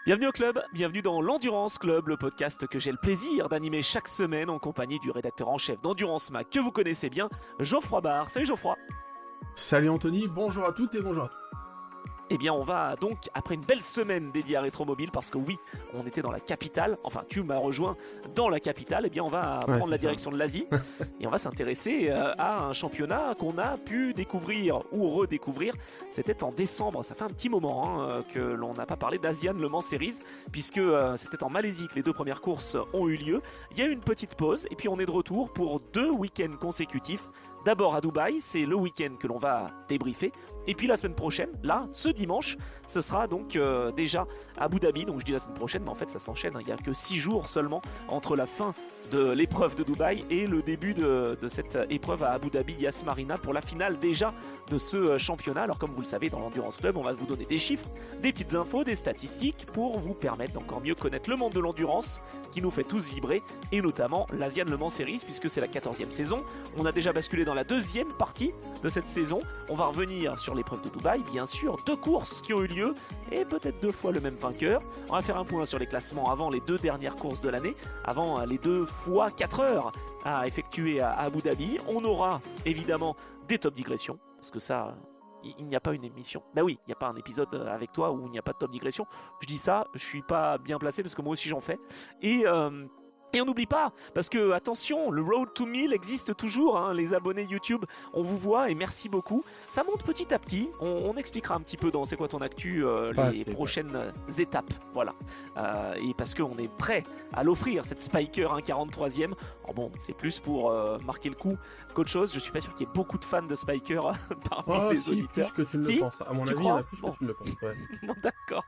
Bienvenue au club, bienvenue dans l'Endurance Club, le podcast que j'ai le plaisir d'animer chaque semaine en compagnie du rédacteur en chef d'Endurance Mag que vous connaissez bien, Geoffroy Barre. Salut Geoffroy. Salut Anthony, bonjour à toutes et bonjour à tous. Eh bien on va donc, après une belle semaine dédiée à Rétromobile, parce que oui, on était dans la capitale, enfin tu m'as rejoint dans la capitale, eh bien on va Ouais, prendre la c'est ça. direction de l'Asie et on va s'intéresser à un championnat qu'on a pu découvrir ou redécouvrir. C'était en décembre, ça fait un petit moment que l'on n'a pas parlé d'Asian Le Mans Series, puisque c'était en Malaisie que les deux premières courses ont eu lieu. Il y a eu une petite pause et puis on est de retour pour 2 week-ends consécutifs. D'abord à Dubaï, c'est le week-end que l'on va débriefer. Et puis la semaine prochaine, là, ce dimanche, ce sera donc déjà à Abu Dhabi. Donc je dis la semaine prochaine, mais en fait ça s'enchaîne. Il n'y a que 6 jours seulement entre la fin de l'épreuve de Dubaï et le début de cette épreuve à Abu Dhabi Yas Marina pour la finale déjà de ce championnat. Alors comme vous le savez, dans l'Endurance Club, on va vous donner des chiffres, des petites infos, des statistiques pour vous permettre d'encore mieux connaître le monde de l'endurance qui nous fait tous vibrer, et notamment l'Asian Le Mans Series, puisque c'est la 14e saison. On a déjà basculé dans la deuxième partie de cette saison. On va revenir sur l'épreuve de Dubaï, bien sûr, 2 courses qui ont eu lieu et peut-être 2 fois le même vainqueur. On va faire un point sur les classements avant les 2 dernières courses de l'année, avant les 2 fois 4 heures à effectuer à Abu Dhabi. On aura évidemment des top digressions, parce que ça, il n'y a pas une émission. Bah oui, il n'y a pas un épisode avec toi où il n'y a pas de top digression. Je dis ça, je suis pas bien placé parce que moi aussi j'en fais. Et et on n'oublie pas, parce que attention, le Road to 1000 existe toujours, hein, les abonnés YouTube, on vous voit et merci beaucoup. Ça monte petit à petit, on expliquera un petit peu dans C'est quoi ton actu Pas les assez, prochaines étapes, voilà. Et parce qu'on est prêt à l'offrir, cette Spiker 1,43e. Alors bon, c'est plus pour marquer le coup qu'autre chose, je suis pas sûr qu'il y ait beaucoup de fans de Spiker parmi Oh les si, auditeurs. plus que tu ne le Si, penses. À mon tu avis, il y en crois? a plus que Bon. tu ne le penses, ouais. Bon, d'accord.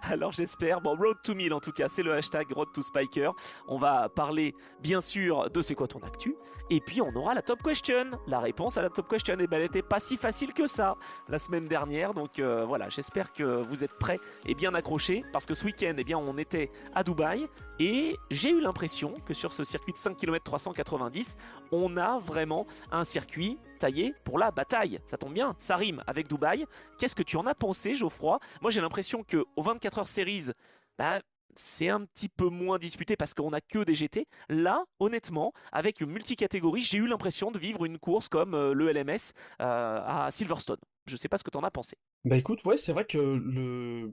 Alors j'espère. Bon, Road to 1000 en tout cas, c'est le hashtag Road to Spiker. On va parler bien sûr de C'est quoi ton actu. Et puis on aura la top question. La réponse à la top question, eh ben, elle n'était pas si facile que ça la semaine dernière. Donc voilà, j'espère que vous êtes prêts et bien accrochés. Parce que ce week-end, eh bien, on était à Dubaï. Et j'ai eu l'impression que sur ce circuit de 5 km 390, on a vraiment un circuit taillé pour la bataille. Ça tombe bien, ça rime avec Dubaï. Qu'est-ce que tu en as pensé, Geoffroy? Moi, j'ai l'impression que au 24 heures Series, bah, c'est un petit peu moins disputé parce qu'on a que des GT. Là, honnêtement, avec une multicatégorie, j'ai eu l'impression de vivre une course comme le LMS à Silverstone. Je sais pas ce que tu en as pensé. Bah écoute, ouais, c'est vrai que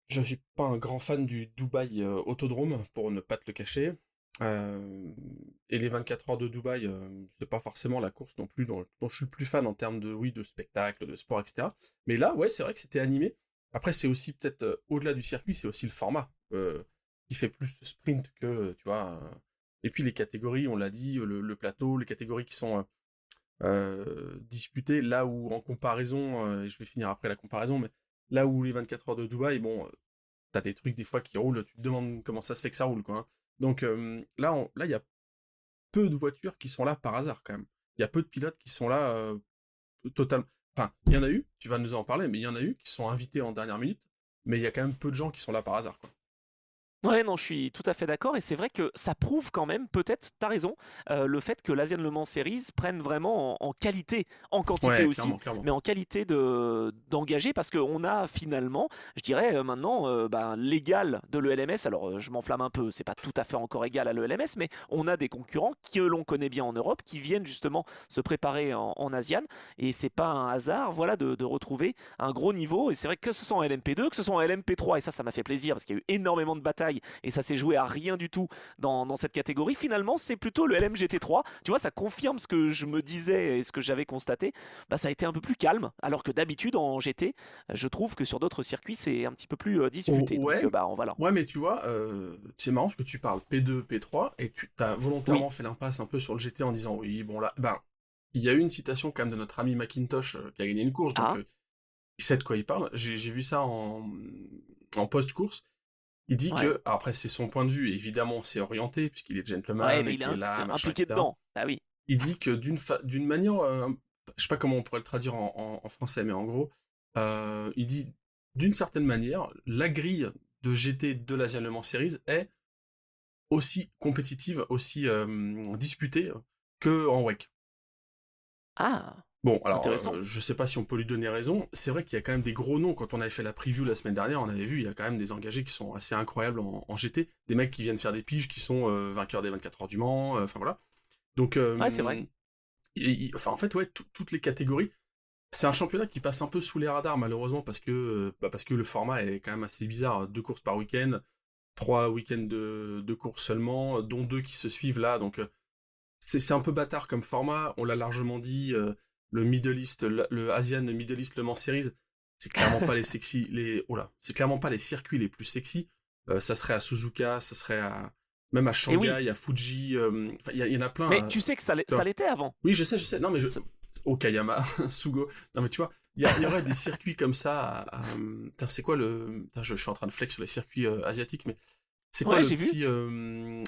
je suis pas un grand fan du Dubaï Autodrome, pour ne pas te le cacher. Euh, Et les 24 heures de Dubaï, c'est pas forcément la course non plus dont je suis le plus fan en termes de, oui, de spectacle, de sport, etc. Mais là, ouais, c'est vrai que c'était animé. Après, c'est aussi peut-être, au-delà du circuit, c'est aussi le format qui fait plus sprint que, tu vois. Et puis les catégories, on l'a dit, le plateau, les catégories qui sont disputées, là où en comparaison, et je vais finir après la comparaison, mais là où les 24 heures de Dubaï, bon, t'as des trucs des fois qui roulent, tu te demandes comment ça se fait que ça roule, quoi, hein. Donc là, il y a peu de voitures qui sont là par hasard, quand même. Il y a peu de pilotes qui sont là totalement. Enfin, il y en a eu, tu vas nous en parler, mais il y en a eu qui sont invités en dernière minute, mais il y a quand même peu de gens qui sont là par hasard, quoi. Ouais, non, je suis tout à fait d'accord et c'est vrai que ça prouve quand même, peut-être, t'as raison, le fait que l'Asian Le Mans Series prenne vraiment en qualité, en quantité Ouais, aussi, clairement, clairement. mais en qualité d'engager parce qu'on a finalement, je dirais maintenant, ben, l'égal de l'ELMS. Alors je m'enflamme un peu, c'est pas tout à fait encore égal à l'ELMS, mais on a des concurrents que l'on connaît bien en Europe qui viennent justement se préparer en Asian et c'est pas un hasard, voilà, de retrouver un gros niveau. Et c'est vrai que ce soit en LMP2, que ce soit en LMP3, et ça m'a fait plaisir parce qu'il y a eu énormément de batailles et ça s'est joué à rien du tout dans cette catégorie. Finalement, c'est plutôt le LMGT3. Tu vois, ça confirme ce que je me disais et ce que j'avais constaté. Bah, ça a été un peu plus calme, alors que d'habitude en GT, je trouve que sur d'autres circuits, c'est un petit peu plus Oh, disputé. Donc, ouais, bah, voilà. ouais, mais tu vois, c'est marrant parce que tu parles P2, P3, et tu as Oui. volontairement fait l'impasse un peu sur le GT en disant oui, bon là, ben, il y a eu une citation quand même de notre ami Macintosh qui a gagné une course, donc Ah, il sait de quoi il parle. J'ai vu ça en post-course. Il dit ouais. que, après c'est son point de vue, et évidemment c'est orienté, puisqu'il est Ouais, gentleman mais et il est qu'il est là, machin, impliqué etc. dedans. Bah oui. Il dit que d'une manière, je sais pas comment on pourrait le traduire en français, mais en gros, il dit d'une certaine manière, la grille de GT de l'Asian Le Mans Series est aussi compétitive, aussi disputée que en WEC. Ah. Bon, alors, Intéressant. je sais pas si on peut lui donner raison. C'est vrai qu'il y a quand même des gros noms. Quand on avait fait la preview la semaine dernière, on avait vu, il y a quand même des engagés qui sont assez incroyables en GT. Des mecs qui viennent faire des piges, qui sont vainqueurs des 24 heures du Mans, enfin voilà. Donc, Ouais, c'est vrai. enfin, en fait, ouais, toutes les catégories. C'est un championnat qui passe un peu sous les radars, malheureusement, parce que le format est quand même assez bizarre. 2 courses par week-end, 3 week-ends de courses seulement, dont 2 qui se suivent là. Donc, c'est un peu bâtard comme format. On l'a largement dit. Le Middle East, le Asian Middle East Le Mans Series, c'est clairement pas les sexy, c'est clairement pas les circuits les plus sexy. Ça serait à Suzuka, ça serait même à Et oui, Shanghai, à Fuji. Enfin, il y en a plein. mais tu sais que ça l'était avant. Oui, je sais. Non, mais Okayama, Sugo. Non, mais tu vois, il y aurait des circuits comme ça. Putain, c'est quoi le. Putain, je suis en train de flex sur les circuits asiatiques, mais c'est quoi Ouais, le j'ai vu. petit.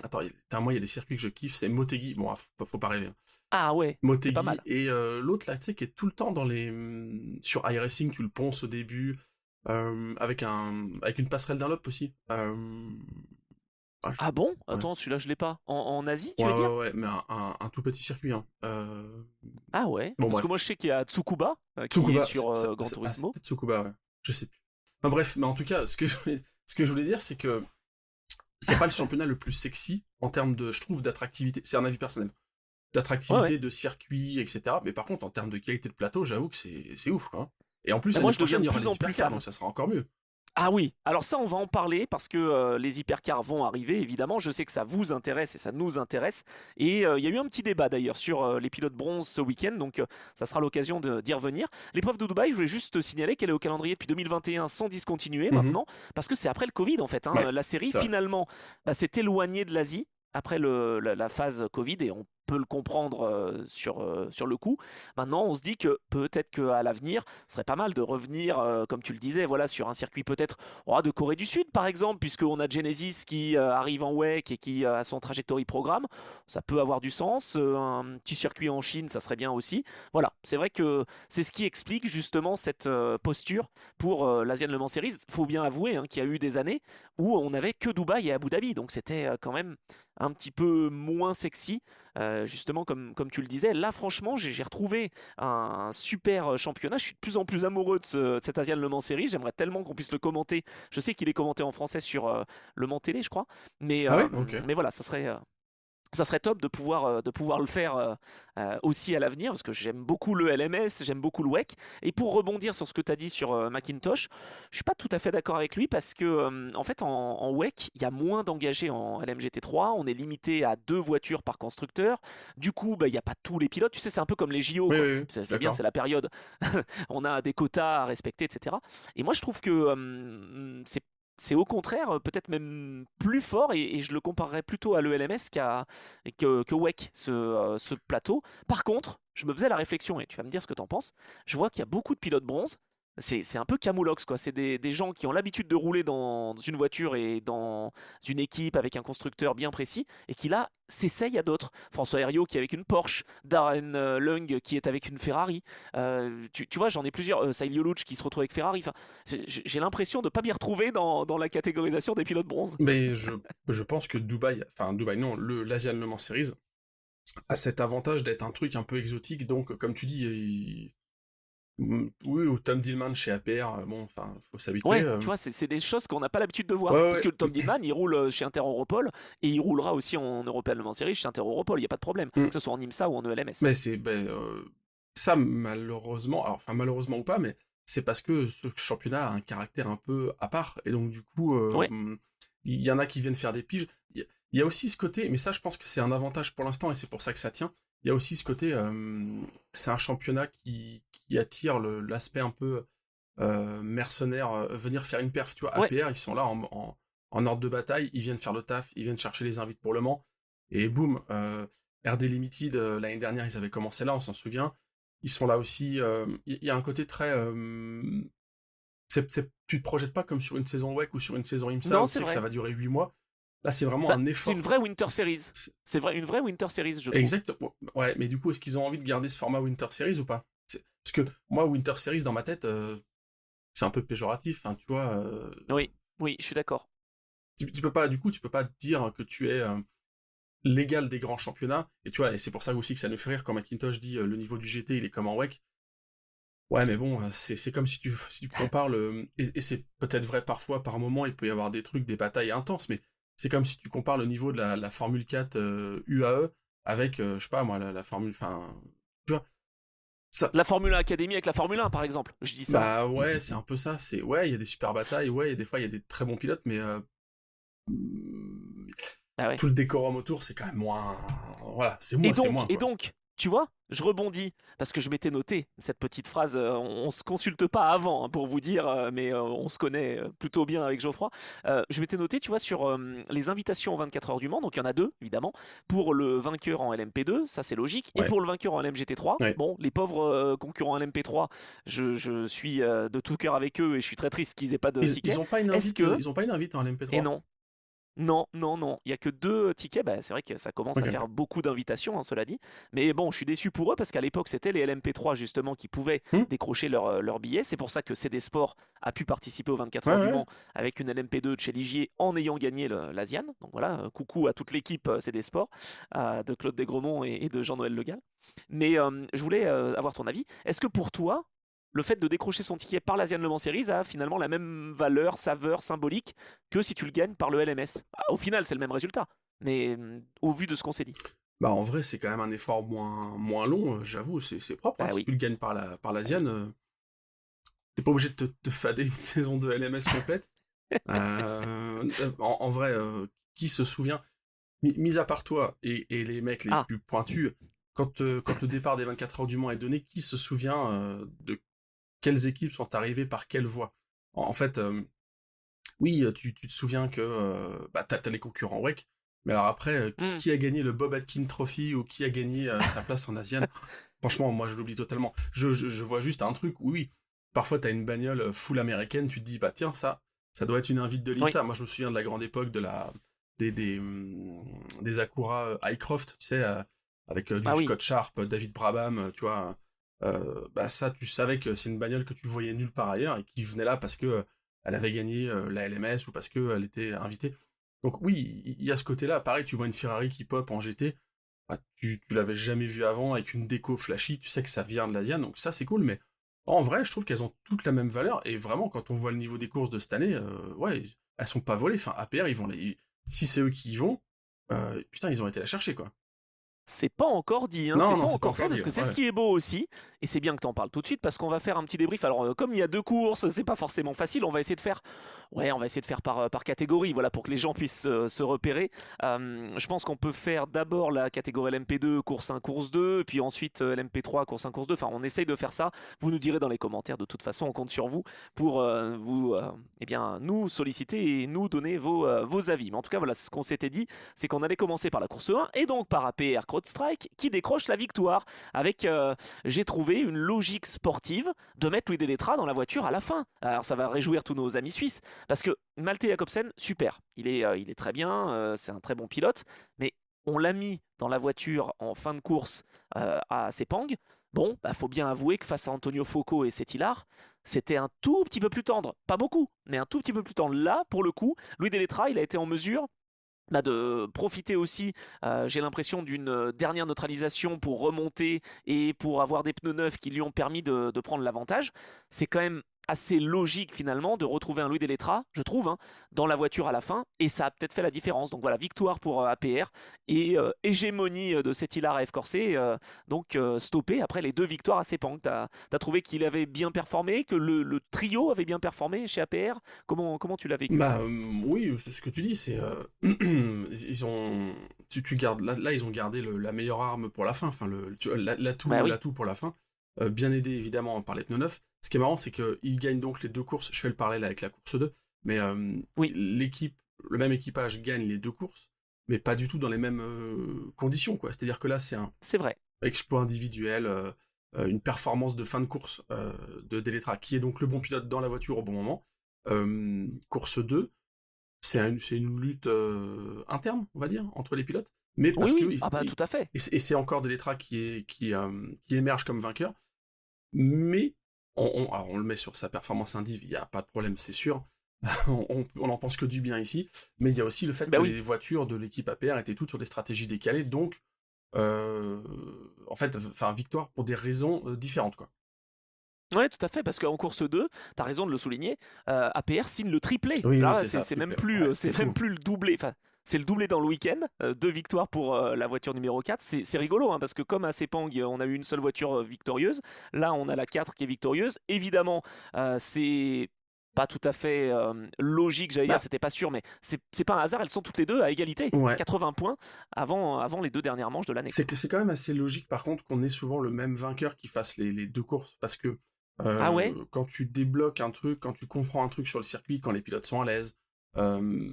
Attends, moi, il y a des circuits que je kiffe, c'est Motegi. Bon, faut pas rêver, hein. Ah ouais, c'est pas Motegi mal. et l'autre là, tu sais, qui est tout le temps dans les. Sur iRacing, tu le ponces au début, avec une passerelle Dunlop aussi. Ah, Ah bon? ouais. Attends, celui-là je l'ai pas. En Asie, tu Ouais, veux dire? ouais, ouais, mais un tout petit circuit, hein. Ah ouais. Bon, Parce que bref. moi je sais qu'il y a Tsukuba qui est Tsukuba, sur Gran c'est Turismo. peut-être Tsukuba, ouais. Je sais plus. Enfin bref, mais en tout cas, ce que je voulais dire, c'est que c'est pas le championnat le plus sexy en termes de, je trouve, d'attractivité. C'est un avis personnel. Ouais, ouais. D'attractivité, de circuit, etc. Mais par contre, en termes de qualité de plateau, j'avoue que c'est ouf, quoi, hein. Et en plus, Et l'année moi je deviens prochaine, de il y aura plus les en plus hypercars, fan. donc ça sera encore mieux. Ah oui, alors ça on va en parler parce que les hypercars vont arriver évidemment, je sais que ça vous intéresse et ça nous intéresse et il y a eu un petit débat d'ailleurs sur les pilotes bronze ce week-end donc ça sera l'occasion d'y revenir. L'épreuve de Dubaï, je voulais juste te signaler qu'elle est au calendrier depuis 2021 sans discontinuer Mhm. maintenant parce que c'est après le Covid en fait, hein. Ouais, La série c'est vrai. finalement s'est éloignée de l'Asie après la phase Covid et on peut le comprendre sur le coup. Maintenant, on se dit que peut-être qu'à l'avenir, ce serait pas mal de revenir, comme tu le disais, voilà, sur un circuit peut-être de Corée du Sud, par exemple, puisqu'on a Genesis qui arrive en WEC et qui a son trajectory programme. Ça peut avoir du sens. Un petit circuit en Chine, ça serait bien aussi. Voilà, c'est vrai que c'est ce qui explique justement cette posture pour l'Asian Le Mans Series. Faut bien avouer hein, qu'il y a eu des années où on n'avait que Dubaï et Abu Dhabi, donc c'était quand même un petit peu moins sexy, justement comme tu le disais. Là, franchement, j'ai retrouvé un super championnat. Je suis de plus en plus amoureux de cet Asian Le Mans Series. J'aimerais tellement qu'on puisse le commenter. Je sais qu'il est commenté en français sur Le Mans Télé, je crois. Ah ouais? Ok. Mais voilà, ça serait top de pouvoir le faire aussi à l'avenir, parce que j'aime beaucoup le LMS, j'aime beaucoup le WEC. Et pour rebondir sur ce que tu as dit sur Macintosh, je suis pas tout à fait d'accord avec lui, parce que en fait, en WEC, il y a moins d'engagés en LMGT3, on est limité à 2 voitures par constructeur. Du coup, bah, il n'y a pas tous les pilotes, tu sais, c'est un peu comme les JO, Oui, quoi. oui, oui. C'est bien, D'accord. c'est la période, on a des quotas à respecter, etc. Et moi, je trouve que c'est au contraire peut-être même plus fort et je le comparerais plutôt à l'ELMS que WEC, ce plateau. Par contre, je me faisais la réflexion, et tu vas me dire ce que tu en penses, je vois qu'il y a beaucoup de pilotes bronze. C'est un peu camoulox, quoi. C'est des gens qui ont l'habitude de rouler dans une voiture et dans une équipe avec un constructeur bien précis et qui là s'essayent à d'autres. François Heriot qui est avec une Porsche, Darren Lung qui est avec une Ferrari. Tu vois, j'en ai plusieurs. Saïd Lelouch qui se retrouve avec Ferrari. Enfin, j'ai l'impression de pas m'y retrouver dans la catégorisation des pilotes bronze. Mais je pense que Dubaï non, l'Asian Le Mans Series a cet avantage d'être un truc un peu exotique, donc comme tu dis, oui, ou Tom Dillman chez APR, bon, enfin, faut s'habituer. Ouais, tu vois, c'est des choses qu'on n'a pas l'habitude de Ouais, voir. ouais, Parce que ouais. Tom Dillman, il roule chez Inter Europol et il roulera aussi en European Le Mans Series chez Inter Europol, il n'y a pas de problème, Mm. que ce soit en IMSA ou en ELMS. Mais ça, malheureusement, alors, enfin, malheureusement ou pas, mais c'est parce que ce championnat a un caractère un peu à part, et donc du coup, Ouais, il y en a qui viennent faire des piges. Il y a aussi ce côté, mais ça, je pense que c'est un avantage pour l'instant, et c'est pour ça que ça tient. Il y a aussi ce côté, c'est un championnat qui attire l'aspect un peu mercenaires venir faire une perf. Tu vois, ouais, APR, ils sont là en ordre de bataille, ils viennent faire le taf, ils viennent chercher les invites pour Le Mans, et boum, RD Limited, l'année dernière, ils avaient commencé là, on s'en souvient. Ils sont là aussi. Il y a un côté très. Tu te projettes pas comme sur une saison WEC ou sur une saison IMSA non, où tu c'est sais que ça vrai. va durer 8 mois. Là, c'est vraiment Bah, un c'est une effort. vraie Winter Series. C'est- C'est vrai, une vraie Winter Series, je trouve. Exact. Ouais, mais du coup, est-ce qu'ils ont envie de garder ce format Winter Series ou pas? Parce que moi, Winter Series, dans ma tête, c'est un peu péjoratif, hein, tu vois. Oui, oui, je suis d'accord. Tu peux pas, du coup, tu peux pas dire que tu es l'égal des grands championnats. Et tu vois, et c'est pour ça aussi que ça nous fait rire quand McIntosh dit le niveau du GT, il est comme en WEC. Ouais, mais bon, c'est comme si tu compares et c'est peut-être vrai parfois, par moment, il peut y avoir des trucs, des batailles intenses, mais c'est comme si tu compares le niveau de la Formule 4 UAE avec, je sais pas moi, la Formule, enfin, tu vois, ça, La Formule 1 Academy avec la Formule 1, par exemple. Je dis ça. bah ouais, c'est un peu ça, ouais, il y a des super batailles, ouais, et des fois il y a des très bons pilotes, mais Ah ouais. tout le décorum autour, c'est quand même moins, voilà, Et c'est donc, moins, et quoi. donc, tu vois, je rebondis parce que je m'étais noté cette petite phrase. On se consulte pas avant, hein, pour vous dire, mais on se connaît plutôt bien avec Geoffroy. Je m'étais noté, tu vois, sur les invitations aux 24 heures du Mans. Donc il y en a deux, évidemment, pour le vainqueur en LMP2, ça c'est logique, et Ouais, pour le vainqueur en LMGT3. ouais. Bon, les pauvres concurrents en LMP3, je suis de tout cœur avec eux et je suis très triste qu'ils aient pas de Ils ticket. ont pas une Est-ce invite, que ils ont pas une invite en et LMP3? non. Non, non, non. Il y a que deux tickets. Bah, c'est vrai que ça commence à Ok. faire beaucoup d'invitations, hein, cela dit. Mais bon, je suis déçu pour eux parce qu'à l'époque, c'était les LMP3 justement qui pouvaient Hmm. décrocher leur billet. C'est pour ça que CD Sport a pu participer aux 24 Ouais, heures du ouais. Mans avec une LMP2 de chez Ligier en ayant gagné l'Asian. Donc voilà, coucou à toute l'équipe CD Sport de Claude Desgremont et de Jean-Noël Legal. Mais je voulais avoir ton avis. Est-ce que pour toi, le fait de décrocher son ticket par l'Asian Le Mans Series a finalement la même valeur, saveur symbolique que si tu le gagnes par le LMS. Ah, au final, c'est le même résultat, mais au vu de ce qu'on s'est dit. Bah en vrai c'est quand même un effort moins long, j'avoue, c'est propre, hein. Bah Si oui, tu le gagnes par bah oui. l'Asian, t'es pas obligé de te fader une saison de LMS complète. En vrai, qui se souvient, mis à part toi et les mecs les Ah, plus pointus, quand le départ des 24 heures du Mans est donné, qui se souvient de quelles équipes sont arrivées par quelle voie? En fait, oui, tu te souviens que bah, t'as les concurrents WEC, mais alors après, hmm. qui a gagné le Bob Atkins Trophy ou qui a gagné sa place en Asian? Franchement, moi je l'oublie totalement. Je vois juste un truc, oui, parfois t'as une bagnole full américaine, tu te dis, bah tiens, ça doit être une invite de Oui. l'IMSA. Moi je me souviens de la grande époque des Acura Highcroft, tu sais, avec du Ah oui. Scott Sharp, David Brabham, tu vois. Bah ça, tu savais que c'est une bagnole que tu voyais nulle part ailleurs et qui venait là parce que elle avait gagné la LMS ou parce qu'elle était invitée. Donc oui, il y a ce côté-là. Pareil, tu vois une Ferrari qui pop en GT, bah, tu l'avais jamais vu avant avec une déco flashy, tu sais que ça vient de l'Asian, donc ça c'est cool, mais en vrai, je trouve qu'elles ont toutes la même valeur, et vraiment, quand on voit le niveau des courses de cette année, ouais, elles sont pas volées, enfin, APR, si c'est eux qui y vont, putain, ils ont été la chercher, quoi. C'est pas encore dit, hein, Non, c'est non, pas c'est pas encore encore fait dit, parce que ouais. c'est ce Ouais. qui est beau aussi. Et c'est bien que t'en parles tout de suite parce qu'on va faire un petit débrief. Alors, comme il y a deux courses, c'est pas forcément facile. On va essayer de faire, ouais, on va essayer de faire par catégorie, voilà, pour que les gens puissent se repérer. Je pense qu'on peut faire d'abord la catégorie LMP2, course 1, course 2, puis ensuite LMP3, course 1, course 2. Enfin, on essaye de faire ça. Vous nous direz dans les commentaires. De toute façon, on compte sur vous pour eh bien, nous solliciter et nous donner vos avis. Mais en tout cas, voilà, ce qu'on s'était dit, c'est qu'on allait commencer par la course 1 et donc par APR CrowdStrike qui décroche la victoire avec, j'ai trouvé, une logique sportive de mettre Louis Delettra dans la voiture à la fin. Alors ça va réjouir tous nos amis suisses parce que Malte Jacobsen, super, il est très bien, c'est un très bon pilote, mais on l'a mis dans la voiture en fin de course à Sepang. Bon, bah, faut bien avouer que face à Antonio Focco et Settilar, c'était un tout petit peu plus tendre. Pas beaucoup, mais un tout petit peu plus tendre. Là, pour le coup, Louis Delettra, il a été en mesure de profiter aussi, j'ai l'impression, d'une dernière neutralisation pour remonter et pour avoir des pneus neufs qui lui ont permis de prendre l'avantage. C'est quand même assez logique finalement de retrouver un Louis Delettra, je trouve, hein, dans la voiture à la fin, et ça a peut-être fait la différence. Donc voilà, victoire pour APR et hégémonie de cet Hilar à F Corset, donc stoppé après les deux victoires à Sepang. T'as trouvé qu'il avait bien performé, que le trio avait bien performé chez APR? Comment tu l'as vécu? Bah oui, c'est ce que tu dis, c'est ils ont tu gardes là ils ont gardé la meilleure arme pour la fin, enfin Bah oui. l'atout pour la fin, bien aidé évidemment par les pneus neufs. Ce qui est marrant, c'est que ils gagnent donc les deux courses. Je fais le parallèle avec la course 2, mais Oui, le même équipage gagne les deux courses, mais pas du tout dans les mêmes conditions, quoi. C'est-à-dire que là c'est un c'est vrai. exploit individuel, une performance de fin de course de Deletra, qui est donc le bon pilote dans la voiture au bon moment. Course 2, c'est une lutte interne, on va dire, entre les pilotes, mais Oui, parce que oui, ah bah tout à fait. et c'est encore Deletra qui émerge comme vainqueur, mais alors on le met sur sa performance indiv, il n'y a pas de problème, c'est sûr, on en pense que du bien ici, mais il y a aussi le fait Bah que oui. les voitures de l'équipe APR étaient toutes sur des stratégies décalées, donc euh, en fait, enfin victoire pour des raisons différentes, quoi. Ouais, tout à fait, parce qu'en course 2, t'as raison de le souligner, APR signe le triplé. Oui, oui, Là, c'est ça, triplé. c'est C'est même fou. plus le doublé. Enfin, c'est le doublé dans le week-end. 2 victoires pour la voiture numéro 4. C'est rigolo, hein, parce que comme à Sepang, on a eu une seule voiture victorieuse. Là, on a la 4 qui est victorieuse. Évidemment, c'est pas tout à fait logique, j'allais dire, Bah, c'était pas sûr, mais c'est pas un hasard, elles sont toutes les deux à égalité. ouais. 80 points avant les 2 dernières manches de l'année, C'est quoi. que c'est quand même assez logique, par contre, qu'on ait souvent le même vainqueur qui fasse les deux courses, parce que Ah ouais? quand tu débloques un truc, quand tu comprends un truc sur le circuit, quand les pilotes sont à l'aise, euh,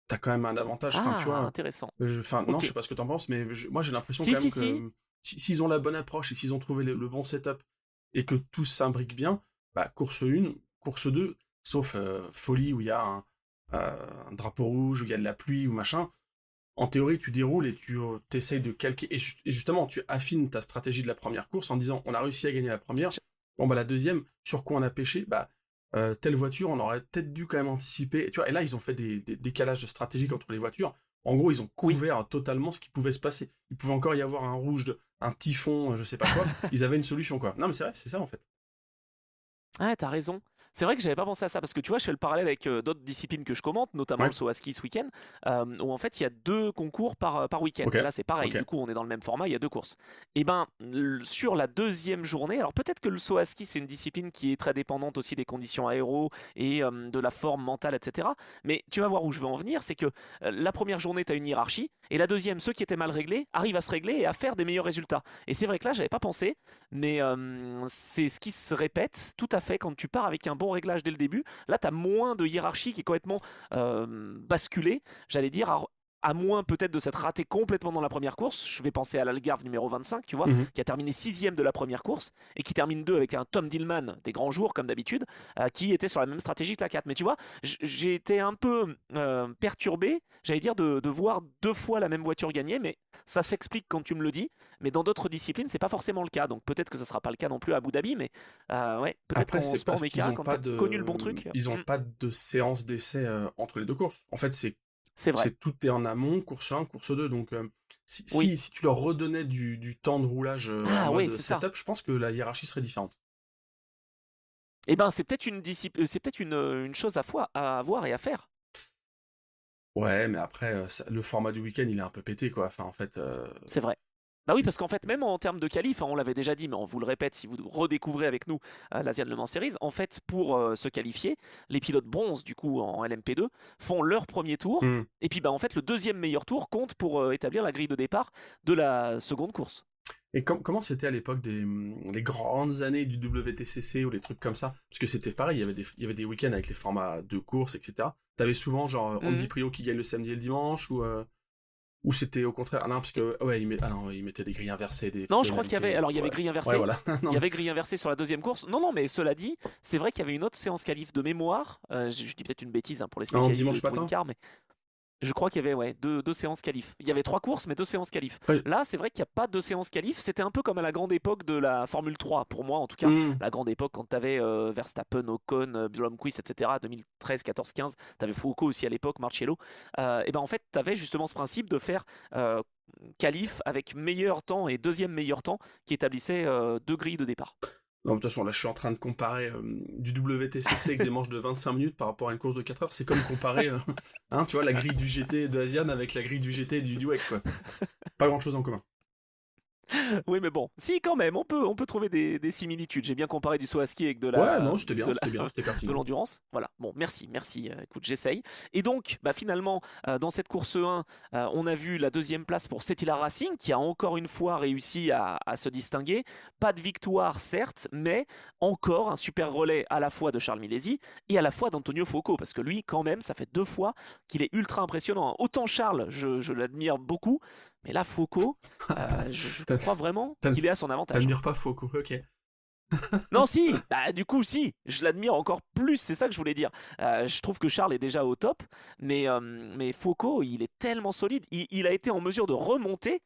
t'as quand même un avantage. Enfin, tu Ah, vois, intéressant. enfin, non, Ok. je sais pas ce que t'en penses, mais moi j'ai l'impression Si, quand même si, si. que s'ils ont la bonne approche et s'ils ont trouvé le bon setup et que tout s'imbrique bien, bah, course 1, course 2, sauf folie où il y a un drapeau rouge, où il y a de la pluie ou machin, en théorie, tu déroules et tu essayes de calquer. Et justement, tu affines ta stratégie de la première course en disant on a réussi à gagner la première. Bon, bah, la deuxième, sur quoi on a pêché, bah, telle voiture, on aurait peut-être dû quand même anticiper. Et, tu vois, et là, ils ont fait des décalages de stratégique entre les voitures. En gros, ils ont Oui. couvert totalement ce qui pouvait se passer. Il pouvait encore y avoir un rouge, un typhon, je sais pas quoi. Ils avaient une solution, quoi. Non, mais c'est vrai, c'est ça, en fait. Ah, t'as raison. C'est vrai que j'avais pas pensé à ça parce que tu vois, je fais le parallèle avec d'autres disciplines que je commente, notamment le Ouais, saut à ski ce week-end, où en fait il y a 2 concours par week-end. ok, Et là, c'est pareil. ok. Du coup, on est dans le même format, il y a 2 courses. Et ben, sur la deuxième journée, alors peut-être que le saut à ski c'est une discipline qui est très dépendante aussi des conditions aéro et de la forme mentale, etc. Mais tu vas voir où je veux en venir, c'est que la première journée, tu as une hiérarchie, et la deuxième, ceux qui étaient mal réglés arrivent à se régler et à faire des meilleurs résultats. Et c'est vrai que là, j'avais pas pensé, mais c'est ce qui se répète tout à fait quand tu pars avec un bon réglage dès le début. Là, tu as moins de hiérarchie qui est complètement basculée, j'allais dire, à moins peut-être de s'être raté complètement dans la première course. Je vais penser à l'Algarve numéro 25, tu vois, Mhm. qui a terminé 6ème de la première course et qui termine 2 avec un Tom Dillman des grands jours, comme d'habitude, qui était sur la même stratégie que la 4. Mais tu vois, j'ai été un peu perturbé, j'allais dire, de voir 2 fois la même voiture gagner, mais ça s'explique quand tu me le dis. Mais dans d'autres disciplines, c'est pas forcément le cas. Donc peut-être que ça sera pas le cas non plus à Abu Dhabi, mais ouais, peut-être Après, qu'en c'est sport parce qu'ils méca, ont quand pas t'as connu le bon truc, ils ont pas de séance d'essai entre les deux courses. En fait, c'est vrai. tout est en amont, course 1, course 2. Donc, Oui. si tu leur redonnais du temps de roulage en Ah ouais, mode c'est ça. setup, je pense que la hiérarchie serait différente. Eh ben, c'est peut-être une c'est peut-être une chose à voir et à faire. Ouais, mais après, le format du week-end, il est un peu pété, quoi. Enfin, en fait, C'est vrai. Bah oui, parce qu'en fait, même en termes de qualif, hein, on l'avait déjà dit, mais on vous le répète si vous redécouvrez avec nous l'Asian Le Mans Series, en fait, pour se qualifier, les pilotes bronze, du coup, en LMP2, font leur premier tour, hmm. et puis bah, en fait, le deuxième meilleur tour compte pour établir la grille de départ de la seconde course. Et comment c'était à l'époque les grandes années du WTCC ou les trucs comme ça? Parce que c'était pareil, il y avait des week-ends avec les formats de course, etc. T'avais souvent, genre, Andy Mhm. Prio qui gagne le samedi et le dimanche, ou c'était au contraire. Ah non, parce que, ouais, ah non, il mettait des grilles inversées, des Non, je crois pénalités. alors il y avait Ouais, grille ouais, inversée. voilà. Il Non, y mais avait grille inversée sur la deuxième course. Non, non, mais cela dit, c'est vrai qu'il y avait une autre séance qualif de mémoire. Je dis peut-être une bêtise hein, pour les en spécialistes de dimanche touring matin? car, mais je crois qu'il y avait ouais, deux séances qualif. Il y avait 3 courses, mais 2 séances qualif. Après, Là, c'est vrai qu'il n'y a pas de séance qualif. C'était un peu comme à la grande époque de la Formule 3, pour moi en tout cas. hmm. La grande époque quand tu avais Verstappen, Ocon, Blomqvist, etc. 2013, 14, 15. Tu avais Foucault aussi à l'époque, Marcello. Et ben en fait, tu avais justement ce principe de faire qualif avec meilleur temps et deuxième meilleur temps qui établissait 2 grilles de départ. Non, de toute façon, là, je suis en train de comparer du WTCC avec des manches de 25 minutes par rapport à une course de 4 heures. C'est comme comparer, hein, tu vois, la grille du GT de Asian avec la grille du GT du WEC, quoi. Pas grand-chose en commun. Oui, mais bon, si quand même, on peut trouver des similitudes. J'ai bien comparé du saut à ski avec Ouais, non, c'était bien, c'était de pertinent. l'endurance. Voilà. Bon, merci. Écoute, j'essaye. Et donc, bah, finalement, dans cette course 1, on a vu la deuxième place pour Setila Racing, qui a encore une fois réussi à se distinguer. Pas de victoire, certes, mais encore un super relais à la fois de Charles Milesi et à la fois d'Antonio Foucault, parce que lui, quand même, ça fait 2 fois qu'il est ultra impressionnant. Autant Charles, je l'admire beaucoup, mais là, Foucault. Je T'as- crois vraiment t'as- qu'il est à son avantage, hein. T'admires pas Foucault, ok. Non, si, bah, du coup, si, je l'admire encore plus, c'est ça que je voulais dire. Je trouve que Charles est déjà au top, mais Foucault, il est tellement solide. Il a été en mesure de remonter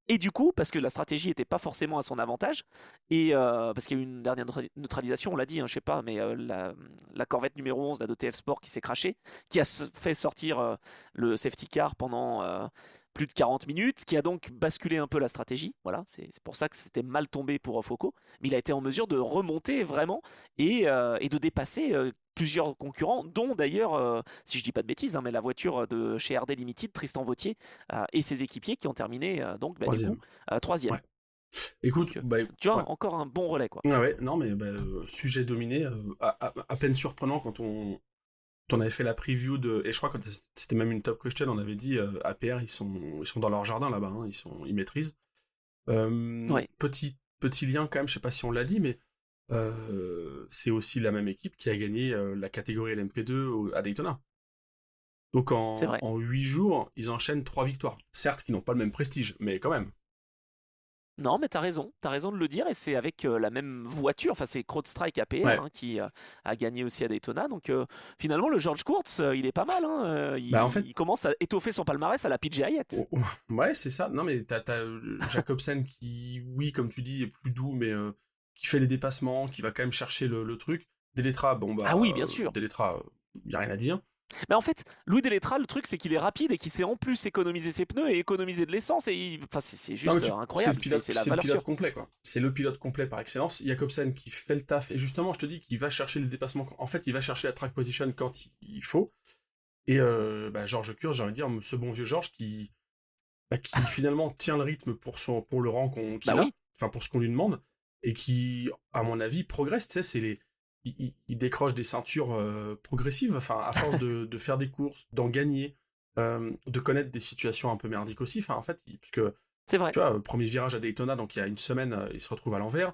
Et du coup, parce que la stratégie n'était pas forcément à son avantage, et parce qu'il y a eu une dernière neutralisation, on l'a dit, hein, je sais pas, mais la corvette numéro 11 la de TF Sport qui s'est crashée, qui a fait sortir le safety car pendant plus de 40 minutes, qui a donc basculé un peu la stratégie. Voilà, c'est pour ça que c'était mal tombé pour Foucault, mais il a été en mesure de remonter vraiment et de dépasser plusieurs concurrents, dont d'ailleurs, si je dis pas de bêtises, hein, mais la voiture de chez RD Limited, Tristan Vautier, et ses équipiers qui ont terminé donc du coup Troisième. troisième. Ouais. Écoute, Donc bah, tu ouais. vois, encore un bon relais quoi. Ah ouais, non mais sujet dominé, à peine surprenant quand on avait fait la preview et je crois que c'était même une top question, on avait dit APR ils sont dans leur jardin là-bas, hein, ils maîtrisent. Ouais, Petit lien quand même, je sais pas si on l'a dit, mais c'est aussi la même équipe qui a gagné la catégorie LMP2 à Daytona. Donc c'est vrai. en 8 jours, ils enchaînent 3 victoires. Certes, qui n'ont pas le même prestige, mais quand même. Non, mais t'as raison de le dire, et c'est avec la même voiture, enfin c'est CrowdStrike APR Ouais. hein, qui a gagné aussi à Daytona, donc finalement le George Kurtz, il est pas mal, hein, Bah en fait, il commence à étoffer son palmarès à la PJ ouais, c'est ça. Non mais t'as Jacobsen qui, oui, comme tu dis, est plus doux, mais qui fait les dépassements, qui va quand même chercher le truc. Deletra, bon Ah bah, oui, bien sûr. Deletra, y a rien à dire. Mais en fait, Louis Deletra, le truc c'est qu'il est rapide et qu'il sait en plus économiser ses pneus et économiser de l'essence, et enfin, c'est Non, mais juste c'est le incroyable, pilote, c'est la c'est le valeur pilote sûre. complet, quoi. C'est le pilote complet par excellence. Jacobsen qui fait le taf. Et justement, je te dis qu'il va chercher les dépassements. En fait, il va chercher la track position quand il faut. Et Georges Kurz, j'ai envie de dire, ce bon vieux Georges qui finalement tient le rythme pour le rang Bah qu'il a, oui, enfin pour ce qu'on lui demande, et qui, à mon avis, progresse. Tu sais, il décroche des ceintures progressives, enfin à force de faire des courses, d'en gagner, de connaître des situations un peu merdiques aussi. Enfin en fait, puisque c'est vrai. tu vois, premier virage à Daytona, donc il y a une semaine, il se retrouve à l'envers.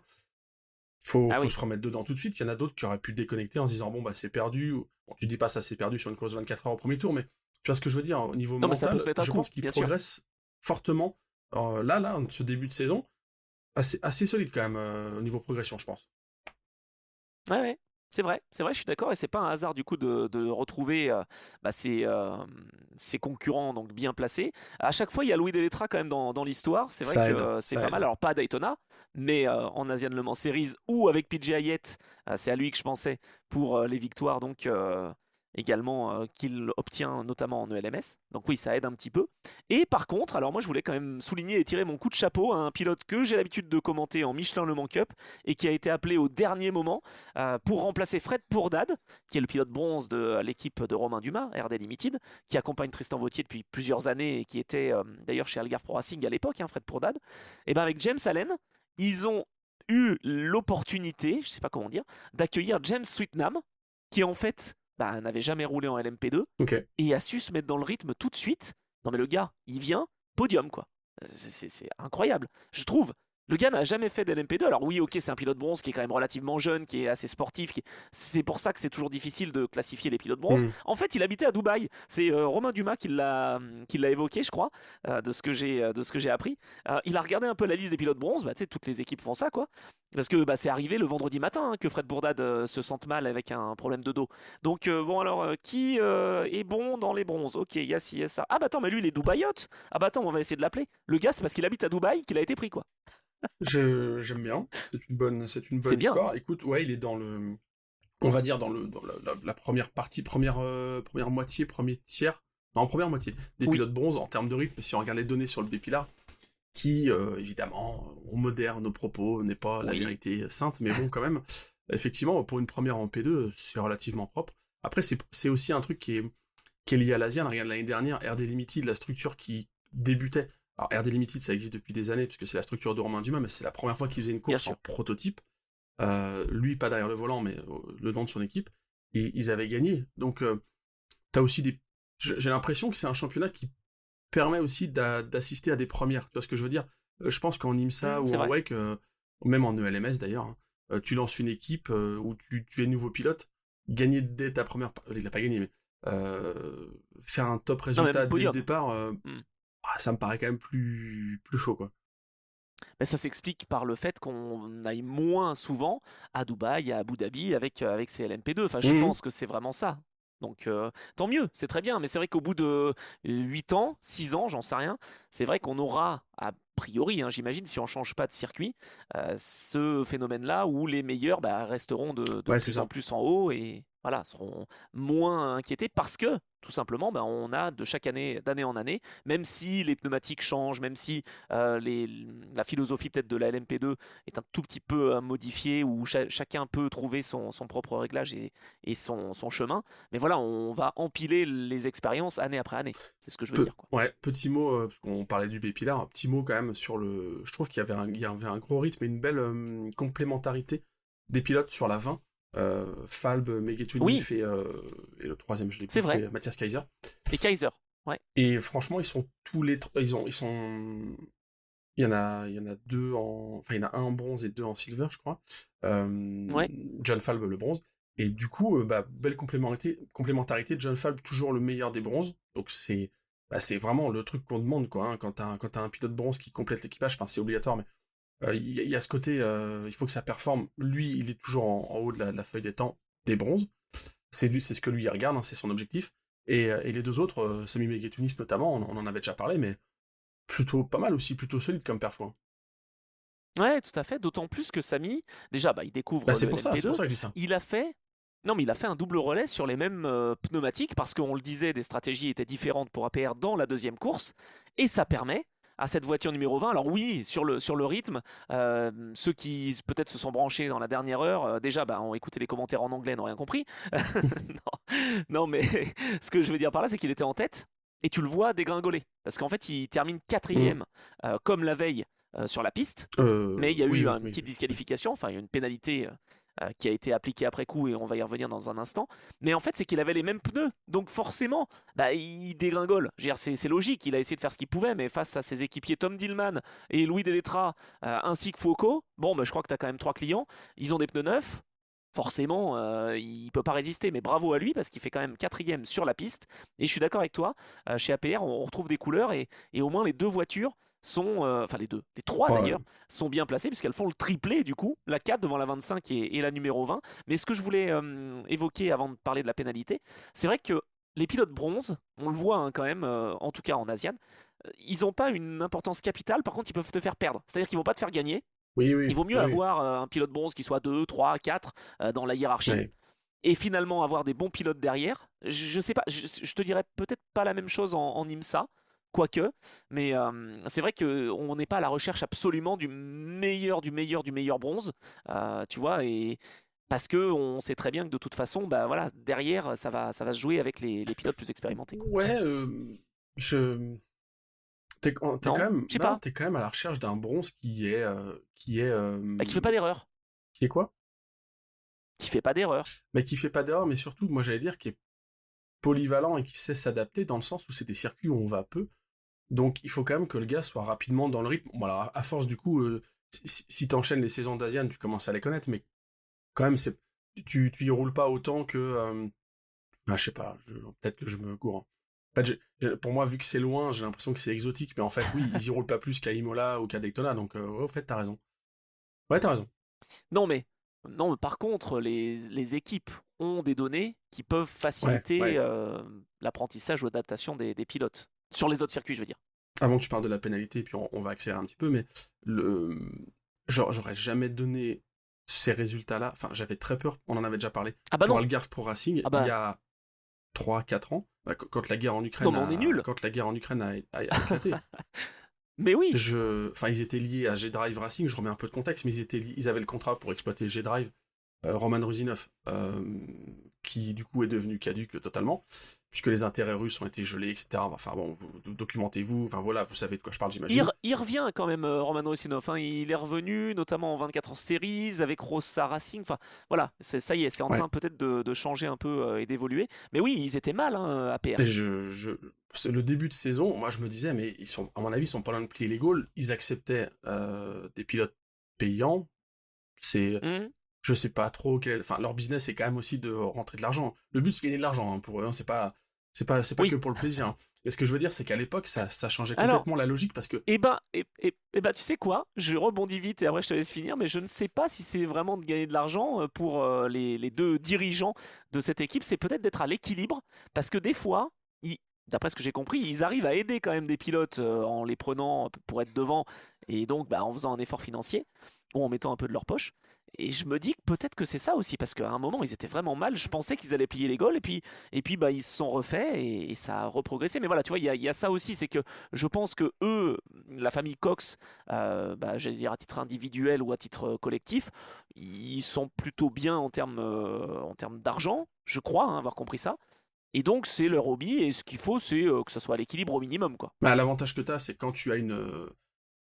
Faut, Ah faut oui. se remettre dedans tout de suite. Il y en a d'autres qui auraient pu déconnecter en se disant bon bah c'est perdu. Bon, tu dis pas ça c'est perdu sur une course de 24 heures au premier tour, mais tu vois ce que je veux dire au niveau Non mais ça peut mental. mettre un Je coup, pense qu'il bien sûr. progresse fortement. Là, ce début de saison, assez solide quand même au niveau progression, je pense. Ouais, ouais. C'est vrai, je suis d'accord, et c'est pas un hasard du coup de retrouver ses concurrents donc bien placés. À chaque fois, il y a Louis Deletra quand même dans l'histoire. C'est vrai Ça que aide, c'est ça pas mal. aide. Alors pas à Daytona, mais en Asian Le Mans Series ou avec PJ Hayet, c'est à lui que je pensais pour les victoires donc également qu'il obtient notamment en ELMS. Donc oui, ça aide un petit peu. Et par contre, alors moi je voulais quand même souligner et tirer mon coup de chapeau à un pilote que j'ai l'habitude de commenter en Michelin Le Mans Cup et qui a été appelé au dernier moment pour remplacer Fred Bourdade, qui est le pilote bronze de l'équipe de Romain Dumas, RD Limited, qui accompagne Tristan Vautier depuis plusieurs années et qui était d'ailleurs chez Algarve Pro Racing à l'époque, hein, Fred Bourdade. Et bien avec James Allen, ils ont eu l'opportunité, je sais pas comment dire, d'accueillir James Sweetnam, qui en fait n'avait jamais roulé en LMP2 Ok. et a su se mettre dans le rythme tout de suite. Non mais le gars, il vient, podium quoi. C'est incroyable, je trouve. Le gars n'a jamais fait d'LMP2. Alors oui, ok, c'est un pilote bronze qui est quand même relativement jeune, qui est assez sportif. C'est pour ça que c'est toujours difficile de classifier les pilotes bronze. Hmm. En fait, il habitait à Dubaï. C'est Romain Dumas qui l'a évoqué, je crois, de ce que j'ai appris. Il a regardé un peu la liste des pilotes bronze. Bah, tu sais, toutes les équipes font ça, quoi. Parce que c'est arrivé le vendredi matin hein, que Fred Bourdade se sente mal avec un problème de dos. Donc bon, alors qui est bon dans les bronzes? Ok, yes, yes, ça. Ah bah attends, mais lui, il est Dubaïote. Ah bah attends, on va essayer de l'appeler. Le gars, c'est parce qu'il habite à Dubaï qu'il a été pris, quoi. J'aime bien. C'est une bonne C'est bien, hein. histoire. Écoute, ouais, il est on va dire dans la première partie, première moitié, premier tiers, non, en première moitié des Oui, pilotes bronze en termes de rythme. Si on regarde les données sur le Bépilar, qui évidemment, on modère nos propos, n'est pas la oui, vérité sainte, mais bon, quand même, effectivement, pour une première en P2, c'est relativement propre. Après, c'est aussi un truc qui est lié à l'Asian. Regarde l'année dernière, RD Limited, la structure qui débutait. Alors, RD Limited, ça existe depuis des années, puisque c'est la structure de Romain Dumas, mais c'est la première fois qu'il faisait une bien course en sûr. prototype. Lui, pas derrière le volant, mais le nom de son équipe. Et ils avaient gagné. Donc, t'as aussi des. J'ai l'impression que c'est un championnat qui permet aussi d'assister à des premières. Tu vois ce que je veux dire? Je pense qu'en IMSA ou C'est en vrai. WEC, même en ELMS d'ailleurs, hein, tu lances une équipe où tu es nouveau pilote, gagner dès ta première. Il n'a pas gagné, mais faire un top Non, même résultat dès le podium. départ, Hmm. ça me paraît quand même plus chaud, quoi. Mais ça s'explique par le fait qu'on aille moins souvent à Dubaï, à Abu Dhabi avec ces LMP2. Enfin, je Mhm. pense que c'est vraiment ça. Donc tant mieux, c'est très bien. Mais c'est vrai qu'au bout de 8 ans, 6 ans, j'en sais rien, c'est vrai qu'on aura, a priori, hein, j'imagine, si on change pas de circuit, ce phénomène-là où les meilleurs resteront de Ouais, c'est plus en ça. plus en haut et voilà, seront moins inquiétés parce que tout simplement, on a de chaque année, d'année en année, même si les pneumatiques changent, même si la philosophie peut-être de la LMP2 est un tout petit peu modifiée, où chacun peut trouver son propre réglage et son chemin. Mais voilà, on va empiler les expériences année après année. C'est ce que je veux dire, quoi. Ouais, petit mot, parce qu'on parlait du B-Pilar, un petit mot quand même sur le. Je trouve qu'il y avait un gros rythme et une belle complémentarité des pilotes sur la 20. Falb, Oui, Megetunif et le troisième, je l'ai c'est plus vrai. trouvé, Mathias Kaiser. Et Kaiser, ouais. Et franchement, ils sont tous les. Ils sont. Il y en a deux en. Enfin, il y en a un en bronze et deux en silver, je crois. Ouais. John Falb, le bronze. Et du coup, belle complémentarité. John Falb, toujours le meilleur des bronzes. Donc, c'est vraiment le truc qu'on demande, quoi. Hein, quand t'as un pilote bronze qui complète l'équipage, enfin, c'est obligatoire, mais il y a ce côté, il faut que ça performe. Lui, il est toujours en haut de la feuille des temps des bronzes. C'est ce que lui il regarde, hein, c'est son objectif. Et les deux autres, Sami Megetunis notamment, on en avait déjà parlé, mais plutôt pas mal aussi, plutôt solide comme perf, hein. Ouais, tout à fait. D'autant plus que Samy, déjà, il Bah, découvre c'est le pour ça, c'est pour LMP2. ça que je dis ça. Il a fait. Non, mais il a fait un double relais sur les mêmes pneumatiques parce qu'on le disait, des stratégies étaient différentes pour APR dans la deuxième course. Et ça permet à cette voiture numéro 20, alors oui, sur le rythme, ceux qui peut-être se sont branchés dans la dernière heure, déjà, ont écouté les commentaires en anglais, n'ont rien compris. Non, non, mais ce que je veux dire par là, c'est qu'il était en tête et tu le vois dégringoler. Parce qu'en fait, il termine Mm. quatrième, comme la veille sur la piste. Mais il y a Oui, eu oui, une oui, petite oui. disqualification, enfin, il y a une pénalité qui a été appliquée après coup et on va y revenir dans un instant. Mais en fait, c'est qu'il avait les mêmes pneus. Donc forcément, il dégringole. Je veux dire, c'est logique. Il a essayé de faire ce qu'il pouvait, mais face à ses équipiers Tom Dillman et Louis Deletra, ainsi que Foucault, bon, je crois que tu as quand même 3 clients. Ils ont des pneus neufs. Forcément, il peut pas résister, mais bravo à lui parce qu'il fait quand même quatrième sur la piste. Et je suis d'accord avec toi, chez APR, on retrouve des couleurs et au moins les deux voitures sont, enfin les trois Ouais, d'ailleurs, sont bien placées puisqu'elles font le triplé du coup, la 4 devant la 25 et la numéro 20. Mais ce que je voulais évoquer avant de parler de la pénalité, c'est vrai que les pilotes bronze, on le voit quand même, en tout cas en Asian, ils n'ont pas une importance capitale, par contre ils peuvent te faire perdre. C'est-à-dire qu'ils vont pas te faire gagner. oui, Il oui, vaut mieux oui, oui. avoir un pilote bronze qui soit 2, 3, 4 dans la hiérarchie Ouais. et finalement avoir des bons pilotes derrière. Je sais pas, je te dirais peut-être pas la même chose en IMSA, quoique, mais c'est vrai qu'on n'est pas à la recherche absolument du meilleur, du meilleur, du meilleur bronze, tu vois, et parce que on sait très bien que de toute façon, voilà, derrière, ça va se jouer avec les pilotes plus expérimentés, quoi. Ouais, je. T'es quand Non, même, je sais non, pas, t'es quand même à la recherche d'un bronze qui fait pas d'erreur, qui est quoi? qui fait pas d'erreur. Mais qui fait pas d'erreur, mais surtout, moi j'allais dire, qui est polyvalent et qui sait s'adapter dans le sens où c'est des circuits où on va peu. Donc il faut quand même que le gars soit rapidement dans le rythme. Bon, alors, à force du coup, si t'enchaînes les saisons d'Asian, tu commences à les connaître, mais quand même, tu y roules pas autant que. Je sais pas, peut-être que je me gourre, hein. En fait, pour moi, vu que c'est loin, j'ai l'impression que c'est exotique, mais en fait, oui, ils y roulent pas plus qu'à Imola ou qu'à Daytona, donc ouais, au fait, t'as raison. Ouais, t'as raison. Non, mais, non, mais par contre, les équipes ont des données qui peuvent Ouais, faciliter ouais. l'apprentissage ou l'adaptation des pilotes. Sur les autres circuits, je veux dire. Avant que tu parles de la pénalité, puis on va accélérer un petit peu, mais le, j'aurais jamais donné ces résultats-là. Enfin, j'avais très peur, on en avait déjà parlé, Ah bah pour non. Algarve Pro Racing, Ah il y bah a 3 4 ans, quand la guerre en non, Ukraine mais on est nul. a éclaté. Mais oui. Enfin, ils étaient liés à G-Drive Racing, je remets un peu de contexte, mais ils avaient le contrat pour exploiter G-Drive. Roman Rusinov, qui du coup est devenu caduque totalement, puisque les intérêts russes ont été gelés, etc. Enfin bon, documentez-vous, enfin voilà, vous savez de quoi je parle, Il, j'imagine. il revient quand même, Roman Rosinov, hein. Il est revenu, notamment en 24 heures series, avec Rossa Racing. Enfin, voilà, ça y est, c'est en Ouais. train peut-être de changer un peu et d'évoluer. Mais oui, ils étaient mal, hein, Et APR. c'est le début de saison, moi je me disais, mais à mon avis, ils sont pas loin de plier les Gaules. Ils acceptaient des pilotes payants. C'est, Hmm. je sais pas trop enfin, leur business c'est quand même aussi de rentrer de l'argent. Le but c'est de gagner de l'argent, hein, pour eux, hein, c'est pas. C'est pas que Oui. pour le plaisir, hein. Mais ce que je veux dire, c'est qu'à l'époque, ça changeait Alors, complètement la logique parce que tu sais quoi? Je rebondis vite et après je te laisse finir, mais je ne sais pas si c'est vraiment de gagner de l'argent pour les deux dirigeants de cette équipe. C'est peut-être d'être à l'équilibre, parce que des fois, ils- d'après ce que j'ai compris, ils arrivent à aider quand même des pilotes en les prenant pour être devant et donc bah, en faisant un effort financier ou en mettant un peu de leur poche. Et je me dis que peut-être que c'est ça aussi, parce qu'à un moment ils étaient vraiment mal. Je pensais qu'ils allaient plier les Gaules et puis bah, ils se sont refaits et ça a reprogressé. Mais voilà, tu vois, il y a ça aussi, c'est que je pense que eux, la famille Cox, bah, j'allais dire à titre individuel ou à titre collectif, ils sont plutôt bien en termes d'argent, je crois, hein, avoir compris ça. Et donc c'est leur hobby et ce qu'il faut, c'est que ça soit à l'équilibre au minimum, quoi. bah, l'avantage que tu as, c'est quand tu as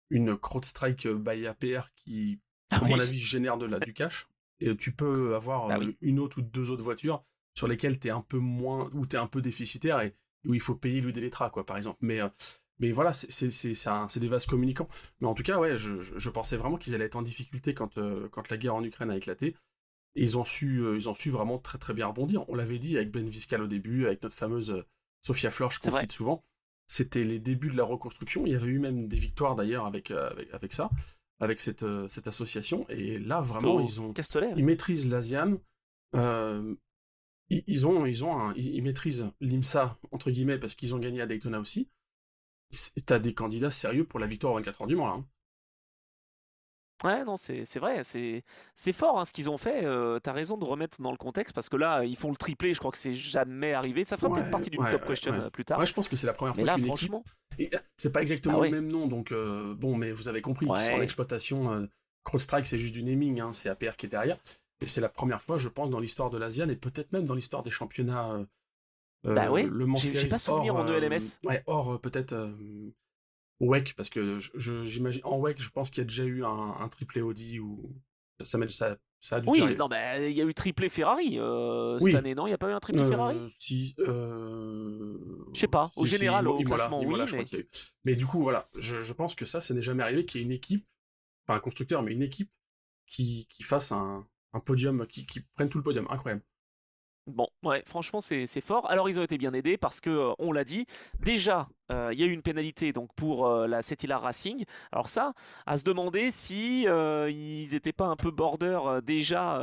une CrowdStrike by APR qui, Ah à mon oui, avis, génère du cash, et tu peux avoir bah oui. une autre ou deux autres voitures sur lesquelles tu es un peu moins, ou tu es un peu déficitaire et où il faut payer l'huile d'électra, quoi, par exemple. Mais voilà, c'est des vases communicants. Mais en tout cas, ouais, je pensais vraiment qu'ils allaient être en difficulté quand la guerre en Ukraine a éclaté. Et ils ont su vraiment très très bien rebondir. On l'avait dit avec Ben Viscal au début, avec notre fameuse Sophia Florsch C'est qu'on vrai. cite souvent. C'était les débuts de la reconstruction. Il y avait eu même des victoires d'ailleurs avec ça, avec cette association. Et là, C'était vraiment, au Castellet, ils oui. maîtrisent l'ASIAN. euh, ils maîtrisent l'IMSA, entre guillemets, parce qu'ils ont gagné à Daytona aussi. T'as des candidats sérieux pour la victoire aux 24 heures du Mans, là, hein. Ouais, non, c'est vrai, c'est fort hein, ce qu'ils ont fait. T'as raison de remettre dans le contexte parce que là, ils font le triplé. Je crois que c'est jamais arrivé. Ça fera peut-être Ouais, partie d'une ouais, top ouais, question ouais. plus tard. Ouais, je pense que c'est la première Mais fois là, qu'une équipe. franchement, Et c'est pas bah exactement le ouais, même nom, donc bon, mais vous avez compris, sans ouais, l'exploitation, CrowdStrike c'est juste du naming, hein, c'est APR qui est derrière. Et c'est la première fois, je pense, dans l'histoire de l'ASIAN et peut-être même dans l'histoire des championnats bah ouais. Le Mans J'ai Series pas souvenir en ELMS. ouais, hors peut-être WEC, parce que j'imagine en WEC, je pense qu'il y a déjà eu un triplé Audi ou ça a dû déjà Oui, arriver. non, bah il y a eu triplé Ferrari cette Oui, année, non? Il y a pas eu un triplé Ferrari? si, Je sais pas. Au si, général, au Imola, classement, oui, je crois mais qu'il y a eu. Mais du coup, voilà, je pense que ça n'est jamais arrivé qu'il y ait une équipe, pas un constructeur, mais une équipe qui fasse un podium, qui prenne tout le podium. Incroyable. bon, ouais, franchement, c'est fort. Alors, ils ont été bien aidés parce que, on l'a dit, déjà, il y a eu une pénalité donc pour la Cetilar Racing. Alors ça, à se demander si ils étaient pas un peu border déjà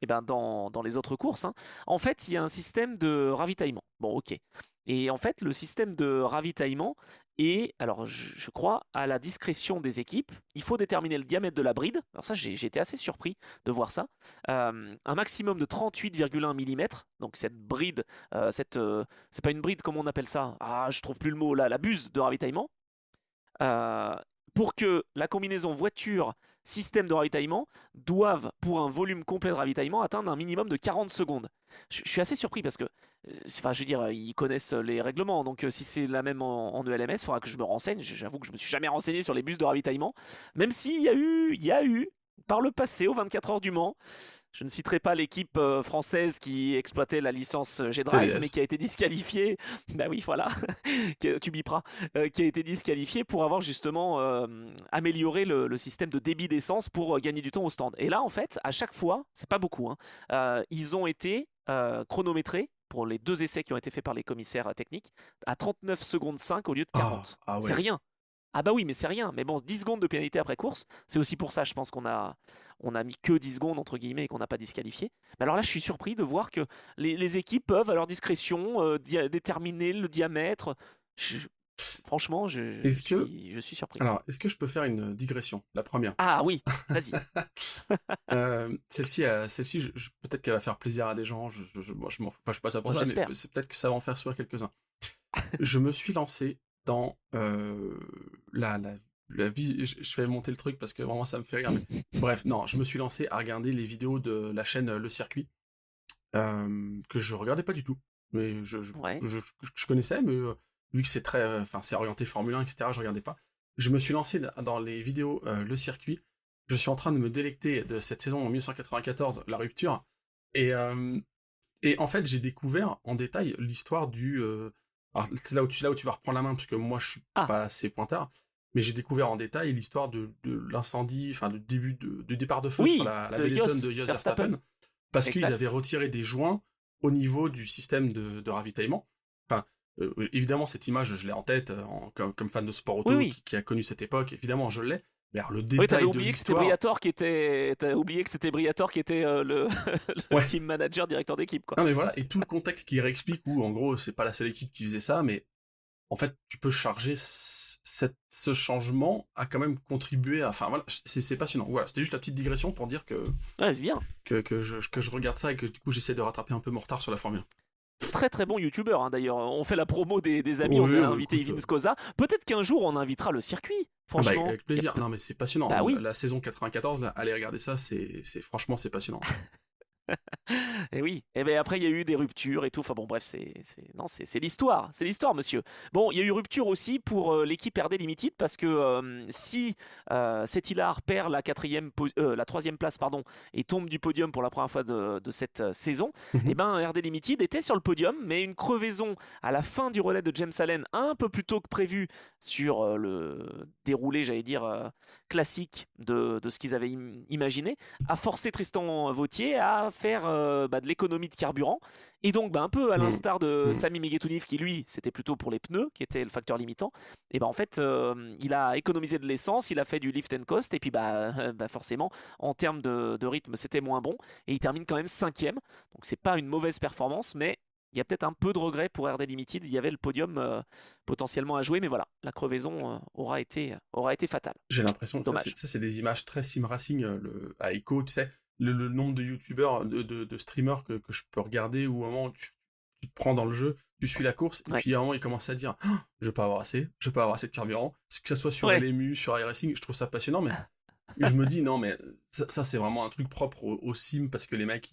eh ben dans les autres courses, hein. En fait, il y a un système de ravitaillement. Bon, ok. Et en fait, le système de ravitaillement est, alors je crois, à la discrétion des équipes. Il faut déterminer le diamètre de la bride. Alors ça, j'ai été assez surpris de voir ça. Un maximum de 38,1 mm. Donc cette bride, c'est pas une bride, comment on appelle ça? Ah, je trouve plus le mot, la buse de ravitaillement. Euh, pour que la combinaison voiture système de ravitaillement doive, pour un volume complet de ravitaillement, atteindre un minimum de 40 secondes. Je suis assez surpris parce que, enfin, je veux dire, ils connaissent les règlements, donc si c'est la même en ELMS, il faudra que je me renseigne. J'avoue que je me suis jamais renseigné sur les bus de ravitaillement, même s'il y a eu, par le passé, aux 24 heures du Mans, je ne citerai pas l'équipe française qui exploitait la licence G-Drive, mais TDS. qui a été disqualifiée. Bah oui, voilà, tu biperas, qui a été disqualifiée pour avoir justement amélioré le système de débit d'essence pour gagner du temps au stand. Et là, en fait, à chaque fois, c'est pas beaucoup, hein, ils ont été chronométrés pour les deux essais qui ont été faits par les commissaires techniques à 39 secondes 5 au lieu de Ah, 40. ah C'est ouais. rien. Ah bah oui, mais c'est rien. Mais bon, 10 secondes de pénalité après course, c'est aussi pour ça, je pense qu'on a mis que 10 secondes, entre guillemets, et qu'on n'a pas disqualifié. Mais alors là, je suis surpris de voir que les équipes peuvent, à leur discrétion, déterminer le diamètre. Franchement, je Est-ce que, suis surpris. est-ce que je peux faire une digression? La première. Ah oui, vas-y. Celle-ci, peut-être qu'elle va faire plaisir à des gens. Moi, je m'en fous. Enfin, je suis pas ça pour Bon, ça, mais j'espère. c'est peut-être que ça va en faire sourire quelques-uns. Je me suis lancé dans la, la, la vie. Je fais monter le truc parce que vraiment ça me fait rire. Mais bref, non, je me suis lancé à regarder les vidéos de la chaîne Le Circuit que je regardais pas du tout. Mais Ouais. je connaissais, mais vu que c'est très, enfin, c'est orienté Formule 1, etc., je regardais pas. Je me suis lancé dans les vidéos Le Circuit. Je suis en train de me délecter de cette saison en 1994, la rupture. Et, euh, et en fait, j'ai découvert en détail l'histoire du. Alors, c'est là où tu vas reprendre la main, parce que moi, je suis Ah, pas assez pointard. Mais j'ai découvert en détail l'histoire de l'incendie, enfin, du départ de feu sur oui, la de Benetton Jos de Jos Verstappen. Verstappen, parce qu'ils avaient Exact. retiré des joints au niveau du système de ravitaillement. Enfin, évidemment, cette image, je l'ai en tête, comme fan de sport Oui, auto oui. qui a connu cette époque, évidemment, je l'ai. Mais alors, le Oui, t'avais détail de oublié que c'était l'histoire, Briatore qui était. T'avais oublié que c'était Briatore qui était le ouais. team manager, directeur d'équipe, quoi. Non, mais voilà, et tout le contexte qui réexplique où, en gros, c'est pas la seule équipe qui faisait ça, mais en fait, tu peux charger ce changement a quand même contribué à... Enfin, voilà, c'est passionnant. Voilà, c'était juste la petite digression pour dire Ouais, c'est bien. que je regarde ça et que du coup, j'essaie de rattraper un peu mon retard sur la Formule 1. Très très bon youtubeur, hein, d'ailleurs. On fait la promo des amis, on Oui, a invité écoute, Yvin Scosa. Peut-être qu'un jour on invitera le circuit, ah bah, franchement. avec plaisir. Non, mais c'est passionnant. Bah oui. La saison 94, là, allez regarder ça, franchement, c'est passionnant. Et oui, et ben après il y a eu des ruptures et tout. Enfin bon, bref, non, c'est l'histoire, monsieur. Bon, il y a eu rupture aussi pour l'équipe RD Limited parce que si Settilar perd la troisième place, pardon, et tombe du podium pour la première fois de cette saison, et Mhm. ben RD Limited était sur le podium, mais une crevaison à la fin du relais de James Allen, un peu plus tôt que prévu sur le déroulé, j'allais dire classique de ce qu'ils avaient imaginé, a forcé Tristan Vautier à faire de l'économie de carburant. Et donc, un peu à Mhm. l'instar de Mhm. Sami Meguetouniv, qui lui, c'était plutôt pour les pneus, qui était le facteur limitant, et en fait, il a économisé de l'essence, il a fait du lift and coast, et puis forcément, en termes de rythme, c'était moins bon. Et il termine quand même 5e. Donc, c'est pas une mauvaise performance, mais il y a peut-être un peu de regret pour RD Limited. Il y avait le podium potentiellement à jouer, mais voilà, la crevaison aura été fatale. J'ai l'impression que Dommage. ça, c'est des images très sim racing à Echo, tu sais, le nombre de youtubeurs, de streamers que je peux regarder où au moment où tu te prends dans le jeu, tu suis la course, et Ouais. puis à un moment, ils commencent à dire ah, je vais pas avoir assez de carburant, que ça soit sur Ouais. LMU, sur iRacing, je trouve ça passionnant, mais je me dis non, mais ça c'est vraiment un truc propre au sim parce que les mecs,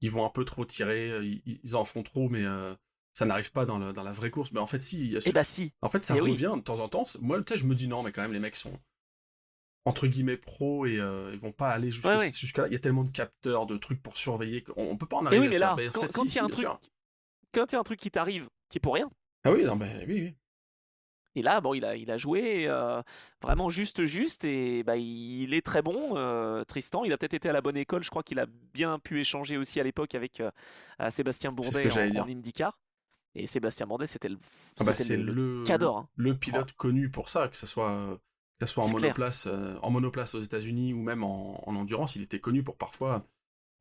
ils vont un peu trop tirer, ils en font trop, mais ça n'arrive pas dans la vraie course. Mais en fait, si, Eh bah si. en fait, ça Eh oui. revient de temps en temps. Moi, tu sais, je me dis non, mais quand même, les mecs sont entre guillemets pro et ils vont pas aller Ouais, ouais. jusqu'à là. Il y a tellement de capteurs, de trucs pour surveiller qu'on peut pas en Et oui, arriver à mais ça. là, Mais en fait, quand si, il y a si, un bien truc, sûr. quand il y a un truc qui t'arrive, t'y pour rien. Ah oui, non, mais oui, oui. Et là, bon, il a joué vraiment juste, et il est très bon, Tristan. Il a peut-être été à la bonne école. Je crois qu'il a bien pu échanger aussi à l'époque avec Sébastien C'est ce que Bourdet j'allais en dire. IndyCar. Et Sébastien Bourdet, c'était Ah bah, le, c'est le cador, hein. le Oh, pilote connu pour ça, que ça soit c'est clair. en monoplace aux États-Unis ou même en endurance, il était connu pour parfois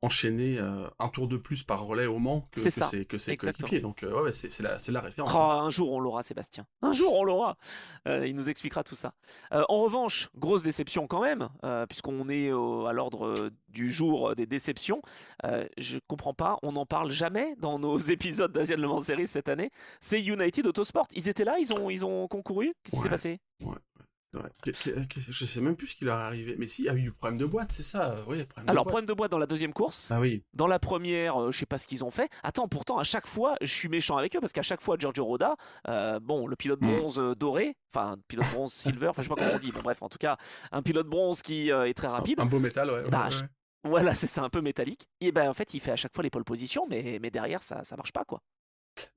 enchaîner un tour de plus par relais au Mans C'est ça, que ses exactement. coéquipiers. Donc ouais, c'est la référence, Oh, hein. un jour on l'aura, Sébastien. Un jour on l'aura. Il nous expliquera tout ça. En revanche, grosse déception quand même, puisqu'on est à l'ordre du jour des déceptions. Je comprends pas, on n'en parle jamais dans nos épisodes d'Asian Le Mans Series cette année. C'est United Autosport. Ils étaient là, ils ont concouru. Qu'est-ce qui s'est Ouais, passé? ouais. Ouais. Je sais même plus ce qui leur est arrivé. Mais si, il y a eu problème de boîte, c'est ça. Oui, problème de Alors, boîte. problème de boîte dans la deuxième course. Ah oui. Dans la première, je sais pas ce qu'ils ont fait. Attends, pourtant, à chaque fois, je suis méchant avec eux parce qu'à chaque fois, Giorgio Roda, bon, le pilote Hmm. bronze doré, enfin, pilote bronze silver, enfin, je sais pas comment on dit. Bon, bref, en tout cas, un pilote bronze qui est très rapide. Un beau métal, ouais, Et ouais, bah, ouais. voilà, c'est ça, un peu métallique. Et ben en fait, il fait à chaque fois les pole positions, mais derrière, ça marche pas, quoi.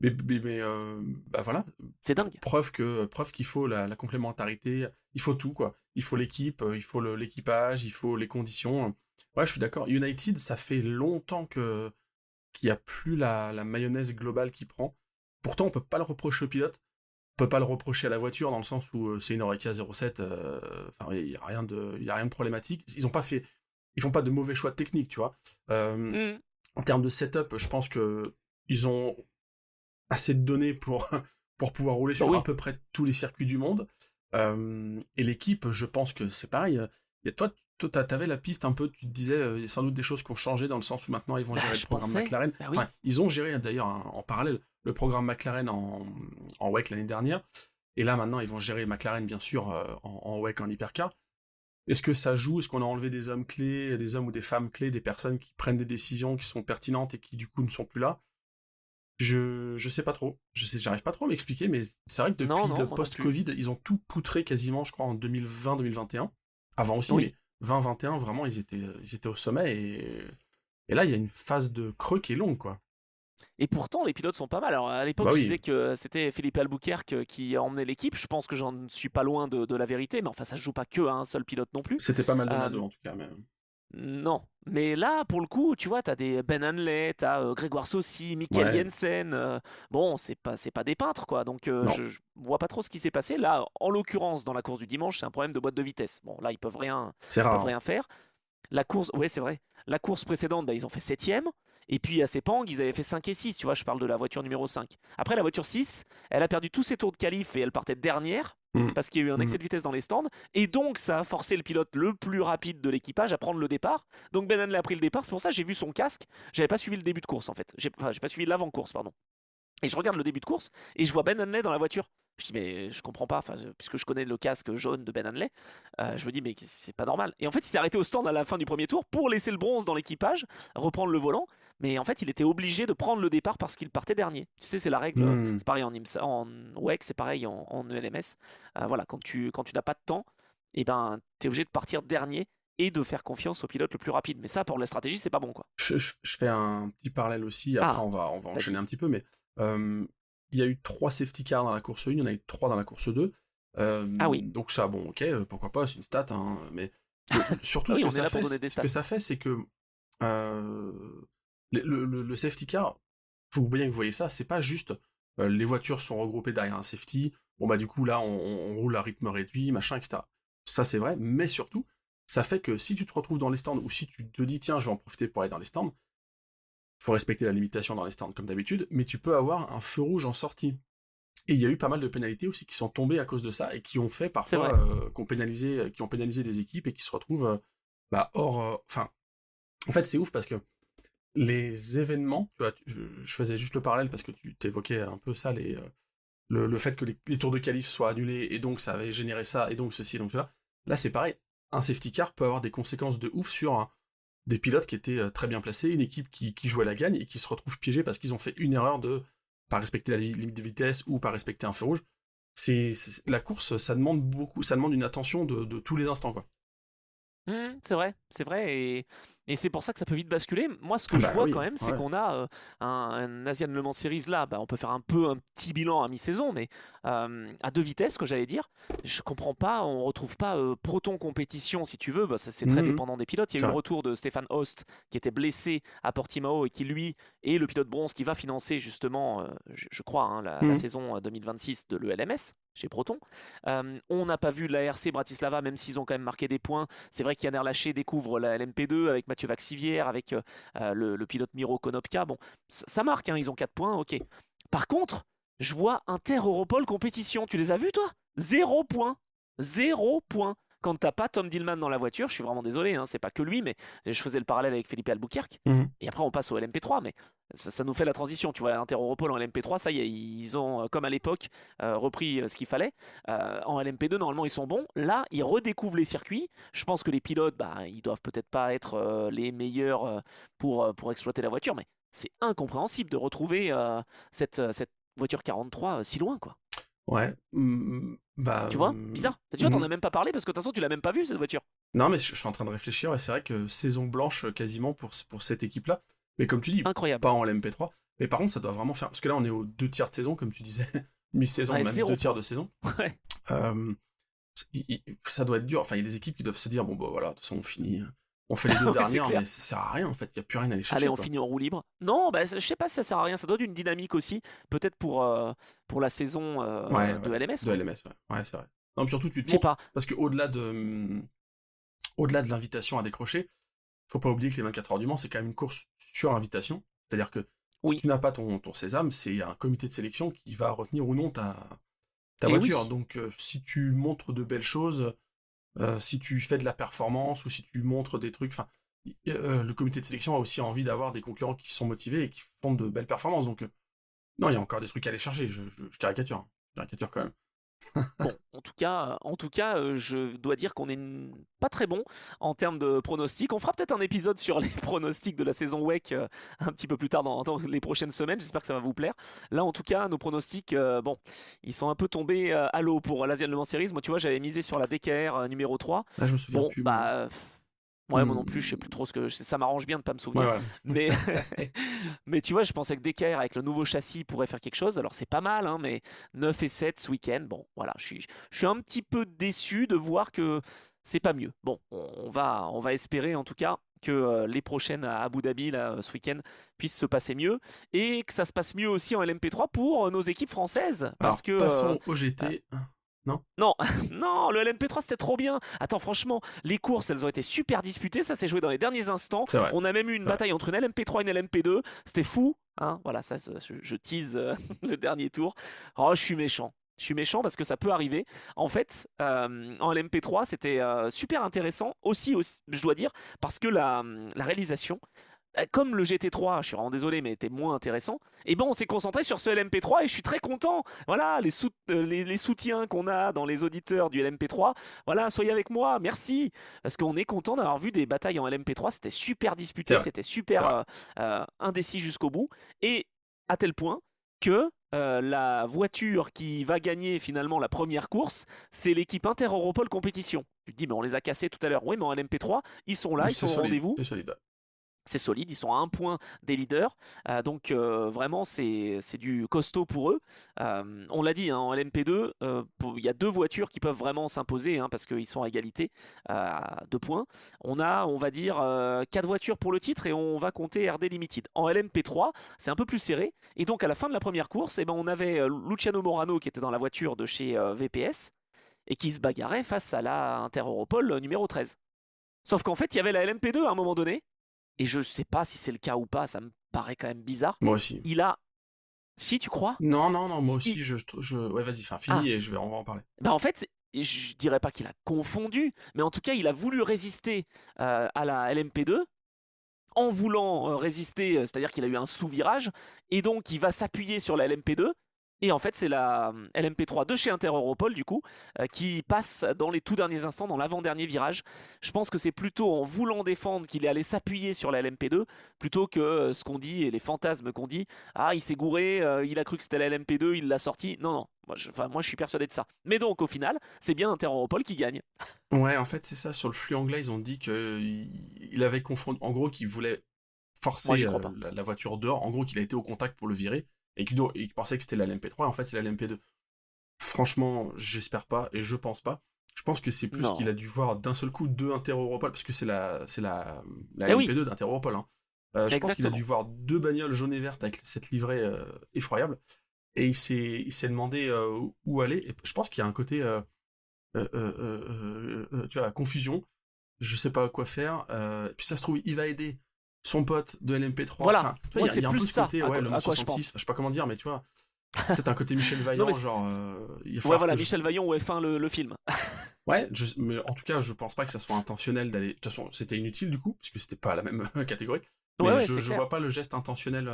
Bah voilà, C'est dingue. preuve qu'il faut la complémentarité, il faut tout, quoi. Il faut l'équipe, il faut l'équipage, il faut les conditions. Ouais, je suis d'accord. United, ça fait longtemps qu'il n'y a plus la mayonnaise globale qui prend. Pourtant, on peut pas le reprocher au pilote, on peut pas le reprocher à la voiture, dans le sens où c'est une Oreca 07, enfin, il y a rien de problématique. Ils font pas de mauvais choix techniques, tu vois. Mhm. En termes de setup, je pense que ils ont assez de données pour pouvoir rouler Bah sur à oui. peu près tous les circuits du monde. Et l'équipe, je pense que c'est pareil. Toi, t'avais la piste un peu, tu te disais, il y a sans doute des choses qui ont changé dans le sens où maintenant ils vont Bah, gérer le je programme pensais. McLaren. Bah oui. Enfin, ils ont géré d'ailleurs en parallèle le programme McLaren en WEC l'année dernière. Et là, maintenant, ils vont gérer McLaren, bien sûr, en WEC, en hypercar. Est-ce que ça joue? Est-ce qu'on a enlevé des hommes clés, des hommes ou des femmes clés, des personnes qui prennent des décisions qui sont pertinentes et qui, du coup, ne sont plus là? Je sais pas trop. J'arrive pas trop à m'expliquer, mais c'est vrai que Non, depuis non, le moi non plus. post-Covid, ils ont tout poutré quasiment, je crois, en 2020-2021. Avant aussi, Oui. mais 2021, vraiment, ils étaient au sommet. Et là, il y a une phase de creux qui est longue, quoi. Et pourtant, les pilotes sont pas mal. Alors, à l'époque, Bah je oui, disais que c'était Philippe Albuquerque qui a emmené l'équipe. Je pense que j'en suis pas loin de la vérité, mais enfin, ça se joue pas que à un seul pilote non plus. c'était pas Euh, Maldonado, en tout cas. Mais... non, Mais là, pour le coup, tu vois, t'as des Ben Hanley, t'as Grégoire Saucy, Michael Ouais, Jensen. Bon, c'est pas des peintres, quoi. Donc, non, je vois pas trop ce qui s'est passé. Là, en l'occurrence, dans la course du dimanche, c'est un problème de boîte de vitesse. Bon, là, c'est ils peuvent rare, hein. rien faire. La course, ouais, c'est vrai. La course précédente, bah, ils ont fait septième. Et puis à Sepang, ils avaient fait 5 et 6. Tu vois, je parle de la voiture numéro 5. Après, la voiture 6, elle a perdu tous ses tours de qualif et elle partait dernière Mm, parce qu'il y a eu un excès mm. de vitesse dans les stands. Et donc, ça a forcé le pilote le plus rapide de l'équipage à prendre le départ. Donc, Ben Hanley a pris le départ. C'est pour ça que j'ai vu son casque. J'avais pas suivi le début de course, en fait. Enfin, j'ai pas suivi l'avant-course, pardon. Et je regarde le début de course et je vois Ben Hanley dans la voiture. Je dis mais je comprends pas, enfin, puisque je connais le casque jaune de Ben Hanley, je me dis mais c'est pas normal. Et en fait il s'est arrêté au stand à la fin du premier tour pour laisser le bronze dans l'équipage, reprendre le volant, mais en fait il était obligé de prendre le départ parce qu'il partait dernier. Tu sais c'est la règle, Mm. c'est pareil en IMSA, en WEC, c'est pareil en ELMS. Voilà, quand tu n'as pas de temps, et ben t'es obligé de partir dernier et de faire confiance au pilote le plus rapide. Mais ça pour la stratégie c'est pas bon quoi. Je fais un petit parallèle aussi, après Ah, on va enchaîner vas-y. un petit peu, mais euh, il y a eu 3 safety cars dans la course 1, il y en a eu 3 dans la course 2. Ah oui, Donc ça, bon, ok, pourquoi pas, c'est une stat, hein, mais surtout bah oui on est là pour donner des ce que stats. ça fait, c'est que euh, le safety car, faut bien que vous voyez ça, c'est pas juste les voitures sont regroupées derrière un safety, bon bah du coup là on roule à rythme réduit, machin, etc. Ça c'est vrai, mais surtout, ça fait que si tu te retrouves dans les stands, ou si tu te dis tiens je vais en profiter pour aller dans les stands, faut respecter la limitation dans les stands comme d'habitude, mais tu peux avoir un feu rouge en sortie. Et il y a eu pas mal de pénalités aussi qui sont tombées à cause de ça et qui ont fait C'est parfois vrai. qui ont pénalisé des équipes et qui se retrouvent bah, hors. Enfin, en fait, c'est ouf parce que les événements, tu vois, je faisais juste le parallèle parce que tu t'évoquais un peu ça, le fait que les tours de qualif soient annulés et donc ça avait généré ça et donc ceci, donc cela. Là, c'est pareil. Un safety car peut avoir des conséquences de ouf sur des pilotes qui étaient très bien placés, une équipe qui jouait la gagne et qui se retrouve piégée parce qu'ils ont fait une erreur de pas respecter la limite de vitesse ou pas respecter un feu rouge. La course, ça demande beaucoup, ça demande une attention de tous les instants, quoi. C'est vrai, et c'est pour ça que ça peut vite basculer. Moi, ce que je Bah vois oui, quand même, c'est ouais. qu'on a un Asian Le Mans Series là. Bah, on peut faire un peu un petit bilan à mi-saison, mais à deux vitesses, que j'allais dire. Je comprends pas, on retrouve pas Proton compétition, si tu veux. Bah, ça, c'est très Mhm, dépendant des pilotes. Il y a c'est eu le vrai. retour de Stéphane Host, qui était blessé à Portimao et qui, lui, est le pilote bronze qui va financer justement, je crois, hein, la Mhm. saison 2026 de l'ELMS chez Proton. On n'a pas vu l'ARC Bratislava, même s'ils ont quand même marqué des points. C'est vrai qu'Yann Erlaché découvre la LMP2 avec Mathieu Vaxivière, avec le pilote Miro Konopka. Bon, ça marque, hein, ils ont 4 points, ok. Par contre, je vois Inter-Europol compétition. Tu les as vus, toi? Zéro point. Zéro point. Quand t'as pas Tom Dillman dans la voiture, je suis vraiment désolé, hein, c'est pas que lui, mais je faisais le parallèle avec Felipe Albuquerque. Mhm. Et après, on passe au LMP3, mais ça nous fait la transition. Tu vois, Inter-Europol en LMP3, ça y est, ils ont, comme à l'époque, repris ce qu'il fallait. En LMP2, normalement, ils sont bons. Là, ils redécouvrent les circuits. Je pense que les pilotes, bah, ils doivent peut-être pas être les meilleurs pour exploiter la voiture, mais c'est incompréhensible de retrouver cette voiture 43 si loin, quoi. Ouais. Tu vois? Bizarre. Tu vois, t'en as même pas parlé parce que de toute façon, tu l'as même pas vue, cette voiture. Non, mais je suis en train de réfléchir et c'est vrai que saison blanche quasiment pour cette équipe-là. Mais comme tu dis, Incroyable. pas en LMP3. Mais par contre, ça doit vraiment faire. Parce que là, on est aux 2 tiers de saison, comme tu disais, mi-saison, Ouais, même zéro 2 tiers point. de saison. Ouais. Euh, ça doit être dur. Enfin, il y a des équipes qui doivent se dire bon, bah voilà, de toute façon, on finit. On fait les deux Ouais, c'est dernières, clair. mais ça sert à rien en fait. Il n'y a plus rien à aller Allez, chercher, on quoi. finit en roue libre. Non, bah, je sais pas si ça sert à rien. Ça donne une dynamique aussi, peut-être pour la saison Ouais, de ouais. LMS, De quoi. LMS, ouais. Ouais, c'est vrai. Non, mais surtout, tu te Je sais montres. pas. Parce que au-delà de l'invitation à décrocher, faut pas oublier que les 24 heures du Mans, c'est quand même une course sur invitation. C'est-à-dire que si Oui. tu n'as pas ton sésame, c'est un comité de sélection qui va retenir ou non ta Et voiture. oui. Donc, si tu montres de belles choses, si tu fais de la performance ou si tu montres des trucs, enfin, le comité de sélection a aussi envie d'avoir des concurrents qui sont motivés et qui font de belles performances. Donc, non, il y a encore des trucs à aller chercher. Je caricature, hein. Je caricature quand même. Bon, en tout cas, je dois dire qu'on est pas très bon en termes de pronostics. On fera peut-être un épisode sur les pronostics de la saison WEC un petit peu plus tard dans les prochaines semaines. J'espère que ça va vous plaire. Là, en tout cas, nos pronostics, bon, ils sont un peu tombés à l'eau pour l'Asian Le Mans Series. Moi, tu vois, j'avais misé sur la DKR numéro 3. Là, je me souviens Bon, plus, moi. bah. Ouais, moi non plus, je sais plus Hmm. trop ça m'arrange bien de pas me Ouais, souvenir. voilà. Mais, mais tu vois, je pensais que DKR avec le nouveau châssis pourrait faire quelque chose. Alors c'est pas mal, hein, mais 9 et 7 ce week-end. Bon, voilà, je suis un petit peu déçu de voir que c'est pas mieux. Bon, on va espérer en tout cas que les prochaines à Abu Dhabi là, ce week-end puissent se passer mieux et que ça se passe mieux aussi en LMP3 pour nos équipes françaises. Parce Alors, que passons au GT. Non? non, non, le LMP3 c'était trop bien. Attends, franchement, les courses elles ont été super disputées, ça s'est joué dans les derniers instants. C'est vrai. On a même eu une Ouais. bataille entre une LMP3 et une LMP2, c'était fou. Hein, voilà, ça, je tease le dernier tour. Oh, je suis méchant. Je suis méchant parce que ça peut arriver. En fait, en LMP3, c'était super intéressant aussi, je dois dire, parce que la réalisation, comme le GT3, je suis vraiment désolé, mais était moins intéressant, et ben on s'est concentré sur ce LMP3 et je suis très content. Voilà, les soutiens qu'on a dans les auditeurs du LMP3, voilà, soyez avec moi, merci. Parce qu'on est content d'avoir vu des batailles en LMP3, c'était super C'est disputé, vrai. c'était C'est vrai. super indécis jusqu'au bout, et à tel point que la voiture qui va gagner finalement la première course, c'est l'équipe Inter-Europol Compétition. Tu te dis, mais on les a cassés tout à l'heure. Oui, mais en LMP3, ils sont là, Oui, ils c'est sont au solide. rendez-vous. C'est solide. C'est solide, ils sont à un point des leaders, donc vraiment c'est du costaud pour eux. On l'a dit, hein, en LMP2, il y a deux voitures qui peuvent vraiment s'imposer, hein, parce qu'ils sont à égalité à 2 points. On a, on va dire, 4 voitures pour le titre et on va compter RD Limited. En LMP3, c'est un peu plus serré, et donc à la fin de la première course, eh ben, on avait Luciano Morano qui était dans la voiture de chez VPS et qui se bagarrait face à la Inter-Europol numéro 13. Sauf qu'en fait, il y avait la LMP2 à un moment donné, et je sais pas si c'est le cas ou pas, ça me paraît quand même bizarre. Moi aussi. Il a. Si, tu crois? Non, non, non, moi Il- aussi, Ouais, vas-y, enfin, Ah, finis et on va en parler. bah en fait, je dirais pas qu'il a confondu, mais en tout cas, il a voulu résister à la LMP2 en voulant résister, c'est-à-dire qu'il a eu un sous-virage, et donc il va s'appuyer sur la LMP2. Et en fait, c'est la LMP3 de chez Inter-Europol, du coup, qui passe dans les tout derniers instants, dans l'avant-dernier virage. Je pense que c'est plutôt en voulant défendre qu'il est allé s'appuyer sur la LMP2, plutôt que ce qu'on dit et les fantasmes qu'on dit. Ah, il s'est gouré, il a cru que c'était la LMP2, il l'a sorti. Non, non, moi je suis persuadé de ça. Mais donc, au final, c'est bien Inter-Europol qui gagne. Ouais, en fait, c'est ça. Sur le flux anglais, ils ont dit que il avait confondu. En gros, qu'il voulait Moi, forcer j'y crois pas. la voiture dehors. En gros, qu'il a été au contact pour le virer et qu'il pensait que c'était la LMP3. En fait, c'est la LMP2. Franchement, j'espère pas et je pense pas. Je pense que c'est plus qu'il Non. a dû voir d'un seul coup deux Inter-Europol parce que c'est la Eh oui, LMP2 d'Inter-Europol. Hein. Je pense qu'il a dû exactement. voir deux bagnoles jaune et verte avec cette livrée effroyable et il s'est demandé où aller. Et je pense qu'il y a un côté tu vois, confusion. Je sais pas quoi faire. Puis ça se trouve, il va aider son pote de LMP3. Voilà, Enfin, tu vois, moi il c'est y a un plus peu ce ça côté, ouais, le à Mans quoi je 66. pense. Enfin, je sais pas comment dire, mais tu vois, peut-être un côté Michel Non mais Vaillant, genre, il va ouais falloir voilà, que Michel Vaillant ou F1 le film. Ouais, mais en tout cas, je pense pas que ça soit intentionnel d'aller. De toute façon, c'était inutile du coup, puisque c'était pas la même catégorie. Ouais Mais ouais, je, c'est je clair. vois pas le geste intentionnel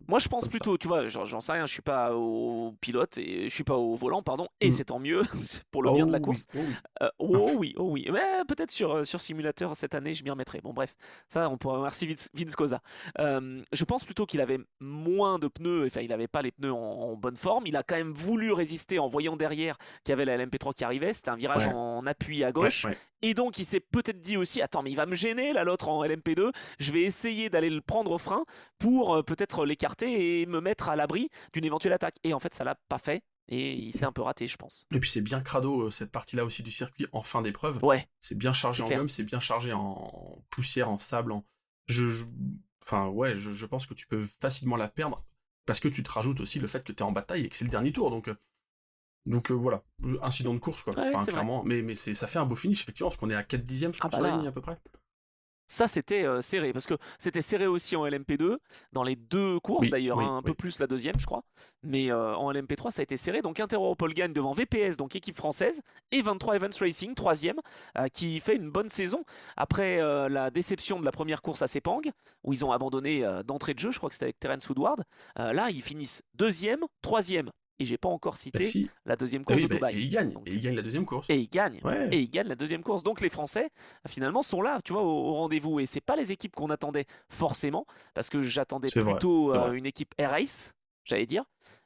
Moi je pense comme ça. plutôt, tu vois, j'en sais rien, je suis pas au pilote et je suis pas au volant, pardon, et Mm. c'est tant mieux c'est pour le bien de la Oh oui, course. oh oui. Oh oui, oh oui. Mais peut-être sur simulateur cette année, je m'y remettrai. Bon, bref, ça, on pourra remercier Vince Cosa. Je pense plutôt qu'il avait moins de pneus, enfin, il n'avait pas les pneus en bonne forme. Il a quand même voulu résister en voyant derrière qu'il y avait la LMP3 qui arrivait. C'était un virage Ouais, en appui à ouais, gauche. ouais. Et donc, il s'est peut-être dit aussi, attends, mais il va me gêner, là, l'autre en LMP2. Je vais essayer d'aller le prendre au frein pour peut-être l'écarter et me mettre à l'abri d'une éventuelle attaque. Et en fait, ça l'a pas fait. Et il s'est un peu raté, je pense. Et puis c'est bien crado cette partie-là aussi du circuit en fin d'épreuve. Ouais, C'est bien chargé c'est en clair. gomme, c'est bien chargé en poussière, en sable. Enfin ouais, je pense que tu peux facilement la perdre parce que tu te rajoutes aussi le fait que t'es en bataille et que c'est le dernier tour. Donc voilà, incident de course quoi. Ouais, Enfin, c'est vrai. clairement, mais ça fait un beau finish effectivement parce qu'on est à 4 dixièmes je Ah crois bah sur la ligne là, à peu près. ça c'était serré, parce que c'était serré aussi en LMP2, dans les deux courses Oui, d'ailleurs, oui, hein, un peu oui. plus la deuxième je crois, mais en LMP3 ça a été serré, donc Inter-Europol gagne devant VPS, donc équipe française, et 23 Events Racing, troisième, qui fait une bonne saison, après la déception de la première course à Sepang, où ils ont abandonné d'entrée de jeu, je crois que c'était avec Terence Woodward, là ils finissent deuxième, troisième, et j'ai pas encore Bah cité si, la deuxième bah course oui, de bah, et Dubaï. il gagne, et Donc, il gagne la deuxième course. et ils gagnent. Ouais, Et ils gagnent la deuxième course. Donc les Français, finalement, sont là, tu vois, au rendez-vous. Et c'est pas les équipes qu'on attendait forcément, parce que j'attendais c'est vrai, plutôt c'est vrai. une équipe Air Race, j'allais dire.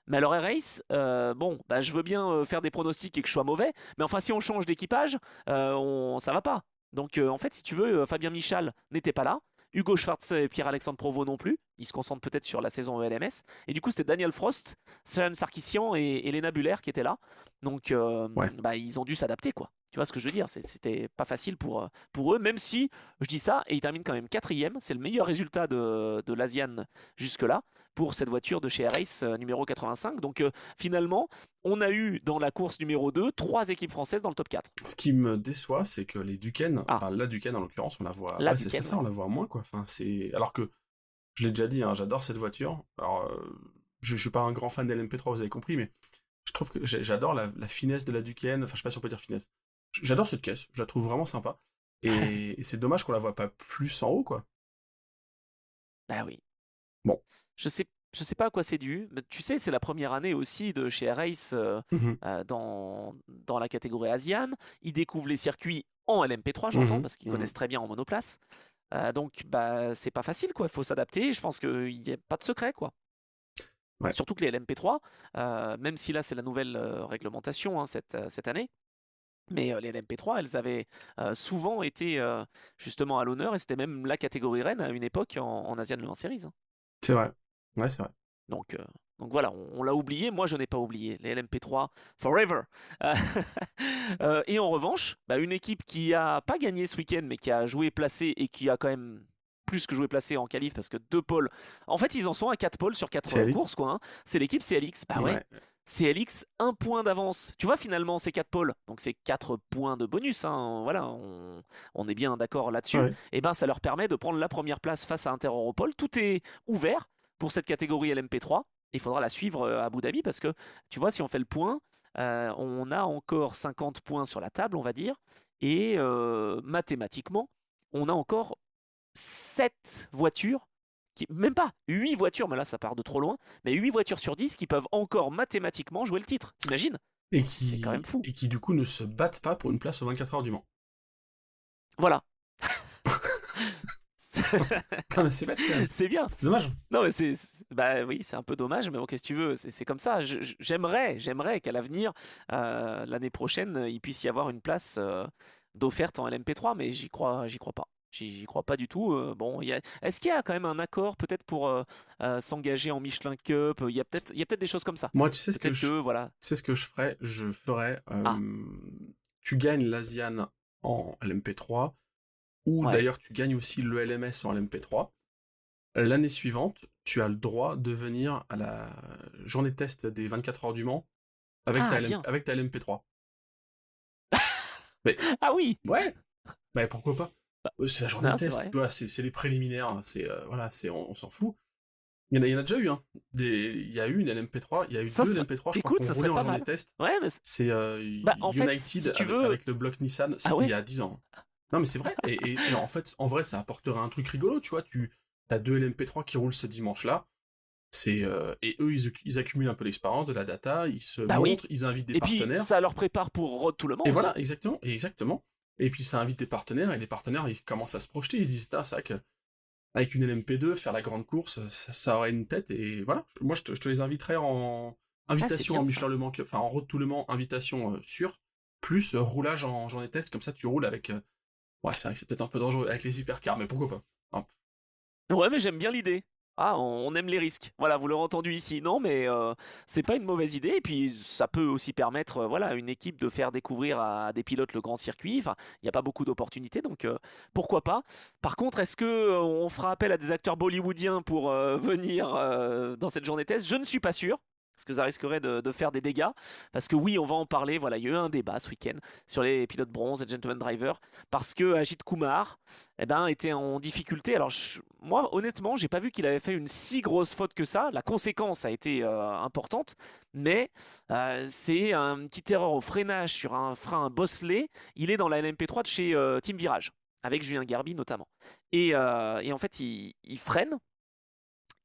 Mais alors Air Race, bon, bah, je veux bien faire des pronostics et que je sois mauvais, mais enfin si on change d'équipage, ça va pas. Donc en fait, si tu veux, Fabien Michal n'était pas là. Hugo Schwartz et Pierre-Alexandre Provost non plus. Ils se concentrent peut-être sur la saison ELMS. Et du coup, c'était Daniel Frost, Sharon Sarkissian et Elena Buller qui étaient là. Donc, Ouais. bah, ils ont dû s'adapter, quoi. Tu vois ce que je veux dire? C'était pas facile pour eux, même si, je dis ça, et ils terminent quand même quatrième. C'est le meilleur résultat de l'Asian jusque-là pour cette voiture de chez R-Ace numéro 85. Donc finalement, on a eu dans la course numéro 2 3 équipes françaises dans le top 4. Ce qui me déçoit, c'est que les Duquesne, Ah, enfin la Duquesne en l'occurrence, on la voit. la Ouais, c'est Duquesne, ça, ouais. on la voit moins, quoi. Enfin, alors que, je l'ai déjà dit, hein, j'adore cette voiture. Alors, je suis pas un grand fan de l'LMP3, vous avez compris, mais je trouve que j'adore la finesse de la Duquesne. Enfin, je sais pas si on peut dire finesse. J'adore cette caisse, je la trouve vraiment sympa. Et c'est dommage qu'on la voit pas plus en haut, quoi. Ah oui. Bon. Je sais pas à quoi c'est dû, mais tu sais, c'est la première année aussi de chez R-Ace Mhm. dans la catégorie Asian. Ils découvrent les circuits en LMP3, j'entends, Mhm. parce qu'ils Mhm. connaissent très bien en monoplace. Donc, bah, c'est pas facile, quoi. Il faut s'adapter. Je pense qu'il n'y a pas de secret, quoi. Ouais. Surtout que les LMP3, même si là, c'est la nouvelle réglementation hein, cette année, mais les LMP3, elles avaient souvent été justement à l'honneur et c'était même la catégorie reine à une époque en Asian Le Mans Series. Hein. C'est vrai. Ouais, c'est vrai. Donc, euh, donc voilà, on l'a oublié, moi je n'ai pas oublié, les LMP3 forever. Euh, et en revanche, bah, une équipe qui a pas gagné ce week-end, mais qui a joué placé et qui a quand même plus que joué placé en qualif parce que 2 pôles. En fait, ils en sont à 4 pôles sur 4 C'est Alix. courses, quoi. Hein. C'est l'équipe CLX. Bah ouais, Ouais. CLX, 1 point d'avance. Tu vois, finalement, c'est 4 pôles, donc c'est 4 points de bonus. Hein. Voilà, on est bien d'accord là-dessus. Ouais. Et ben, ça leur permet de prendre la première place face à Inter Europol. Tout est ouvert pour cette catégorie LMP3. Il faudra la suivre à Abu Dhabi parce que, tu vois, si on fait le point, on a encore 50 points sur la table, on va dire. Et mathématiquement, on a encore 7 voitures, même pas 8 voitures, mais là ça part de trop loin, mais 8 voitures sur 10 qui peuvent encore mathématiquement jouer le titre. T'imagines? Et C'est quand même fou. qui du coup ne se battent pas pour une place aux 24 heures du Mans. Voilà. Ah, mais c'est bête quand même. C'est bien. C'est dommage. Non, mais bah oui, c'est un peu dommage, mais bon, qu'est-ce que tu veux, c'est comme ça. J'aimerais qu'à l'avenir, l'année prochaine, il puisse y avoir une place d'offerte en LMP3, mais j'y crois pas. J'y crois pas du tout. Bon, est-ce qu'il y a quand même un accord peut-être pour s'engager en Michelin Cup? Il y a peut-être des choses comme ça. Moi, Peut-être que voilà. tu sais ce que je ferais? Je ferais, Ah, tu gagnes l'Asian en LMP3, ou ouais. d'ailleurs tu gagnes aussi le LMS en LMP3. L'année suivante, tu as le droit de venir à la journée test des 24 heures du Mans Ah, bien. avec ta LMP3. Mais Ah oui. ouais, mais pourquoi pas? C'est la journée Non, c'est test, vrai. tu vois, c'est les préliminaires, voilà, on s'en fout. Il y en a déjà eu, hein. Il y a eu une LMP3, il y a eu Ça, 2 LMP3, je crois, qui écoute, ont ça roulé serait en pas journée mal. test. Ouais, mais C'est bah en fait, si United tu veux. avec le bloc Nissan, Ah c'était il y ouais. a 10 ans. Non, mais c'est vrai. Et en fait, en vrai, ça apporterait un truc rigolo, tu vois. As 2 LMP3 qui roulent ce dimanche-là. Et eux, ils accumulent un peu l'expérience, de la data, ils se Bah oui. montrent, ils invitent des Et puis, partenaires. ça leur prépare pour Road to Le Mans Et aussi. voilà, exactement, exactement. Et puis ça invite des partenaires, et les partenaires, ils commencent à se projeter. Ils disent, ah, c'est vrai qu'avec une LMP2, faire la grande course, ça aurait une tête. Et voilà, moi, je te les inviterais en Ah, c'est invitation en bien ça. Michelin Le Mans, enfin en Road to Le Mans, invitation sûre, plus roulage en journée test, comme ça tu roules avec. Ouais, c'est vrai que c'est peut-être un peu dangereux avec les hypercars, mais pourquoi pas. Hop. Ouais, mais j'aime bien l'idée. Ah, on aime les risques. Voilà, vous l'aurez entendu ici. Non, mais c'est pas une mauvaise idée. Et puis, ça peut aussi permettre, voilà, à une équipe de faire découvrir à des pilotes le grand circuit. Enfin, il n'y a pas beaucoup d'opportunités, donc pourquoi pas. Par contre, est-ce que on fera appel à des acteurs bollywoodiens pour venir dans cette journée test? Je ne suis pas sûr. Parce que ça risquerait de faire des dégâts. Parce que oui, on va en parler. Voilà, il y a eu un débat ce week-end sur les pilotes bronze et gentleman driver. Parce que Ajit Kumar eh ben, était en difficulté. Alors, moi, honnêtement, j'ai pas vu qu'il avait fait une si grosse faute que ça. La conséquence a été importante, mais c'est une petite erreur au freinage sur un frein bosselé. Il est dans la LMP3 de chez Team Virage, avec Julien Garbi notamment. Et en fait, il freine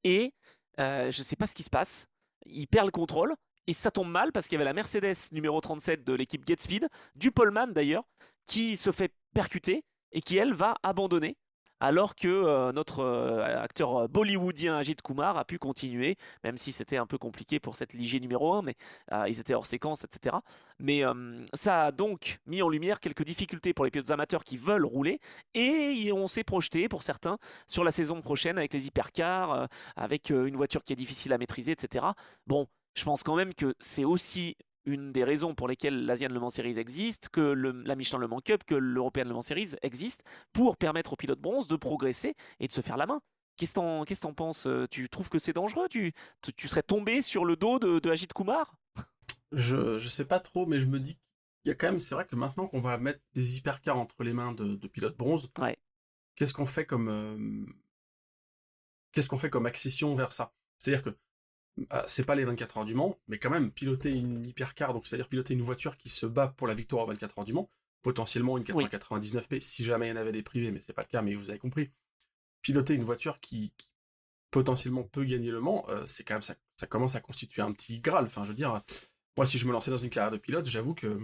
et je sais pas ce qui se passe. Il perd le contrôle. Et ça tombe mal parce qu'il y avait la Mercedes numéro 37 de l'équipe Get Speed, du poleman d'ailleurs, qui se fait percuter et qui, elle, va abandonner. Alors que notre acteur bollywoodien Ajit Kumar a pu continuer, même si c'était un peu compliqué pour cette Ligier numéro 1, mais ils étaient hors séquence, etc. Mais ça a donc mis en lumière quelques difficultés pour les pilotes amateurs qui veulent rouler, et on s'est projeté pour certains sur la saison prochaine avec les hypercars, avec une voiture qui est difficile à maîtriser, etc. Bon, je pense quand même que c'est aussi une des raisons pour lesquelles l'Asian Le Mans Series existe, que la Michelin Le Mans Cup, que l'European Le Mans Series existe, pour permettre aux pilotes bronze de progresser et de se faire la main. Qu'est-ce que t'en penses? Tu trouves que c'est dangereux? Tu serais tombé sur le dos de Ajit Kumar? Je sais pas trop, mais je me dis qu'il y a quand même, c'est vrai que maintenant qu'on va mettre des hypercars entre les mains de pilotes bronze, Ouais. qu'est-ce qu'on fait comme accession vers ça? C'est-à-dire que c'est pas les 24 heures du Mans, mais quand même piloter une hypercar, donc c'est-à-dire piloter une voiture qui se bat pour la victoire aux 24 heures du Mans, potentiellement une Oui. 499P si jamais il y en avait des privés, mais c'est pas le cas, mais vous avez compris. Piloter une voiture qui potentiellement peut gagner le Mans, c'est quand même ça commence à constituer un petit Graal. Enfin, je veux dire, moi si je me lançais dans une carrière de pilote, j'avoue que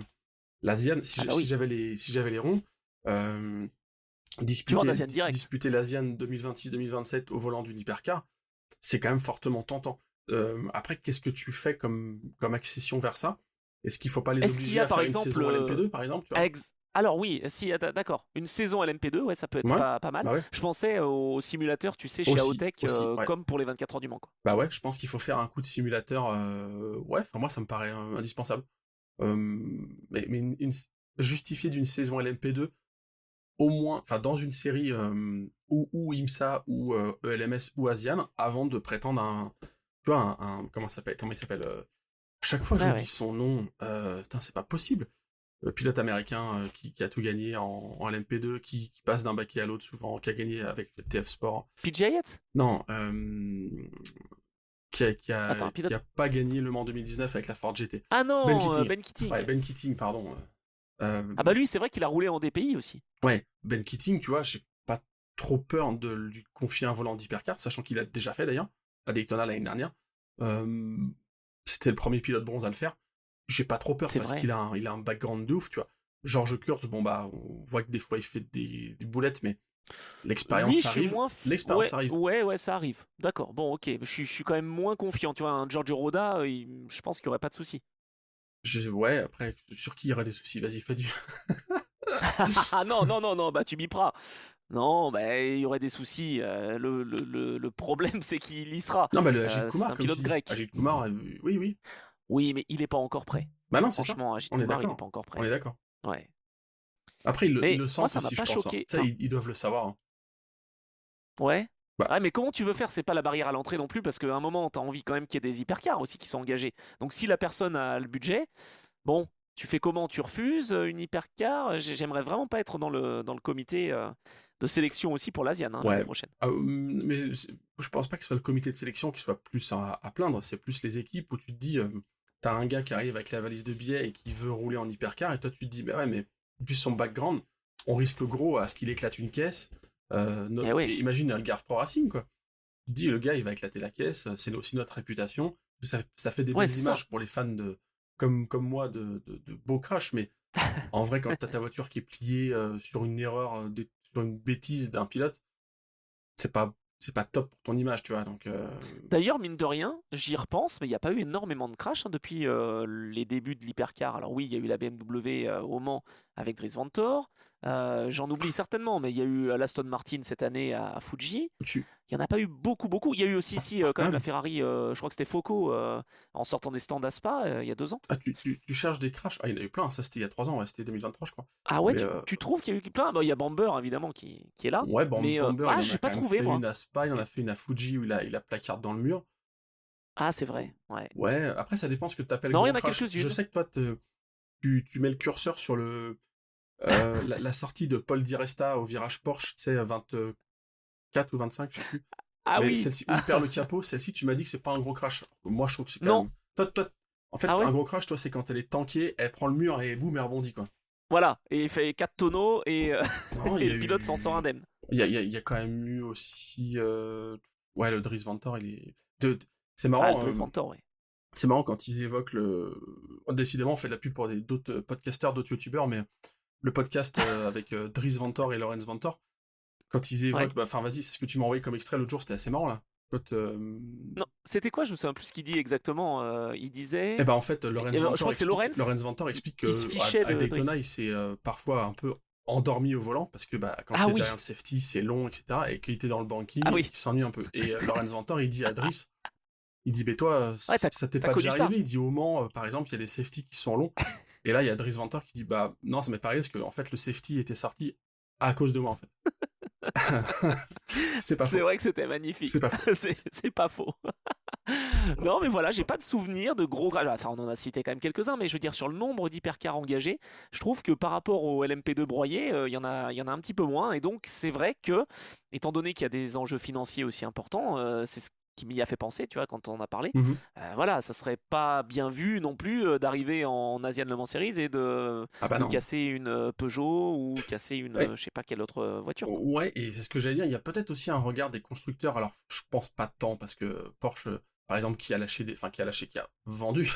l'Asian, si oui. j'avais les ronds, Tu vois en Asian direct. disputer l'Asian 2026-2027 au volant d'une hypercar, c'est quand même fortement tentant. Après, qu'est-ce que tu fais comme accession vers ça? Est-ce qu'il faut pas les Est-ce qu'il obliger y a à faire par une exemple saison LMP2 par exemple, tu vois? Alors oui, si, d'accord. Une saison LMP2, ouais, ça peut être Ouais, pas mal. bah ouais. Je pensais au simulateur, tu sais, chez Aussi, Aotech, ouais. comme pour les 24 heures du Mans, quoi. Bah ouais, je pense qu'il faut faire un coup de simulateur. Ouais, enfin moi ça me paraît indispensable. Mais justifier d'une saison LMP2 au moins, enfin dans une série ou IMSA ou ELMS ou ASIAN avant de prétendre tu vois, comment il s'appelle chaque fois Ouais, j'oublie ouais. son nom. Putain, c'est pas possible. Le pilote américain qui a tout gagné en LMP2, qui passe d'un baquet à l'autre souvent, qui a gagné avec le TF Sport. PJ Yates? Non, Attends, un qui a pilote. pas gagné le Mans 2019 avec la Ford GT. Ah Ben non, Keating. Ben Keating. Ouais, Ben Keating, pardon. Ah bah lui, c'est vrai qu'il a roulé en DPI aussi. Ouais, Ben Keating, tu vois, j'ai pas trop peur de lui confier un volant d'hypercar, sachant qu'il a déjà fait d'ailleurs, à Daytona l'année dernière. C'était le premier pilote bronze à le faire. J'ai pas trop peur C'est parce vrai. qu'il a un background de ouf, tu vois. George Kurz, bon bah, on voit que des fois il fait des boulettes, mais Lui, l'expérience je suis arrive. moins. L'expérience arrive. Ouais, ça arrive. D'accord. Bon, ok. Je suis quand même moins confiant. Tu vois, un Giorgio Roda, je pense qu'il n'y aurait pas de souci. Ouais, après, sur qui il y aurait des soucis? Vas-y, fais du. Ah non, non, non, non, bah tu biperas. Non, bah il y aurait des soucis. Le problème, c'est qu'il y sera. Non, bah le Ajit C'est Kumar, un comme tu pilote dis. grec. Ajit Kumar, oui, oui. Oui, mais il n'est pas encore prêt. Bah non, c'est ça. Franchement, Ajit On est Kumar, il n'est d'accord. pas encore On prêt. est d'accord. Ouais. Après, ils Mais le moi, sentent ça m'a aussi, je pas pense. choqué. Ça, Enfin, ils doivent le savoir. Hein. ouais. Bah, Ouais, mais comment tu veux faire? C'est pas la barrière à l'entrée non plus, parce qu'à un moment, t'as envie quand même qu'il y ait des hypercars aussi qui sont engagés. Donc si la personne a le budget, bon, tu fais comment? Tu refuses une hypercar? J'aimerais vraiment pas être dans le comité de sélection aussi pour l'Asian l'année ouais. prochaine. Mais je pense pas que ce soit le comité de sélection qui soit plus à plaindre. C'est plus les équipes où tu te dis, t'as un gars qui arrive avec la valise de billets et qui veut rouler en hypercar, et toi tu te dis, bah ouais, mais vu son background, on risque gros à ce qu'il éclate une caisse. Eh ouais. Et imagine Algarve Pro Racing, quoi. Tu te dis, le gars, il va éclater la caisse, c'est aussi notre réputation. Ça fait des Ouais, belles c'est ça. images pour les fans comme moi de beaux crash, mais en vrai, quand t'as ta voiture qui est pliée sur une erreur, sur une bêtise d'un pilote, c'est pas top pour ton image, tu vois. Donc, D'ailleurs, mine de rien, j'y repense, mais il n'y a pas eu énormément de crash depuis les débuts de l'hypercar. Alors oui, il y a eu la BMW au Mans avec Dries Vanthoor. J'en oublie certainement, mais il y a eu l'Aston Martin cette année à Fuji. tu, Il n'y en a pas eu beaucoup, beaucoup. Il y a eu aussi ici quand quand même la même, Ferrari, je crois que c'était Foco, en sortant des stands à Spa il y a 2 ans. tu cherches des crashs. Ah, il y en a eu plein, ça c'était il y a 3 ans, ouais, c'était 2023, je crois. Ah ouais, Mais tu trouves qu'il y a eu plein? Bah, il y a Bamber évidemment qui est là, ouais, mais Bamber, il en a j'ai quand pas même trouvé fait moi. une à Spa, il en a fait une à Fuji où il a placarde dans le mur. Ah c'est vrai, ouais. Ouais, après ça dépend ce que tu appelles Non, il y gros en a crash. Je quelques-unes. sais que toi, tu mets le curseur sur la sortie de Paul Di Resta au virage Porsche, tu sais, 24 ou 25, je sais plus. Ah Mais oui. celle-ci, où il perd le capot, celle-ci, tu m'as dit que c'est pas un gros crash. Moi, je trouve que c'est quand Non. même. En Ah fait, un ouais. gros crash, toi, c'est quand elle est tankée, elle prend le mur et boum, elle rebondit, quoi. Voilà, et il fait 4 tonneaux et, Non, il et y a le pilote s'en sort eu. indemne. Il y a quand même eu aussi. Ouais, le Dries Vanthoor, il est. C'est Ah, le marrant. Dries Vanthoor, ouais. C'est marrant quand ils évoquent le. Décidément, on fait de la pub pour d'autres podcasters, d'autres youtubeurs, mais le podcast avec Dries Vanthoor et Lorenz Vanthoor, quand ils Ouais. évoquent. Bah, enfin, vas-y, c'est ce que tu m'as envoyé comme extrait l'autre jour, c'était assez marrant, là. Quand, Non, c'était quoi? Je me souviens plus ce qu'il dit exactement. Il eh disait. ben en fait, Je crois que c'est Lorenz Lorenz Vanthoor explique qui se que fichait à de Daytona, Dries. il s'est parfois un peu endormi au volant parce que bah, quand Ah t'es oui, derrière le safety, c'est long, etc. Et qu'il était dans le banking, ah il oui. s'ennuie un peu. Et Lorenz Vanthoor, il dit à Dries, Il dit, mais toi, Ouais, ça t'est t'as pas connu déjà ça. arrivé? Il dit, au Mans, par exemple, il y a des safety qui sont longs. Et là, il y a Dries Venter qui dit, bah non, ça m'est pas arrivé parce que en fait, le safety était sorti à cause de moi, en fait. C'est pas C'est faux. vrai que c'était magnifique. C'est pas faux. C'est pas faux. Non, mais voilà, j'ai pas de souvenir de gros. Enfin, on en a cité quand même quelques-uns, mais je veux dire, sur le nombre d'hypercars engagés, je trouve que par rapport au LMP2 broyé, il y en a un petit peu moins. Et donc, c'est vrai que, étant donné qu'il y a des enjeux financiers aussi importants, c'est ce qui m'y a fait penser, tu vois, quand on en a parlé. Mhm. Voilà, ça serait pas bien vu non plus d'arriver en Asian Le Mans Series et Ah bah de non. casser une Peugeot ou casser une, Ouais. je sais pas quelle autre voiture, quoi. Ouais, et c'est ce que j'allais dire, il y a peut-être aussi un regard des constructeurs, alors je pense pas tant, parce que Porsche, par exemple, qui a vendu,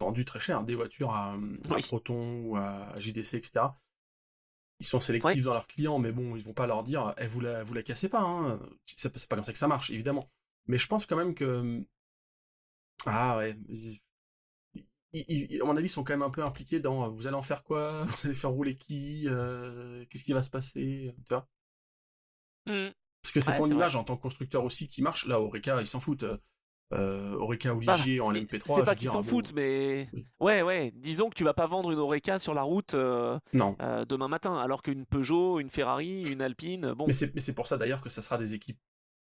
vendu très cher, des voitures à Oui, Proton ou à JDC, etc. Ils sont ouais. sélectifs dans leurs clients, mais bon, ils vont pas leur dire, eh, vous la cassez pas, hein. C'est pas comme ça que ça marche, évidemment. Mais je pense quand même que, ah ouais, à mon avis, ils sont quand même un peu impliqués dans, vous allez en faire quoi? Vous allez faire rouler qui? Qu'est-ce qui va se passer? Tu vois? Hmm. Parce que c'est Ouais, ton c'est vrai. image en tant que constructeur aussi qui marche. Là, Oreca, ils s'en foutent. Oreca ou Bah, Ligier en c'est LMP3, je pas veux qu'ils dire, s'en bon, foutent, mais oui. ouais, disons que tu vas pas vendre une Oreca sur la route Non. demain matin, alors qu'une Peugeot, une Ferrari, une Alpine, bon. Mais c'est pour ça d'ailleurs que ça sera des équipes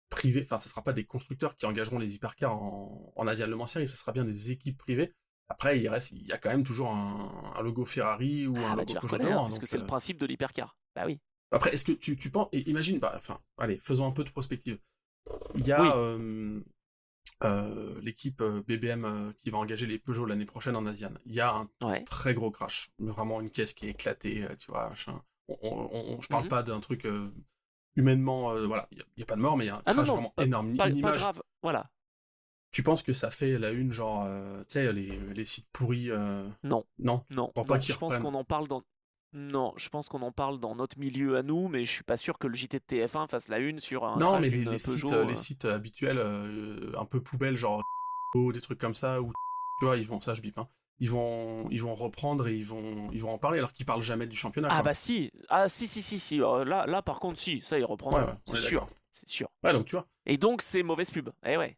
privées, enfin, ça sera pas des constructeurs qui engageront les hypercars en Asian Le Mans Series, ça sera bien des équipes privées. Après, il y a quand même toujours un logo Ferrari ou un Ah bah tu logo la Peugeot reconnais, hein, devant, puisque donc... c'est le principe de l'hypercar. Bah oui. Après, est-ce que tu penses... Imagine, bah, enfin, allez, faisons un peu de prospective. Il y a Oui, l'équipe BBM qui va engager les Peugeot l'année prochaine en Asian. Il y a un ouais. très gros crash, vraiment une caisse qui est éclatée, tu vois, machin. Je parle Mhm. pas d'un truc humainement, voilà, il y a pas de mort, mais il y a un Ah non, crash non, vraiment énorme, une pas image. grave, voilà. Tu penses que ça fait la une, genre, tu sais, les sites pourris, Non, non, je crois pas non, qu'ils je pense reprennent. qu'on en parle dans... Non, je pense qu'on en parle dans notre milieu à nous, mais je suis pas sûr que le JT de TF1 fasse la une sur un Non, crash mais d'une Peugeot. les sites habituels, un peu poubelles, genre des trucs comme ça, où tu vois, ils vont, ça je bip, hein, ils vont reprendre et ils vont en parler alors qu'ils parlent jamais du championnat, Ah quoi. bah si, ah si. Là par contre si, ça ils Ouais, reprendront, ouais, on c'est est d'accord. sûr, c'est sûr. Ouais, donc tu vois, Et donc c'est mauvaise pub. Eh ouais.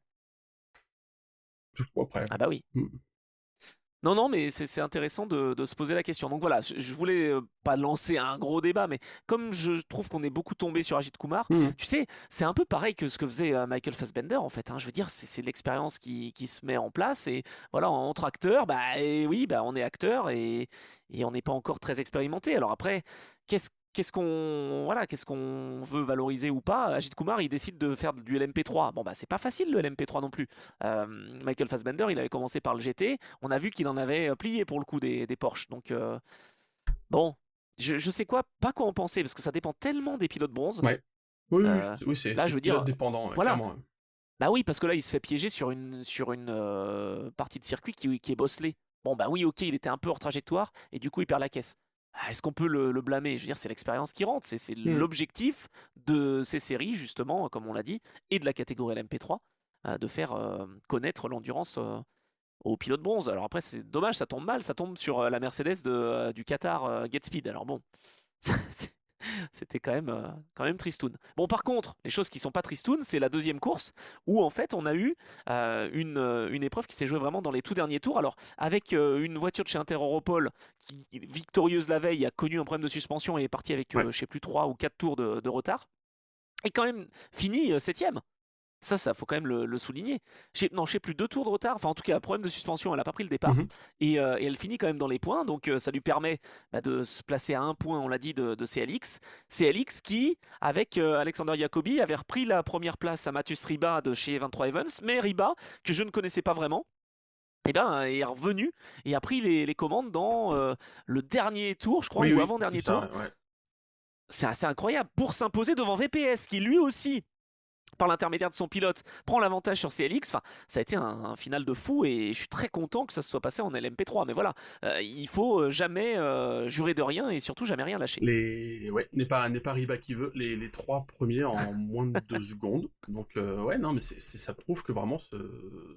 tout après. Ah bah oui. Mm. Non, non, mais c'est intéressant de se poser la question. Donc voilà, je voulais pas lancer un gros débat, mais comme je trouve qu'on est beaucoup tombé sur Ajit Kumar, Mm. tu sais, c'est un peu pareil que ce que faisait Michael Fassbender en fait, hein. Je veux dire, c'est l'expérience qui se met en place et voilà, entre acteurs, bah et oui, bah on est acteur et on n'est pas encore très expérimenté. Alors après, qu'est-ce qu'on veut valoriser ou pas? Ajit Kumar, il décide de faire du LMP3. Bon bah c'est pas facile le LMP3 non plus. Euh, Michael Fassbender, il avait commencé par le GT. On a vu qu'il en avait plié pour le coup des Porsche. Donc bon, je sais quoi, pas quoi en penser parce que ça dépend tellement des pilotes bronze. Ouais. Oui, Euh, oui, Là, je c'est veux pilote dire, dépendant, ouais, voilà. clairement. Ouais. Bah oui, parce que là, il se fait piéger sur une partie de circuit qui est bosselée. Bon, bah oui, ok, il était un peu hors trajectoire et du coup, il perd la caisse. Ah, est-ce qu'on peut le blâmer? Je veux dire, c'est l'expérience qui rentre. C'est Mm. l'objectif de ces séries, justement, comme on l'a dit, et de la catégorie LMP3, de faire connaître l'endurance au pilote bronze. Alors après, c'est dommage, ça tombe mal, ça tombe sur la Mercedes du Qatar Get Speed. Alors bon, c'était quand même tristoun. Bon, par contre, les choses qui sont pas tristoun, c'est la deuxième course où en fait on a eu une épreuve qui s'est jouée vraiment dans les tout derniers tours. Alors avec une voiture de chez Inter Europol qui, victorieuse la veille, a connu un problème de suspension et est partie avec, Ouais. je sais plus, 3 ou 4 tours de retard. Et quand même fini septième. Ça, faut quand même le souligner. Non, je sais plus, 2 tours de retard. Enfin, en tout cas, problème de suspension, elle a pas pris le départ. Mhm. Et elle finit quand même dans les points. Donc, ça lui permet de se placer à un point, on l'a dit, de CLX. CLX qui, avec Alexander Jacobi, avait repris la première place à Mathus Riba de chez 23 Evans. Mais Riba, que je ne connaissais pas vraiment, eh ben, est revenu et a pris les commandes dans le dernier tour, je crois, Oui, ou oui, c'est avant-dernier tour. ça, ouais. C'est assez incroyable pour s'imposer devant VPS, qui lui aussi par l'intermédiaire de son pilote, prend l'avantage sur CLX. Enfin, ça a été un final de fou et je suis très content que ça se soit passé en LMP3. Mais voilà, il faut jamais jurer de rien et surtout jamais rien lâcher. Ouais, n'est pas Riba qui veut, les trois premiers en moins de 2 secondes. Donc, ouais, non, mais ça prouve que vraiment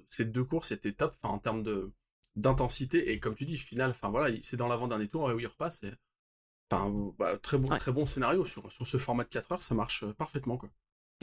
ces deux courses étaient top, enfin, en termes d'intensité. Et comme tu dis, final, enfin voilà, c'est dans l'avant-dernier tour et où il repasse. Enfin, bah, Ouais, très bon scénario sur ce format de 4 heures, ça marche parfaitement, quoi.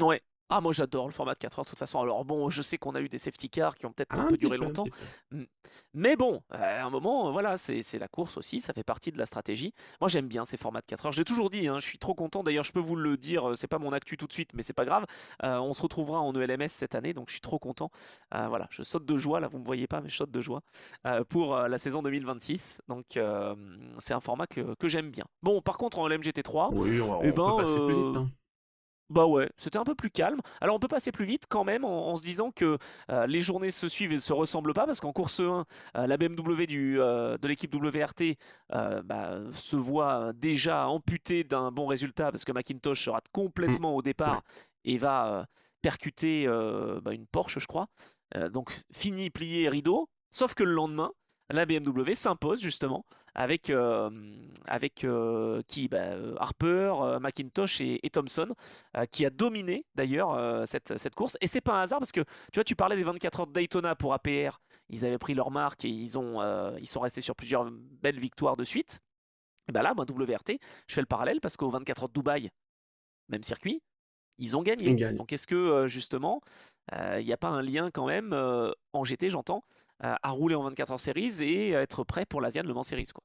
ouais. Ah, moi j'adore le format de 4 heures de toute façon. Alors bon, je sais qu'on a eu des safety cars qui ont peut-être un Un peu petit duré peu, un longtemps. petit peu. M- Mais bon, à un moment, voilà, c'est la course aussi, ça fait partie de la stratégie. Moi j'aime bien ces formats de 4 heures. Je l'ai toujours dit, hein, je suis trop content. D'ailleurs, je peux vous le dire, c'est pas mon actu tout de suite, mais c'est pas grave. On se retrouvera en ELMS cette année, donc je suis trop content. Voilà, je saute de joie, là vous me voyez pas, mais je saute de joie pour la saison 2026. Donc c'est un format que j'aime bien. Bon, par contre en LMGT3, Oui, eh on peut ben, passer plus vite, hein. bah ouais, c'était un peu plus calme. Alors on peut passer plus vite quand même en se disant que les journées se suivent et se ressemblent pas parce qu'en course 1, la BMW de l'équipe WRT se voit déjà amputée d'un bon résultat parce que McIntosh se rate Mm. complètement au Ouais. départ et va percuter une Porsche, je crois. Donc fini, plié, rideau. Sauf que le lendemain, la BMW s'impose justement avec, qui Harper, McIntosh et Thompson qui a dominé d'ailleurs cette course. Et c'est pas un hasard parce que tu vois, tu parlais des 24 heures de Daytona pour APR. Ils avaient pris leur marque et ils sont restés sur plusieurs belles victoires de suite. Et ben là, moi, WRT, je fais le parallèle parce qu'aux 24 heures de Dubaï, même circuit, ils ont On gagné. gagne. Donc est-ce que justement, il n'y a pas un lien quand même, en GT j'entends, à rouler en 24 heures Series et à être prêt pour l'Asian Le Mans Series quoi.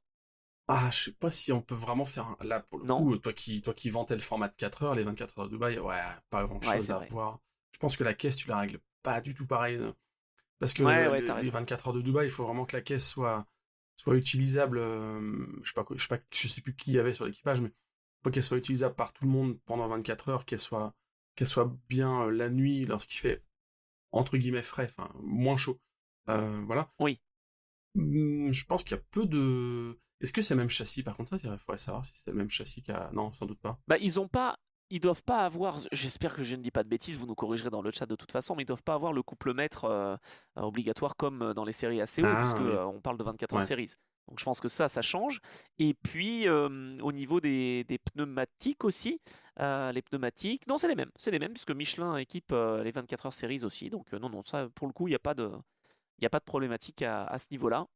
Ah, je sais pas si on peut vraiment faire là pour le Non? coup, toi qui vantais le format de 4 heures, les 24 heures de Dubaï, ouais, pas grand Ouais, chose c'est à vrai. voir. Je pense que la caisse, tu la règles pas du tout pareil. Parce que Ouais, ouais, t'as les raison. 24 heures de Dubaï, il faut vraiment que la caisse soit utilisable. Je sais plus qui y avait sur l'équipage, mais il faut qu'elle soit utilisable par tout le monde pendant 24 heures, qu'elle soit bien la nuit lorsqu'il fait entre guillemets frais, enfin moins chaud. Voilà. Oui. Je pense qu'il y a peu de. Est-ce que c'est le même châssis? Par contre, ça, il faudrait savoir si c'est le même châssis qu'à. Non, sans doute pas. Bah, ils doivent pas avoir, j'espère que je ne dis pas de bêtises, vous nous corrigerez dans le chat de toute façon, mais ils doivent pas avoir le couple-mètre obligatoire comme dans les séries ACO, puisque Ah oui, on parle de 24 heures ouais. séries. Donc je pense que ça change. Et puis au niveau des pneumatiques aussi, les pneumatiques, non c'est les mêmes, puisque Michelin équipe les 24 heures séries aussi. Donc non, non, ça pour le coup, il y a pas de problématique à ce niveau-là.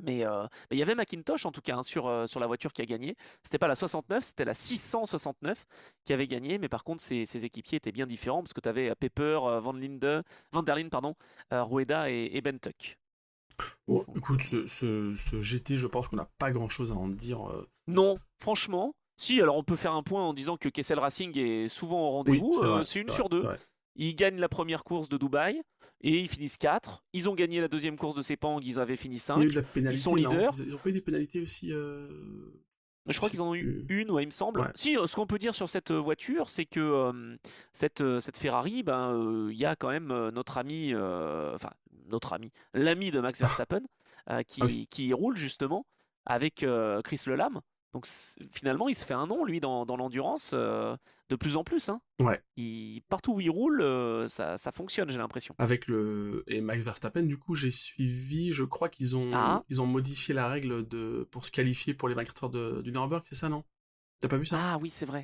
Mais il y avait Macintosh en tout cas hein, sur la voiture qui a gagné. C'était pas la 69, c'était la 669 qui avait gagné. Mais par contre, ses équipiers étaient bien différents parce que tu avais Pepper, Van der Linde, pardon, Rueda et Ben Tuck. Bon, Donc, écoute, ce GT, je pense qu'on n'a pas grand-chose à en dire. non, franchement, si, alors on peut faire un point en disant que Kessel Racing est souvent au Oui, rendez-vous. c'est vrai, C'est une c'est vrai, sur c'est deux. vrai. Ils gagnent la première course de Dubaï et ils finissent 4. Ils ont gagné la deuxième course de Sepang, ils avaient fini Il y a eu de 5. la Ils sont pénalité, non? leaders. Ils ont pas eu des pénalités aussi Je Je crois sais qu'ils en ont eu plus. une, ouais, il me semble. Ouais. Si, ce qu'on peut dire sur cette voiture, c'est que cette Ferrari, il y a quand même notre ami, enfin notre ami, l'ami de Max Verstappen, Ah oui. qui roule justement avec Chris Lelam. Donc finalement, il se fait un nom, lui, dans l'endurance, de plus en plus. Hein. Ouais. Partout où il roule, ça fonctionne, j'ai l'impression. Avec le. Et Max Verstappen, du coup, j'ai suivi. Je crois Ah, ils ont modifié la règle pour se qualifier pour les 24 heures du Nürburgring, c'est ça, non? T'as pas vu ça? ah oui, c'est vrai.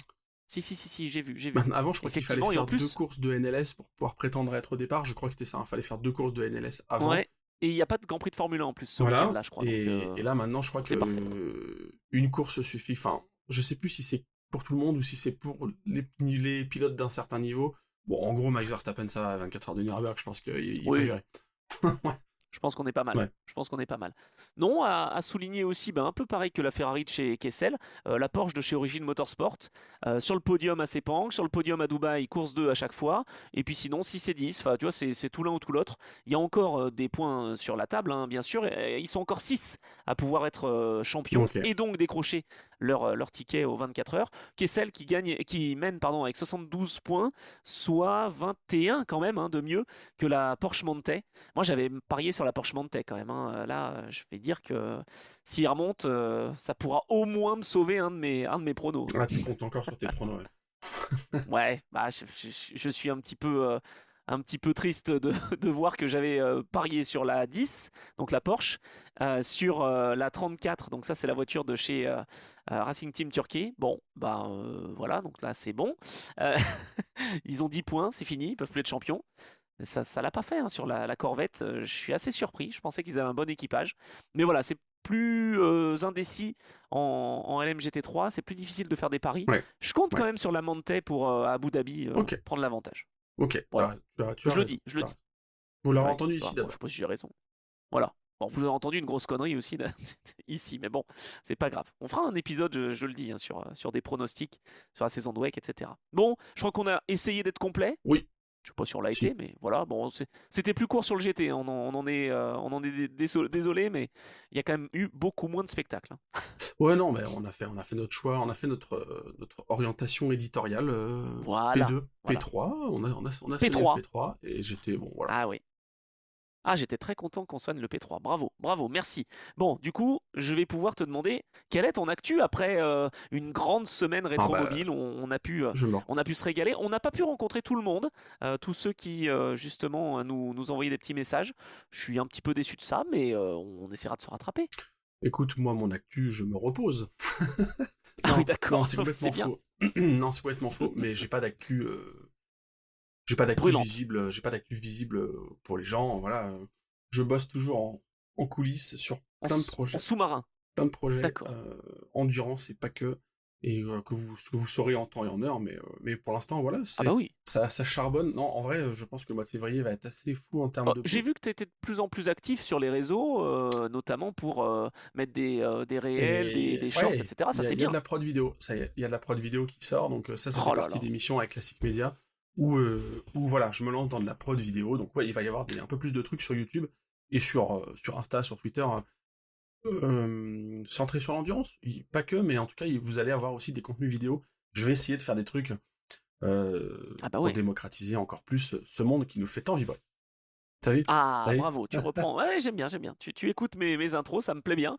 Si, j'ai vu, j'ai vu. Avant, je crois qu'il fallait Effectivement, et en faire deux plus, courses de NLS pour pouvoir prétendre être au départ. Je crois que c'était ça. Il fallait faire deux courses de NLS avant. ouais. Et il n'y a pas de Grand Prix de Formule 1 en plus ce Voilà. week-end-là, je crois. Donc Et là, maintenant, je crois c'est parfait. que une course suffit. Enfin, je sais plus si c'est pour tout le monde ou si c'est pour les pilotes d'un certain niveau. Bon, en gros, Max Verstappen, ça va, 24 heures de Nürburgring, je pense qu'il peut Oui, gérer. je pense qu'on est pas mal. Ouais. Je pense qu'on est pas mal. Non, à souligner aussi, un peu pareil que la Ferrari de chez Kessel, la Porsche de chez Origine Motorsport, sur le podium à Sepang, sur le podium à Dubaï, course 2 à chaque fois, et puis sinon 6 et 10, enfin tu vois, c'est tout l'un ou tout l'autre. Il y a encore des points sur la table, hein, bien sûr, et ils sont encore 6 à pouvoir être champions, Ok. et donc décrocher leur ticket aux 24 heures. Kessel qui mène pardon, avec 72 points, soit 21 quand même, hein, de mieux que la Porsche Montey. Moi, j'avais parié sur la Porsche Montey quand même. Hein. Là, je vais dire que s'il remonte, ça pourra au moins me sauver un de mes pronos. Ah, tu comptes encore sur tes pronos, ouais. Ouais, je suis un petit peu triste de voir que j'avais parié sur la 10, donc la Porsche, sur la 34, donc ça c'est la voiture de chez Racing Team Turquie. Bon, voilà, donc là c'est bon. Euh, ils ont 10 points, c'est fini, ils peuvent plus être champions. Ça l'a pas fait hein, sur la Corvette. Je suis assez surpris. Je pensais qu'ils avaient un bon équipage. Mais voilà, c'est plus indécis en LMGT3, c'est plus difficile de faire des paris. Ouais, Je compte quand ouais. même sur la Monte pour Abu Dhabi Ok, prendre l'avantage. ok. Voilà. Tu as Je le raison. dis, je le dis. Vous l'avez Ouais, entendu bah, ici moi, je d'abord. sais pas si j'ai raison. Voilà. Bon, vous avez entendu une grosse connerie aussi ici, mais bon, c'est pas grave. On fera un épisode, je le dis, hein, sur des pronostics, sur la saison de WEC, etc. Bon, je crois qu'on a essayé d'être complet. Oui, Je sais pas si on l'a si. été, mais voilà. Bon, c'était plus court sur le GT. On en est désolé, mais il y a quand même eu beaucoup moins de spectacles, hein. Ouais, non, mais on a fait notre choix, on a fait notre orientation éditoriale Voilà, P2, voilà. P3, on a soigné le P3. P3 et j'étais bon, voilà. Ah oui. Ah, j'étais très content qu'on soigne le P3. Bravo, bravo, merci. Bon, du coup, je vais pouvoir te demander quelle est ton actu après une grande semaine Ah bah, rétro-mobile. je me On a pu se régaler. On n'a pas pu rencontrer tout le monde, tous ceux qui, justement, nous envoyaient des petits messages. Je suis un petit peu déçu de ça, mais on essaiera de se rattraper. Écoute, moi, mon actu, je me repose. Ah oui, Non, non, d'accord, c'est c'est complètement bien. faux. Non, c'est complètement faux, mais j'ai pas d'actu Brûlante. visible, pour les gens, voilà. Je bosse toujours en coulisses sur En sous-marin. plein de projets, D'accord. endurance et pas que, et que vous saurez en temps et en heure, mais pour l'instant, voilà, Ah bah oui. ça charbonne. Non, en vrai, je pense que le mois de février va être assez fou en termes de J'ai boulot. vu que tu étais de plus en plus actif sur les réseaux, notamment pour mettre des réels, Et des shorts, ouais, etc. Ça, c'est il y a de bien. la prod vidéo, ça y est, il y a de la prod vidéo qui sort, donc ça fait Oh là partie là. des missions avec Classic Media, où voilà, je me lance dans de la prod vidéo, donc ouais, il va y avoir un peu plus de trucs sur YouTube, et sur Insta, sur Twitter, centrés sur l'endurance. Pas que, mais en tout cas, vous allez avoir aussi des contenus vidéo. Je vais essayer de faire des trucs Ah bah pour ouais. démocratiser encore plus ce monde qui nous fait tant vibrer. T'as vu? Ah, T'as vu? bravo, tu reprends. Ouais, j'aime bien, j'aime bien. Tu écoutes mes intros, ça me plaît bien.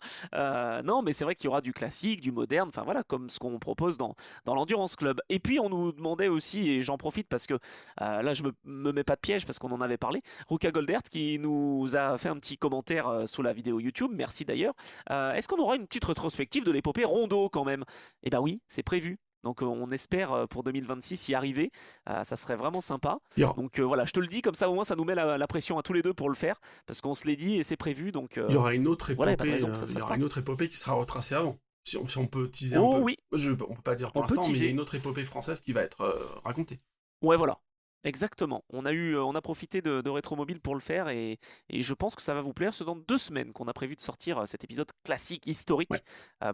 Non, mais c'est vrai qu'il y aura du classique, du moderne, enfin voilà, comme ce qu'on propose dans l'Endurance Club. Et puis, on nous demandait aussi, et j'en profite parce que là, je me mets pas de piège parce qu'on en avait parlé, Ruka Goldert qui nous a fait un petit commentaire sous la vidéo YouTube, merci d'ailleurs. Est-ce qu'on aura une petite rétrospective de l'épopée Rondo quand même? Eh ben oui, c'est prévu. Donc on espère pour 2026 y arriver. Ça serait vraiment sympa. Il y aura, Donc voilà, je te le dis comme ça au moins ça nous met la pression à tous les deux pour le faire parce qu'on se l'est dit et c'est prévu donc il y aura une autre voilà, il n'y a pas de épopée, raison que ça se il y fasse aura pas. une autre épopée qui sera retracée avant. Si on peut teaser un Oh peu. oui, On peut pas dire pour on peut l'instant, mais il y a teaser. une autre épopée française qui va être racontée. Ouais voilà. Exactement. On a profité de Rétromobile pour le faire et je pense que ça va vous plaire. C'est dans 2 semaines qu'on a prévu de sortir cet épisode classique, Ouais. historique,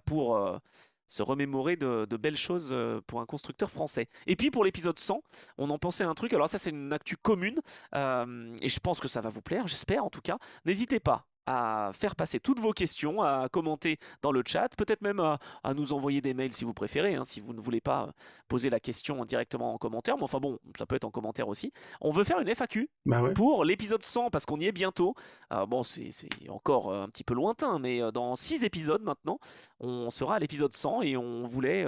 pour se remémorer de belles choses pour un constructeur français. Et puis pour l'épisode 100, on en pensait à un truc. Alors ça, c'est une actu commune et je pense que ça va vous plaire, j'espère en tout cas. N'hésitez pas à faire passer toutes vos questions, à commenter dans le chat, peut-être même à nous envoyer des mails si vous préférez, hein, si vous ne voulez pas poser la question directement en commentaire, mais enfin bon, ça peut être en commentaire aussi. On veut faire une FAQ Bah ouais. pour l'épisode 100 parce qu'on y est bientôt. Bon, c'est encore un petit peu lointain, mais dans 6 épisodes maintenant, on sera à l'épisode 100 et on voulait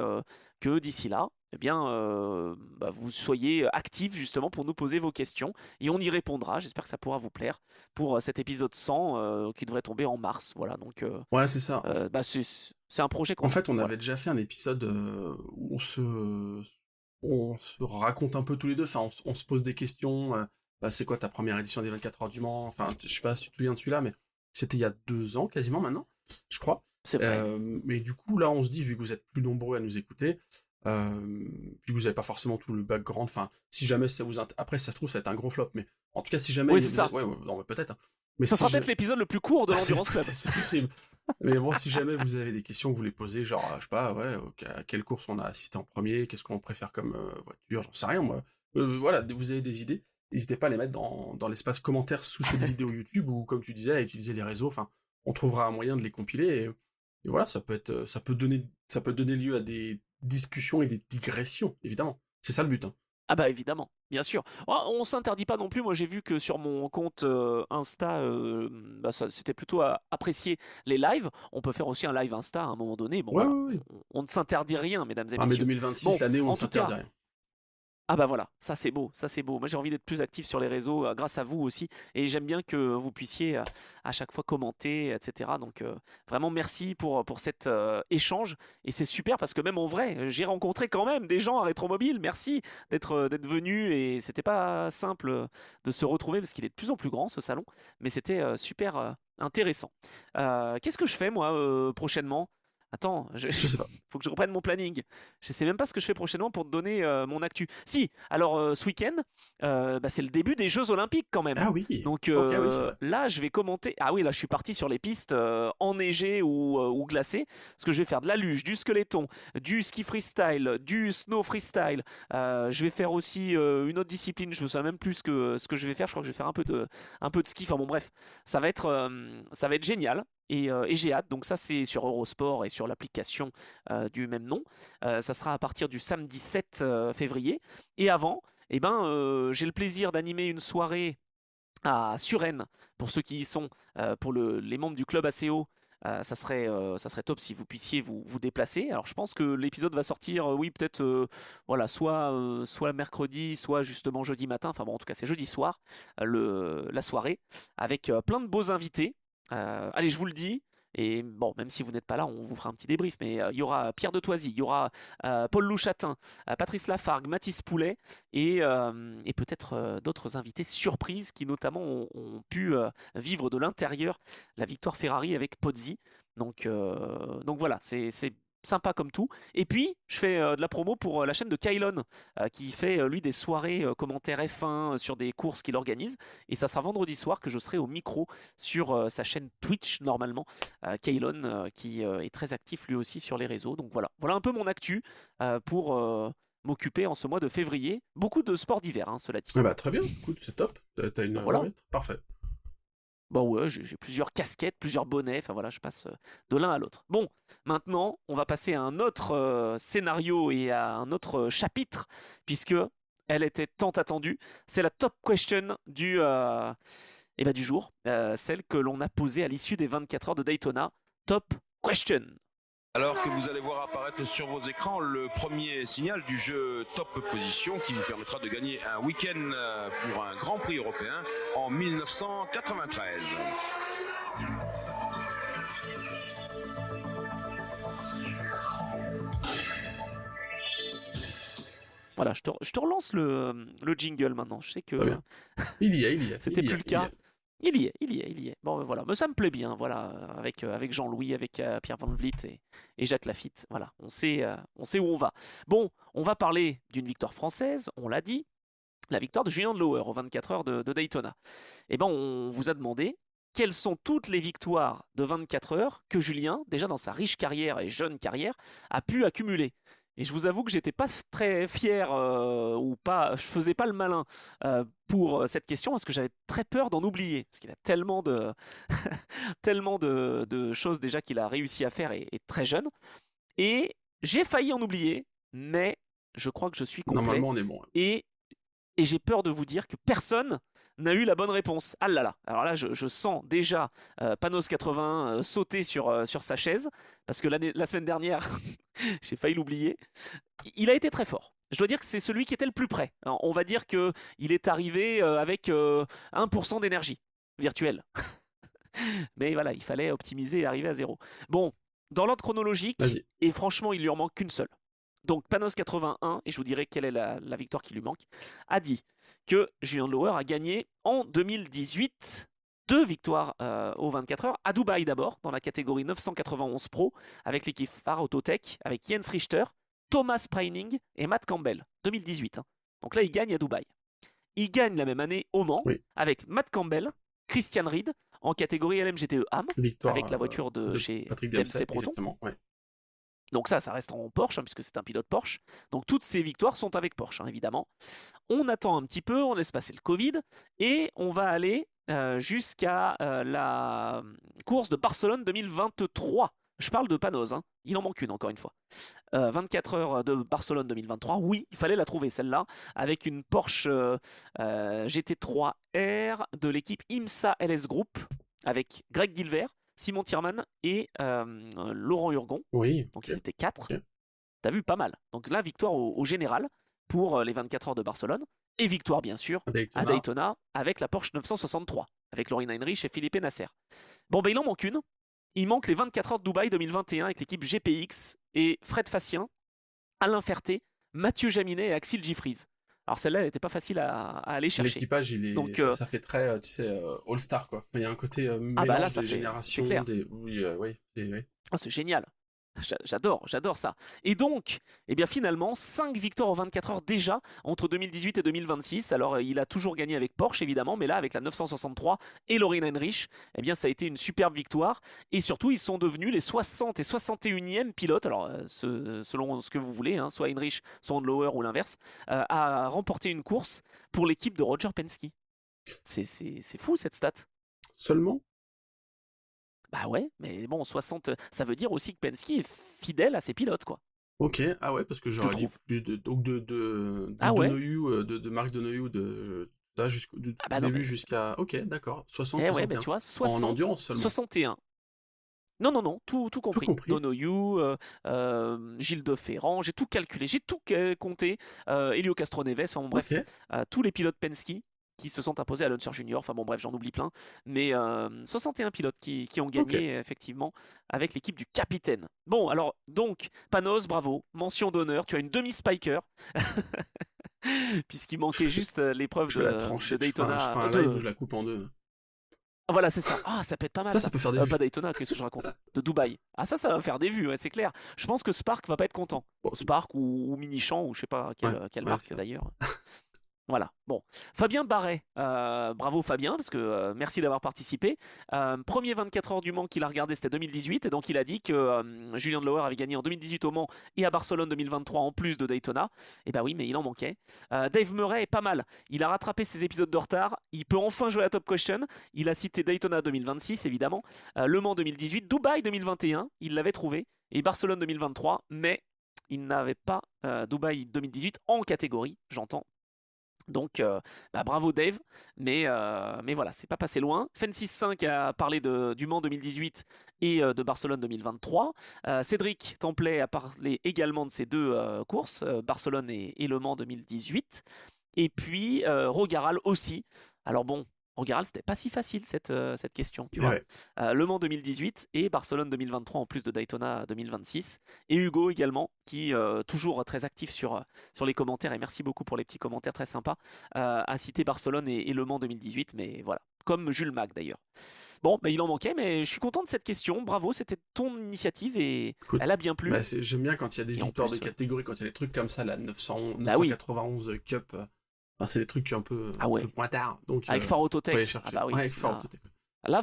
que d'ici là, eh bien, vous soyez actifs justement pour nous poser vos questions et on y répondra. J'espère que ça pourra vous plaire pour cet épisode 100 qui devrait tomber en mars. Voilà, donc Ouais, c'est ça. c'est un projet En qu'on a. fait, on Voilà. avait déjà fait un épisode où on se raconte un peu tous les deux, enfin, on se pose des questions. Bah, c'est quoi ta première édition des 24 heures du Mans? Enfin, je sais pas si tu te souviens de celui-là, mais c'était il y a 2 ans quasiment maintenant, je crois. C'est vrai. Mais du coup, là, on se dit, vu que vous êtes plus nombreux à nous écouter, puis vous n'avez pas forcément tout le background, enfin, si jamais ça vous après, ça se trouve, ça va être un gros flop, mais en tout cas, si jamais Oui, c'est vous ça. êtes... ouais, non, mais peut-être, hein. Mais Ça si sera peut-être l'épisode le plus court de l'Endurance Club. c'est possible. Mais bon, si jamais vous avez des questions que vous les posez, genre, je sais pas, ouais, à quelle course on a assisté en premier, qu'est-ce qu'on préfère comme voiture, j'en sais rien, moi. Voilà, vous avez des idées, n'hésitez pas à les mettre dans l'espace commentaire sous cette vidéo YouTube, ou comme tu disais, à utiliser les réseaux, enfin, on trouvera un moyen de les compiler, et voilà, ça peut donner lieu à des discussions et des digressions, évidemment. C'est ça le but, hein. Ah bah évidemment, bien sûr. Oh, on s'interdit pas non plus. Moi j'ai vu que sur mon compte Insta, c'était plutôt apprécier les lives. On peut faire aussi un live Insta à un moment donné. Bon Ouais, voilà, ouais, ouais. on ne s'interdit rien, mesdames et Ah, mais messieurs. 2026, Bon, l'année où on en tout s'interdit cas, rien. Ah bah voilà, ça c'est beau, ça c'est beau. Moi j'ai envie d'être plus actif sur les réseaux grâce à vous aussi. Et j'aime bien que vous puissiez à chaque fois commenter, etc. Donc vraiment merci pour cet échange. Et c'est super parce que même en vrai, j'ai rencontré quand même des gens à Rétromobile. Merci d'être venu. Et c'était pas simple de se retrouver parce qu'il est de plus en plus grand ce salon. Mais c'était super intéressant. Qu'est-ce que je fais moi prochainement? Attends, Je sais pas. faut que je reprenne mon planning. Je sais même pas ce que je fais prochainement pour te donner mon actu. Si, alors ce week-end, bah, c'est le début des Jeux Olympiques quand même. Ah oui. Donc Ok, ah oui, c'est vrai. là, je vais commenter. Ah oui, là, je suis parti sur les pistes enneigées ou glacées. Parce que je vais faire de la luge, du skeleton, du ski freestyle, du snow freestyle. Je vais faire aussi une autre discipline. Je me souviens même plus ce que je vais faire. Je crois que je vais faire un peu de ski. Enfin bon, bref, ça va être génial. Et j'ai hâte, donc ça c'est sur Eurosport et sur l'application du même nom. Ça sera à partir du samedi 7 février. Et avant, eh ben, j'ai le plaisir d'animer une soirée à Suresnes, pour ceux qui y sont, pour les membres du club ACO. Ça serait top si vous puissiez vous déplacer. Alors je pense que l'épisode va sortir, oui peut-être voilà, soit mercredi, soit justement jeudi matin, enfin bon en tout cas c'est jeudi soir, la soirée, avec plein de beaux invités. Allez, je vous le dis. Et bon, même si vous n'êtes pas là, on vous fera un petit débrief. Mais il y aura Pierre de Toisy, il y aura Paul Louchatin, Patrice Lafargue, Mathis Poulet et peut-être d'autres invités surprises qui notamment ont pu vivre de l'intérieur la victoire Ferrari avec Pozzi. Donc voilà, c'est sympa comme tout. Et puis, je fais de la promo pour la chaîne de Kylon, qui fait lui des soirées commentaires F1 sur des courses qu'il organise. Et ça sera vendredi soir que je serai au micro sur sa chaîne Twitch normalement. Kylon qui est très actif lui aussi sur les réseaux. Donc voilà un peu mon actu pour m'occuper en ce mois de février. Beaucoup de sports d'hiver, hein, cela dit. Ah bah très bien, écoute, c'est top. T'as une... Donc voilà. ouais, parfait. Bah ouais, j'ai plusieurs casquettes, plusieurs bonnets, enfin voilà, je passe de l'un à l'autre. Bon, maintenant, on va passer à un autre scénario et à un autre chapitre, puisque elle était tant attendue. C'est la top question du jour, celle que l'on a posée à l'issue des 24 heures de Daytona. Top question. Alors que vous allez voir apparaître sur vos écrans le premier signal du jeu Top Position qui vous permettra de gagner un week-end pour un Grand Prix européen en 1993. Voilà, je te relance le jingle maintenant. Je sais que Très bien. Il y est. c'était plus le cas. Il y est. Bon, ben voilà, mais ça me plaît bien, voilà, avec Jean-Louis, avec Pierre Van Vliet et Jacques Lafitte. Voilà, on sait où on va. Bon, on va parler d'une victoire française, on l'a dit, la victoire de Julien Lower aux 24 heures de Daytona. Eh ben, on vous a demandé quelles sont toutes les victoires de 24 heures que Julien, déjà dans sa riche carrière et jeune carrière, a pu accumuler. Et je vous avoue que j'étais pas très fier ou pas, je faisais pas le malin pour cette question parce que j'avais très peur d'en oublier parce qu'il a tellement de tellement de choses déjà qu'il a réussi à faire et très jeune. Et j'ai failli en oublier, mais je crois que je suis complet. Normalement, on est bon. Et j'ai peur de vous dire que personne n'a eu la bonne réponse. Ah là là. Alors là, je sens déjà Panos 80 sauter sur sa chaise, parce que la semaine dernière, j'ai failli l'oublier. Il a été très fort. Je dois dire que c'est celui qui était le plus près. Alors, on va dire qu'il est arrivé avec 1% d'énergie virtuelle. Mais voilà, il fallait optimiser et arriver à zéro. Bon, dans l'ordre chronologique, Vas-y. et franchement, il lui en manque qu'une seule. Donc Panos 81, et je vous dirai quelle est la victoire qui lui manque, a dit que Julien Lower a gagné en 2018 2 victoires aux 24 heures, à Dubaï d'abord, dans la catégorie 991 Pro, avec l'équipe Phare Autotech, avec Jens Richter, Thomas Preining et Matt Campbell, 2018. Hein. Donc là, il gagne à Dubaï. Il gagne la même année au Mans, Oui. avec Matt Campbell, Christian Reed, en catégorie LMGTE AM, Victoire avec la voiture de chez Patrick DMC Dempsey, Proton. exactement. Ouais. Donc ça reste en Porsche, hein, puisque c'est un pilote Porsche. Donc toutes ces victoires sont avec Porsche, hein, évidemment. On attend un petit peu, on laisse passer le Covid, et on va aller jusqu'à la course de Barcelone 2023. Je parle de Panos, hein. Il en manque une encore une fois. 24 heures de Barcelone 2023, oui, il fallait la trouver celle-là, avec une Porsche GT3R de l'équipe IMSA LS Group, avec Greg Gilbert, Simon Thierman et Laurent Urgon. Oui. Donc ils étaient 4. Ok. T'as vu, pas mal. Donc là, victoire au général. pour les 24 heures de Barcelone, et victoire bien sûr à Daytona avec la Porsche 963, avec Lorin Heinrich et Felipe Nasser. Bon, ben il en manque une. Il manque les 24 heures de Dubaï 2021 avec l'équipe GPX et Fred Fassien, Alain Ferté, Mathieu Jaminet et Axel Gifries. Alors celle-là, elle n'était pas facile à aller chercher. L'équipage, donc, ça fait très, tu sais, all-star, quoi. Il y a un côté mélange des générations. Oui. Oh, c'est génial. J'adore ça. Et donc, eh bien finalement, 5 victoires en 24 heures déjà entre 2018 et 2026. Alors, il a toujours gagné avec Porsche, évidemment, mais là, avec la 963 et Lorin Heinrich, eh bien, ça a été une superbe victoire. Et surtout, ils sont devenus les 60 et 61e pilotes, alors selon ce que vous voulez, hein, soit Heinrich, soit Andlauer ou l'inverse, à remporter une course pour l'équipe de Roger Penske. C'est fou cette stat. Seulement ? Bah ouais, mais bon, 60, ça veut dire aussi que Penske est fidèle à ses pilotes, quoi. Ok, ah ouais, parce que j'aurais dit plus de Marc Donohue, jusqu'au début jusqu'à... Ok, d'accord, 60, 61. Ouais, bah, tu vois, 60, en endurance seulement. 61. Non, tout compris. Donohue, Gilles de Ferrand, j'ai tout calculé, j'ai tout compté. Helio Castroneves, enfin bon, bref, tous les pilotes Penske qui se sont imposés à Launcher Junior, enfin bon bref, j'en oublie plein, mais 61 pilotes qui ont gagné effectivement avec l'équipe du capitaine. Bon, alors donc, Panos, bravo, mention d'honneur, tu as une demi-spiker, puisqu'il manquait juste l'épreuve de Daytona. Je prends un live où je la coupe en deux. Voilà, c'est ça. Ah, ça peut être pas mal. Ça peut faire des vues. Pas Daytona, qu'est-ce que je raconte? De Dubaï. Ah, ça va faire des vues, ouais, c'est clair. Je pense que Spark va pas être content. Spark ou Minichamp, ou je sais pas quelle marque d'ailleurs. Voilà, bon. Fabien Barret, bravo Fabien, parce que merci d'avoir participé. Premier 24 heures du Mans qu'il a regardé, c'était 2018, et donc il a dit que Julien Andlauer avait gagné en 2018 au Mans et à Barcelone 2023 en plus de Daytona. Et bah oui, mais il en manquait. Dave Murray est pas mal, il a rattrapé ses épisodes de retard, il peut enfin jouer à Top Question. Il a cité Daytona 2026 évidemment, Le Mans 2018, Dubaï 2021, il l'avait trouvé, et Barcelone 2023, mais il n'avait pas Dubaï 2018 en catégorie, j'entends. Donc, bravo Dave, mais voilà, c'est pas passé loin. Fen65 a parlé du Mans 2018 et de Barcelone 2023. Cédric Templet a parlé également de ces deux courses, Barcelone et Le Mans 2018. Et puis Rogaral aussi. Alors bon, Rogaral, c'était pas si facile cette question, tu vois. Le Mans 2018 et Barcelone 2023 en plus de Daytona 2026. Et Hugo également, qui toujours très actif sur les commentaires, et merci beaucoup pour les petits commentaires très sympas, a cité Barcelone et Le Mans 2018, mais voilà, comme Jules Mac d'ailleurs. Bon, il en manquait, mais je suis content de cette question, bravo, c'était ton initiative et elle a bien plu. J'aime bien quand il y a des victoires de catégorie, quand il y a des trucs comme ça, la 991 Cup. C'est des trucs un peu pointards. Donc, avec Faro Autotech. Avec Faro Autotech. Là,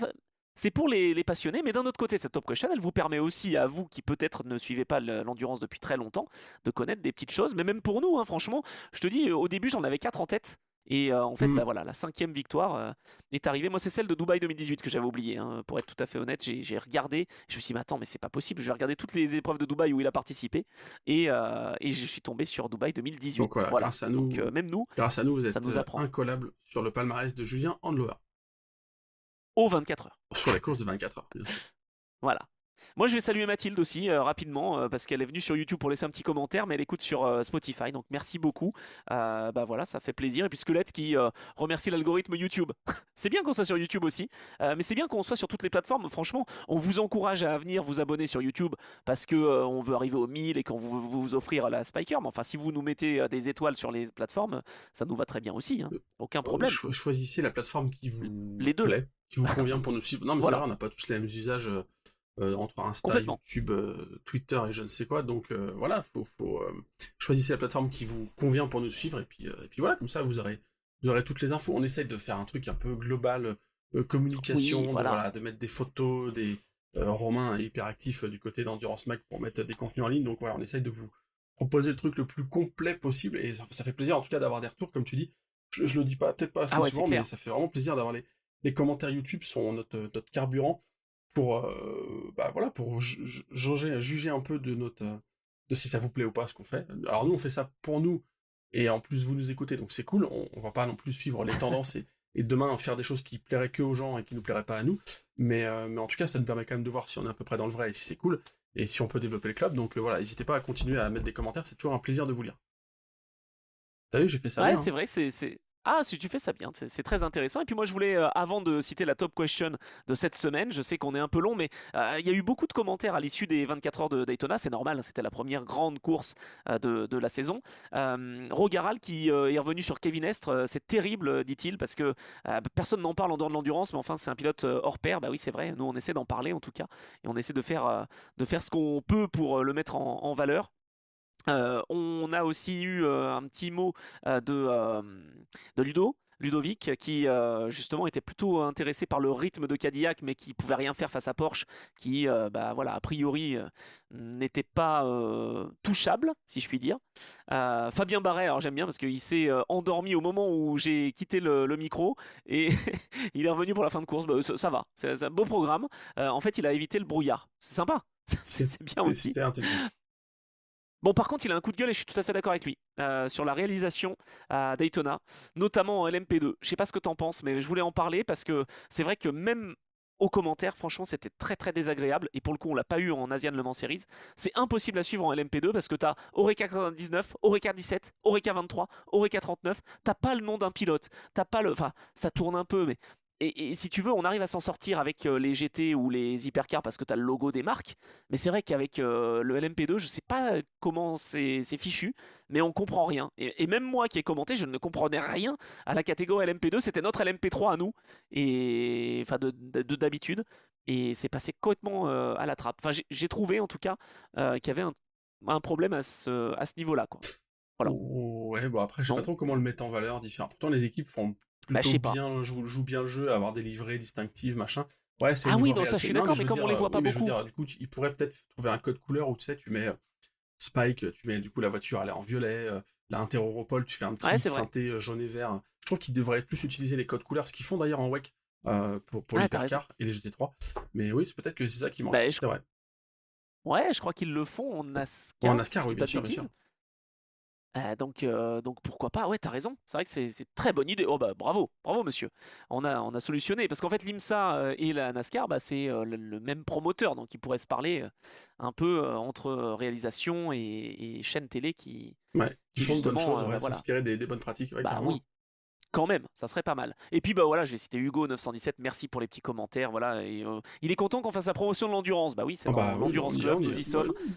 c'est pour les passionnés, mais d'un autre côté, cette Top Question, elle vous permet aussi, à vous qui peut-être ne suivez pas l'endurance depuis très longtemps, de connaître des petites choses. Mais même pour nous, hein, franchement, je te dis, au début, j'en avais 4 en tête. Et en fait, voilà, la 5e victoire est arrivée. Moi, c'est celle de Dubaï 2018 que j'avais oubliée. Hein, pour être tout à fait honnête, j'ai regardé. Je me suis dit, mais attends, mais c'est pas possible. Je vais regarder toutes les épreuves de Dubaï où il a participé. Et je suis tombé sur Dubaï 2018. Donc voilà. Grâce à nous, même nous, grâce à nous, vous êtes incollable sur le palmarès de Julien Andlauer. Aux 24 heures. Sur la course de 24 heures. Voilà. Moi, je vais saluer Mathilde aussi rapidement parce qu'elle est venue sur YouTube pour laisser un petit commentaire, mais elle écoute sur Spotify, donc merci beaucoup. Voilà, ça fait plaisir. Et puis Squelette qui remercie l'algorithme YouTube. C'est bien qu'on soit sur YouTube aussi, mais c'est bien qu'on soit sur toutes les plateformes. Franchement, on vous encourage à venir vous abonner sur YouTube parce que on veut arriver aux 1000 et qu'on veut vous offrir la Spiker. Mais enfin, si vous nous mettez des étoiles sur les plateformes, ça nous va très bien aussi. Hein. Aucun problème. Choisissez la plateforme qui vous les deux. plaît, qui vous convient pour nous suivre. Non, mais c'est vrai, on n'a pas tous les mêmes usages. Entre Insta, YouTube, Twitter et je ne sais quoi, donc voilà, faut choisissez la plateforme qui vous convient pour nous suivre et puis voilà, comme ça vous aurez toutes les infos. On essaye de faire un truc un peu global, communication, de mettre des photos, des Romain est hyper actif du côté d'Endurance Mag pour mettre des contenus en ligne, donc voilà, on essaye de vous proposer le truc le plus complet possible et ça fait plaisir en tout cas d'avoir des retours, comme tu dis. Je le dis pas, peut-être pas assez souvent, mais ça fait vraiment plaisir d'avoir les commentaires YouTube sont notre carburant pour juger un peu de si ça vous plaît ou pas ce qu'on fait. Alors nous on fait ça pour nous et en plus vous nous écoutez, donc c'est cool, on va pas non plus suivre les tendances et demain faire des choses qui plairaient que aux gens et qui nous plairaient pas à nous, mais en tout cas ça nous permet quand même de voir si on est à peu près dans le vrai et si c'est cool et si on peut développer le club, donc voilà, n'hésitez pas à continuer à mettre des commentaires, c'est toujours un plaisir de vous lire. T'as vu, j'ai fait ça Ouais, bien. c'est vrai, Ah, si tu fais ça bien, c'est très intéressant. Et puis moi, je voulais, avant de citer la top question de cette semaine, je sais qu'on est un peu long, mais il y a eu beaucoup de commentaires à l'issue des 24 heures de Daytona, c'est normal, hein, c'était la première grande course de la saison. Rogaral qui est revenu sur Kevin Estre, c'est terrible, dit-il, parce que personne n'en parle en dehors de l'endurance, mais enfin, c'est un pilote hors pair. Bah oui, c'est vrai, nous on essaie d'en parler en tout cas, et on essaie de faire ce qu'on peut pour le mettre en valeur. On a aussi eu un petit mot de Ludovic, qui justement était plutôt intéressé par le rythme de Cadillac, mais qui pouvait rien faire face à Porsche, qui bah, voilà, a priori n'était pas touchable, si je puis dire. Fabien Barret, alors j'aime bien parce qu'il s'est endormi au moment où j'ai quitté le micro, et il est revenu pour la fin de course. Bah, ça va, c'est un beau programme. En fait, il a évité le brouillard, c'est sympa. C'est bien aussi. C'était intelligent. Bon, par contre, il a un coup de gueule et je suis tout à fait d'accord avec lui sur la réalisation à Daytona, notamment en LMP2. Je sais pas ce que t'en penses, mais je voulais en parler parce que c'est vrai que même aux commentaires, franchement, c'était très très désagréable. Et pour le coup, on l'a pas eu en Asian Le Mans Series. C'est impossible à suivre en LMP2 parce que t'as Oreca 99, Oreca 17, Oreca 23, Oreca 39. T'as pas le nom d'un pilote. T'as pas le. Enfin, ça tourne un peu, mais. Et si tu veux, on arrive à s'en sortir avec les GT ou les hypercars parce que tu as le logo des marques. Mais c'est vrai qu'avec le LMP2, je sais pas comment c'est fichu, mais on comprend rien. Et même moi qui ai commenté, je ne comprenais rien à la catégorie LMP2. C'était notre LMP3 à nous, et enfin d'habitude. Et c'est passé complètement à la trappe. Enfin, j'ai trouvé en tout cas qu'il y avait un problème à ce niveau-là, quoi. Voilà. Ouais, bon après, je sais Non, pas trop comment le mettre en valeur différent. Pourtant, les équipes font bah je plutôt sais pas. bien, jouent bien le jeu, avoir des livrées distinctives, machin. Ouais, c'est au Ah oui, niveau non, ça je réalité. suis Non, mais d'accord, je mais veux comme dire, on les voit oui, pas mais je veux beaucoup. dire, du coup, ils pourraient peut-être trouver un code couleur où tu sais, tu mets Spike, tu mets du coup la voiture, elle est en violet, la Interoropole, tu fais un Ouais, petit c'est vrai. synthé jaune et vert. Je trouve qu'ils devraient plus utiliser les codes couleurs, ce qu'ils font d'ailleurs en WEC pour Ah, t'as raison. l'hypercar et les GT3. Mais oui, c'est peut-être que c'est ça qui manque. Bah, C'est vrai. ouais, je crois qu'ils le font en Ou en NASCAR, si je NASCAR, oui, dis bien pas de sûr, bien sûr. bêtises. Donc pourquoi pas. Ouais, t'as raison. C'est vrai que c'est très bonne idée. Oh bah bravo, bravo monsieur. On a solutionné parce qu'en fait l'IMSA et la NASCAR, bah, c'est le même promoteur, donc ils pourraient se parler un peu entre réalisation et chaîne télé Ouais, qui ils font de bonnes justement, choses, ouais, voilà. s'inspirer des bonnes pratiques, ouais, Bah carrément. oui, quand même, ça serait pas mal. Et puis bah voilà, je vais citer Hugo 917. Merci pour les petits commentaires. Voilà, et il est content qu'on fasse la promotion de l'endurance. Bah oui, c'est Ah dans bah oui, bah, l'Endurance Club, on y nous est. y Bah sommes. oui.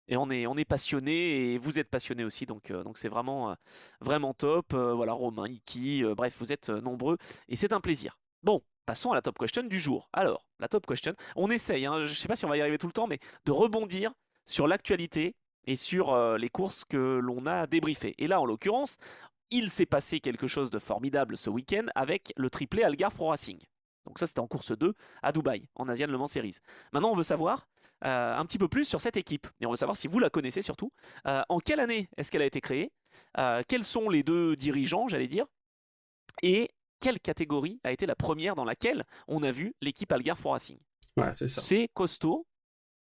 Et on est passionné et vous êtes passionné aussi, donc c'est vraiment, vraiment top. Voilà, Romain, Iki, bref, vous êtes nombreux et c'est un plaisir. Bon, passons à la top question du jour. Alors, la top question, on essaye, hein, je ne sais pas si on va y arriver tout le temps, mais de rebondir sur l'actualité et sur les courses que l'on a débriefées. Et là, en l'occurrence, il s'est passé quelque chose de formidable ce week-end avec le triplé Algarve Pro Racing. Donc ça, c'était en course 2 à Dubaï, en Asian Le Mans Series. Maintenant, on veut savoir un petit peu plus sur cette équipe. Et on veut savoir si vous la connaissez surtout. En quelle année est-ce qu'elle a été créée? Quels sont les deux dirigeants, j'allais dire? Et quelle catégorie a été la première dans laquelle on a vu l'équipe Algarve Pro Racing? Ouais, c'est ça. C'est costaud,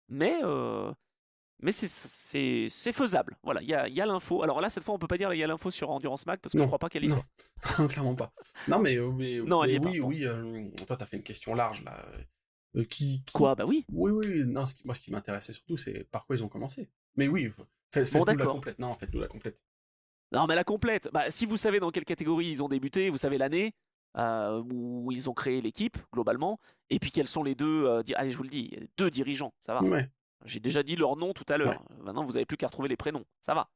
mais c'est faisable. Voilà, il y a l'info. Alors là, cette fois, on peut pas dire il y a l'info sur Endurance Mag parce que je Non, crois pas qu'elle y non, soit. clairement pas. Non, Non, elle y mais est pas. oui, Bon. oui, toi, t'as fait une question large, là. Quoi? Bah oui. Oui, oui, non, moi, ce qui m'intéressait surtout, c'est par quoi ils ont commencé. Mais oui, Bon, faites-nous la d'accord. complète. Non, faites-nous la complète. Non, mais la complète. Bah, si vous savez dans quelle catégorie ils ont débuté, vous savez l'année où ils ont créé l'équipe, globalement, et puis quels sont les deux, allez, je vous le dis, deux dirigeants, ça va. Ouais, J'ai déjà dit leur nom tout à ouais. l'heure. Maintenant, vous n'avez plus qu'à retrouver les prénoms. Ça va.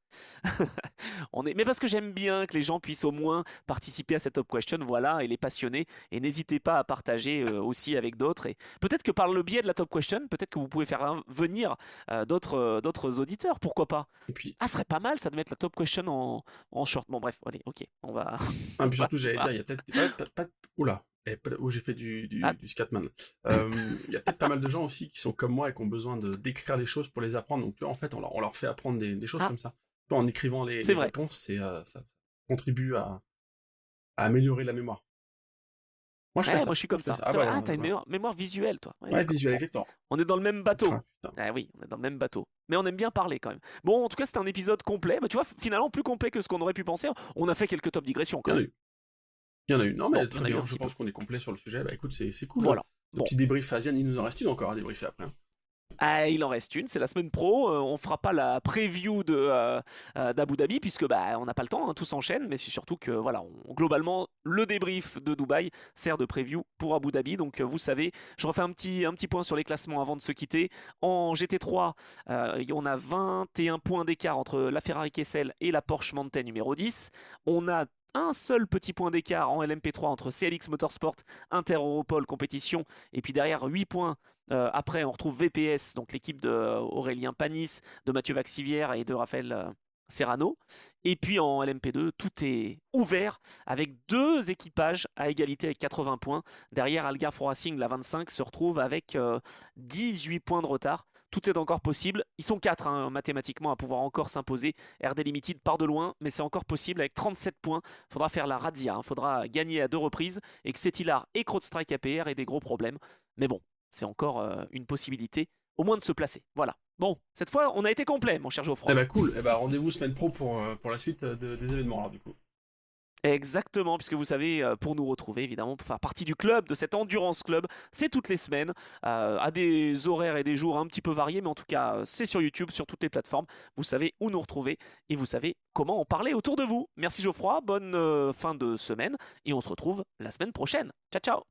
Mais parce que j'aime bien que les gens puissent au moins participer à cette top question, voilà, et les passionnés. Et n'hésitez pas à partager aussi avec d'autres. Et peut-être que par le biais de la top question, peut-être que vous pouvez faire venir d'autres auditeurs. Pourquoi pas? Et puis, Ah, ce serait pas mal, ça de mettre la top question en short. Bon, bref, allez, ok, on va. ah, puis on va surtout, j'allais voir. dire, il y a peut-être oula. Oh, j'ai fait Ah, du Scatman. Il y a peut-être pas mal de gens aussi qui sont comme moi et qui ont besoin d'écrire des choses pour les apprendre. Donc, tu vois, en fait, on leur fait apprendre des choses ah, comme ça. Tu vois, en écrivant c'est les vrai. réponses, ça contribue à améliorer la mémoire. Moi, je fais Ouais, ça. moi je suis Moi, comme je fais ça. ça. Ah, bah, Ah, alors, t'as une voilà. mémoire visuelle, toi. Ouais, Ouais, d'accord. visuel, Bon. exactement. On est dans le même bateau. Ah, putain. Ah oui, on est dans le même bateau. Mais on aime bien parler quand même. Bon, en tout cas, c'était un épisode complet. Bah, tu vois, finalement, plus complet que ce qu'on aurait pu penser. On a fait quelques top digressions Il y quand en a même. eu. Il y en a eu. Non, Bon, mais il y très en a eu bien. un Je petit peu. pense qu'on est complet sur le sujet. Bah, écoute, c'est cool. Voilà. Le Bon. petit débrief Asian, il nous en reste une encore à débriefer après, hein. Ah, il en reste une, c'est la semaine pro. On fera pas la preview d'Abu Dhabi puisque on n'a pas le temps, hein, tout s'enchaîne. Mais c'est surtout que voilà, globalement, le débrief de Dubaï sert de preview pour Abu Dhabi. Donc vous savez, je refais un petit point sur les classements avant de se quitter. En GT3, on a 21 points d'écart entre la Ferrari Kessel et la Porsche Mountain numéro 10. On a un seul petit point d'écart en LMP3 entre CLX Motorsport, Inter Europol compétition, et puis derrière 8 points. Après, on retrouve VPS, donc l'équipe d'Aurélien Panis, de Mathieu Vaxivière et de Raphaël Serrano. Et puis en LMP2, tout est ouvert avec 2 équipages à égalité avec 80 points. Derrière, Algarve Racing, la 25, se retrouve avec 18 points de retard. Tout est encore possible. Ils sont 4 hein, mathématiquement à pouvoir encore s'imposer. RD Limited part de loin, mais c'est encore possible avec 37 points. Il faudra faire la razzia. Il faudra gagner à 2 reprises et que Cetilar et CrowdStrike APR aient des gros problèmes. Mais bon, c'est encore une possibilité au moins de se placer. Voilà. Bon, cette fois, on a été complet, mon cher Geoffroy. Eh bah cool, eh bah rendez-vous semaine pro pour la suite des événements alors du coup. Exactement, puisque vous savez, pour nous retrouver, évidemment, pour faire partie du club, de cet Endurance Club, c'est toutes les semaines, à des horaires et des jours un petit peu variés, mais en tout cas, c'est sur YouTube, sur toutes les plateformes. Vous savez où nous retrouver et vous savez comment en parler autour de vous. Merci Geoffroy, bonne fin de semaine et on se retrouve la semaine prochaine. Ciao, ciao!